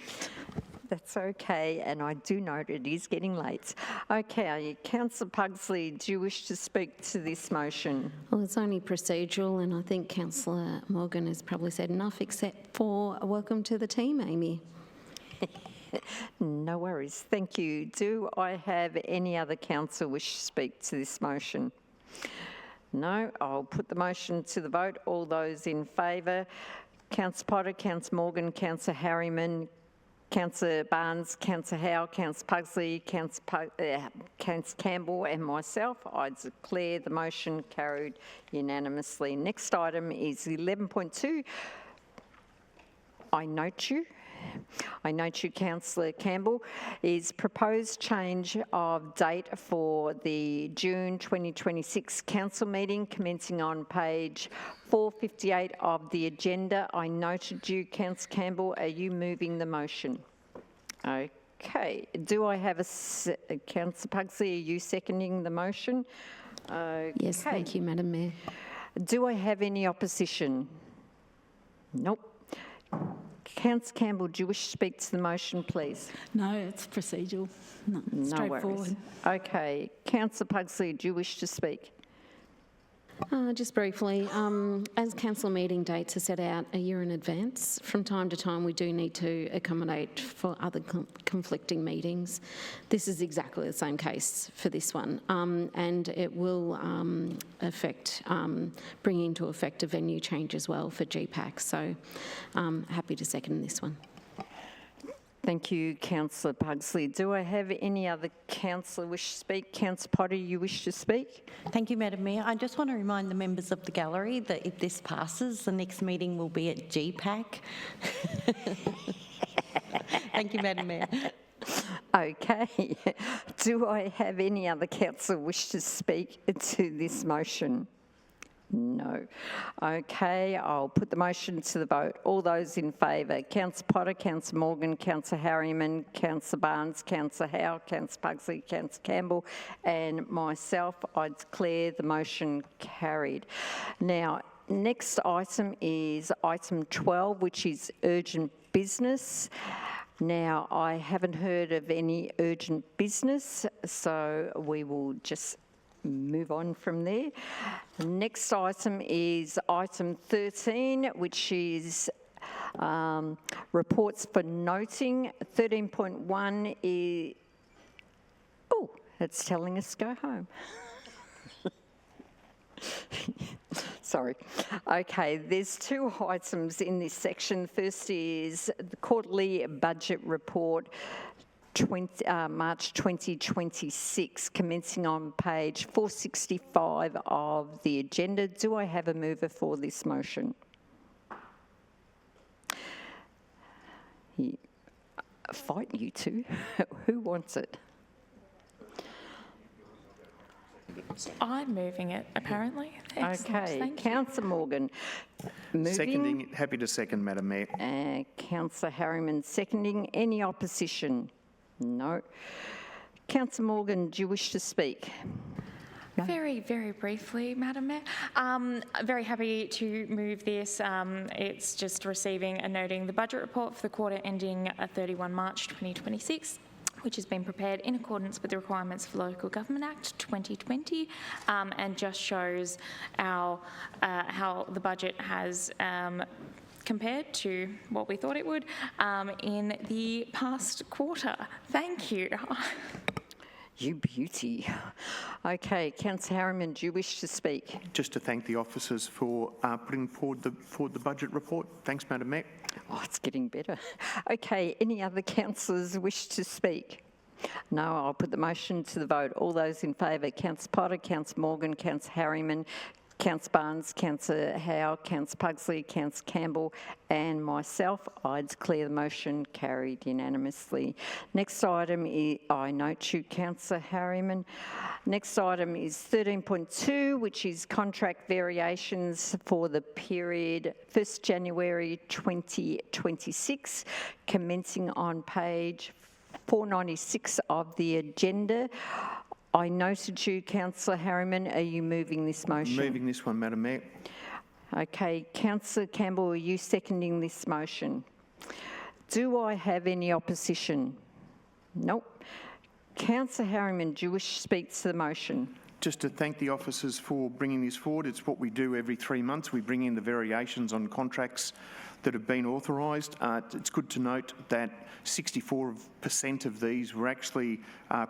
That's okay, and I do note it is getting late. Okay, Councillor Pugsley, do you wish to speak to this motion? Well, it's only procedural, and I think Councillor Morgan has probably said enough, except for a welcome to the team, Amy. No worries, thank you. Do I have any other councillor wish to speak to this motion? No, I'll put the motion to the vote. All those in favour, Councillor Potter, Councillor Morgan, Councillor Harriman, Councillor Barnes, Councillor Howe, Councillor Pugsley, Councillor Campbell and myself, I declare the motion carried unanimously. Next item is 11.2. I note you, Councillor Campbell, is proposed change of date for the June 2026 council meeting commencing on page 458 of the agenda. I noted you, Councillor Campbell. Are you moving the motion? Okay. Do I have a Councillor Pugsley, are you seconding the motion? Okay. Yes, thank you, Madam Mayor. Do I have any opposition? Nope. Councillor Campbell, do you wish to speak to the motion, please? No, it's procedural. No, straightforward. Worries. Okay. Councillor Pugsley, do you wish to speak? Just briefly, as council meeting dates are set out a year in advance, from time to time we do need to accommodate for other conflicting meetings. This is exactly the same case for this one, and it will bring into effect a venue change as well for GPAC, so happy to second this one. Thank you, Councillor Pugsley. Do I have any other councillor wish to speak? Councillor Potter, you wish to speak? Thank you, Madam Mayor. I just want to remind the members of the gallery that if this passes, the next meeting will be at GPAC. Thank you, Madam Mayor. Okay. Do I have any other councillor wish to speak to this motion? No. Okay, I'll put the motion to the vote. All those in favour, Councillor Potter, Councillor Morgan, Councillor Harriman, Councillor Barnes, Councillor Howe, Councillor Pugsley, Councillor Campbell and myself, I declare the motion carried. Now, next item is item 12, which is urgent business. Now, I haven't heard of any urgent business, so we will just move on from there. The next item is item 13, which is reports for noting. 13.1 is, oh, it's telling us to go home. Sorry. Okay, there's two items in this section. First is the quarterly budget report, March 2026, commencing on page 465 of the agenda. Do I have a mover for this motion? Fight you two. Who wants it? I'm moving it, apparently. Excellent, okay, Councillor Morgan moving. Seconding, happy to second, Madam Mayor. Councillor Harriman seconding. Any opposition? No. Councillor Morgan, do you wish to speak? No. Very, very briefly, Madam Mayor. Very happy to move this. It's just receiving and noting the budget report for the quarter ending 31 March 2026. which has been prepared in accordance with the requirements of the Local Government Act 2020, and just shows how the budget has compared to what we thought it would in the past quarter. Thank you. You beauty. Okay, Councillor Harriman, do you wish to speak? Just to thank the officers for putting forward the budget report. Thanks, Madam Mayor. Oh, it's getting better. Okay, any other councillors wish to speak? No, I'll put the motion to the vote. All those in favour, Councillor Potter, Councillor Morgan, Councillor Harriman, Councillor Barnes, Councillor Howe, Councillor Pugsley, Councillor Campbell and myself, I declare the motion carried unanimously. Next item is, I note you, Councillor Harriman. Next item is 13.2, which is contract variations for the period 1st January 2026, commencing on page 496 of the agenda. I noted you, Councillor Harriman. Are you moving this motion? Moving this one, Madam Mayor. Okay, Councillor Campbell, are you seconding this motion? Do I have any opposition? Nope. Councillor Harriman, do you wish to speak to the motion? Just to thank the officers for bringing this forward. It's what we do every 3 months. We bring in the variations on contracts that have been authorised. It's good to note that 64% of these were actually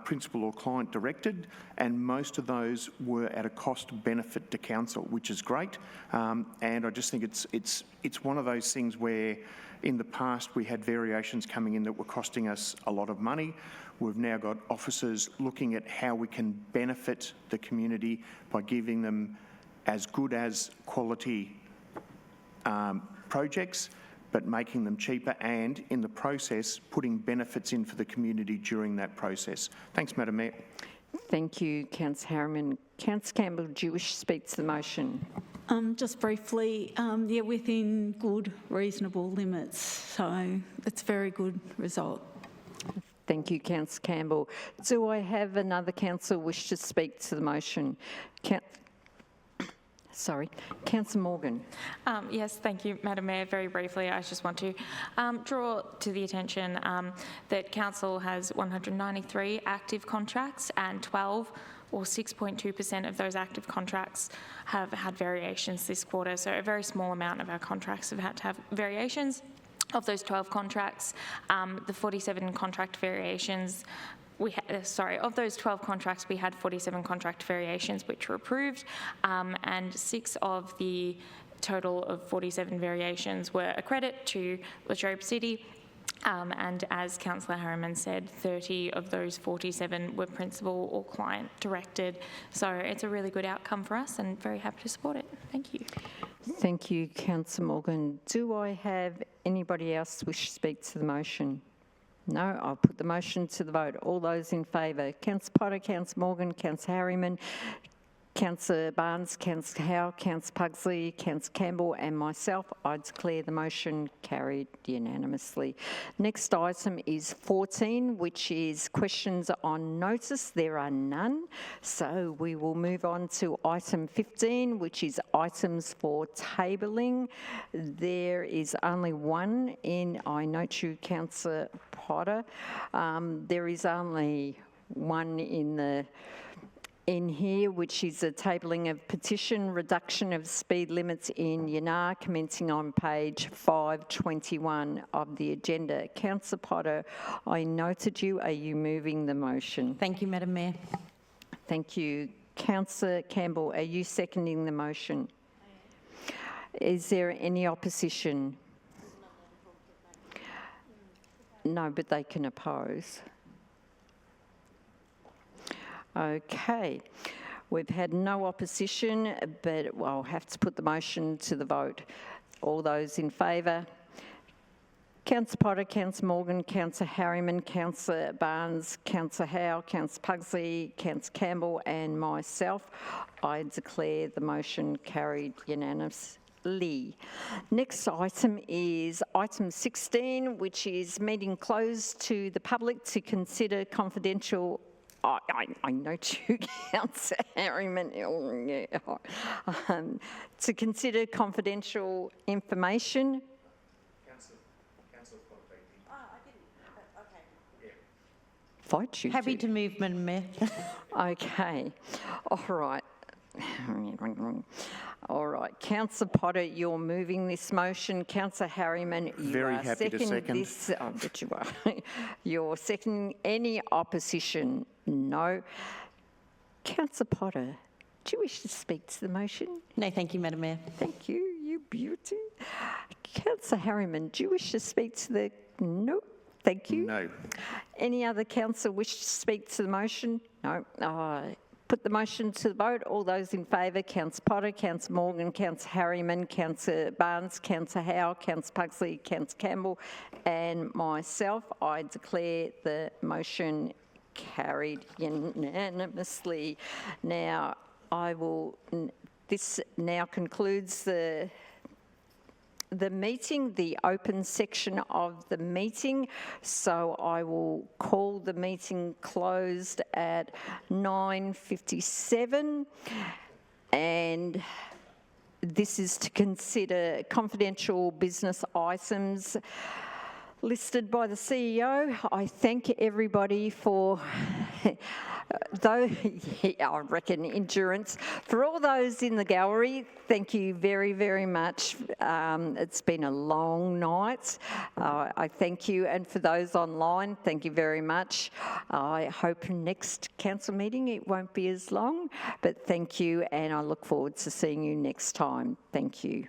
principal or client directed, and most of those were at a cost benefit to council, which is great. And I just think it's one of those things where in the past we had variations coming in that were costing us a lot of money. We've now got officers looking at how we can benefit the community by giving them as good as quality projects, but making them cheaper and, in the process, putting benefits in for the community during that process. Thanks, Madam Mayor. Thank you, Councillor Harriman. Councillor Campbell, do you wish to speak to the motion? Just briefly, yeah, within good, reasonable limits. So it's a very good result. Thank you, Councillor Campbell. Do I have another councillor wish to speak to the motion? Councillor Morgan. Yes, thank you, Madam Mayor. Very briefly, I just want to draw to the attention that Council has 193 active contracts and 12 or 6.2% of those active contracts have had variations this quarter. So a very small amount of our contracts have had to have variations. Of those 12 contracts, the 47 contract variations, of those 12 contracts, we had 47 contract variations which were approved, and 6 of the total of 47 variations were a credit to Latrobe City. And as Councillor Harriman said, 30 of those 47 were principal or client directed. So it's a really good outcome for us and very happy to support it. Thank you. Thank you, Councillor Morgan. Do I have anybody else wish to speak to the motion? No, I'll put the motion to the vote. All those in favour, Councillor Potter, Councillor Morgan, Councillor Harriman, Councillor Barnes, Councillor Howe, Councillor Pugsley, Councillor Campbell and myself, I declare the motion carried unanimously. Next item is 14, which is questions on notice. There are none. So we will move on to item 15, which is items for tabling. There is only one in, I note you, Councillor Potter. There is only one in here, which is a tabling of petition reduction of speed limits in Yanar, commencing on page 521 of the agenda. Councillor Potter, I noted you. Are you moving the motion? Thank you, Madam Mayor. Thank you. Councillor Campbell, are you seconding the motion? Is there any opposition? No, but they can oppose. Okay, we've had no opposition, but I'll have to put the motion to the vote. All those in favour? Councillor Potter, Councillor Morgan, Councillor Harriman, Councillor Barnes, Councillor Howe, Councillor Pugsley, Councillor Campbell and myself, I declare the motion carried unanimously. Next item is item 16, which is meeting closed to the public to consider confidential. I note you, Councillor Harriman, to consider confidential information. fight you Happy to move, Madam Mayor. Okay. All right. All right. Councillor Potter, you're moving this motion. Councillor Harriman, you Very are happy to second. this. I bet you are. You're seconding. Any opposition? No. Councillor Potter, do you wish to speak to the motion? No, thank you, Madam Mayor. Thank you, you beauty. Councillor Harriman, do you wish to speak to the... No. Thank you. No. Any other councillor wish to speak to the motion? No. Put the motion to the vote. All those in favour, Councillor Potter, Councillor Morgan, Councillor Harriman, Councillor Barnes, Councillor Howe, Councillor Pugsley, Councillor Campbell and myself. I declare the motion carried unanimously. Now, this now concludes the meeting, the open section of the meeting. So I will call the meeting closed at 9:57, and this is to consider confidential business items listed by the CEO. I thank everybody for, I reckon endurance. For all those in the gallery, thank you very, very much. It's been a long night. I thank you. And for those online, thank you very much. I hope next council meeting it won't be as long, but thank you, and I look forward to seeing you next time. Thank you.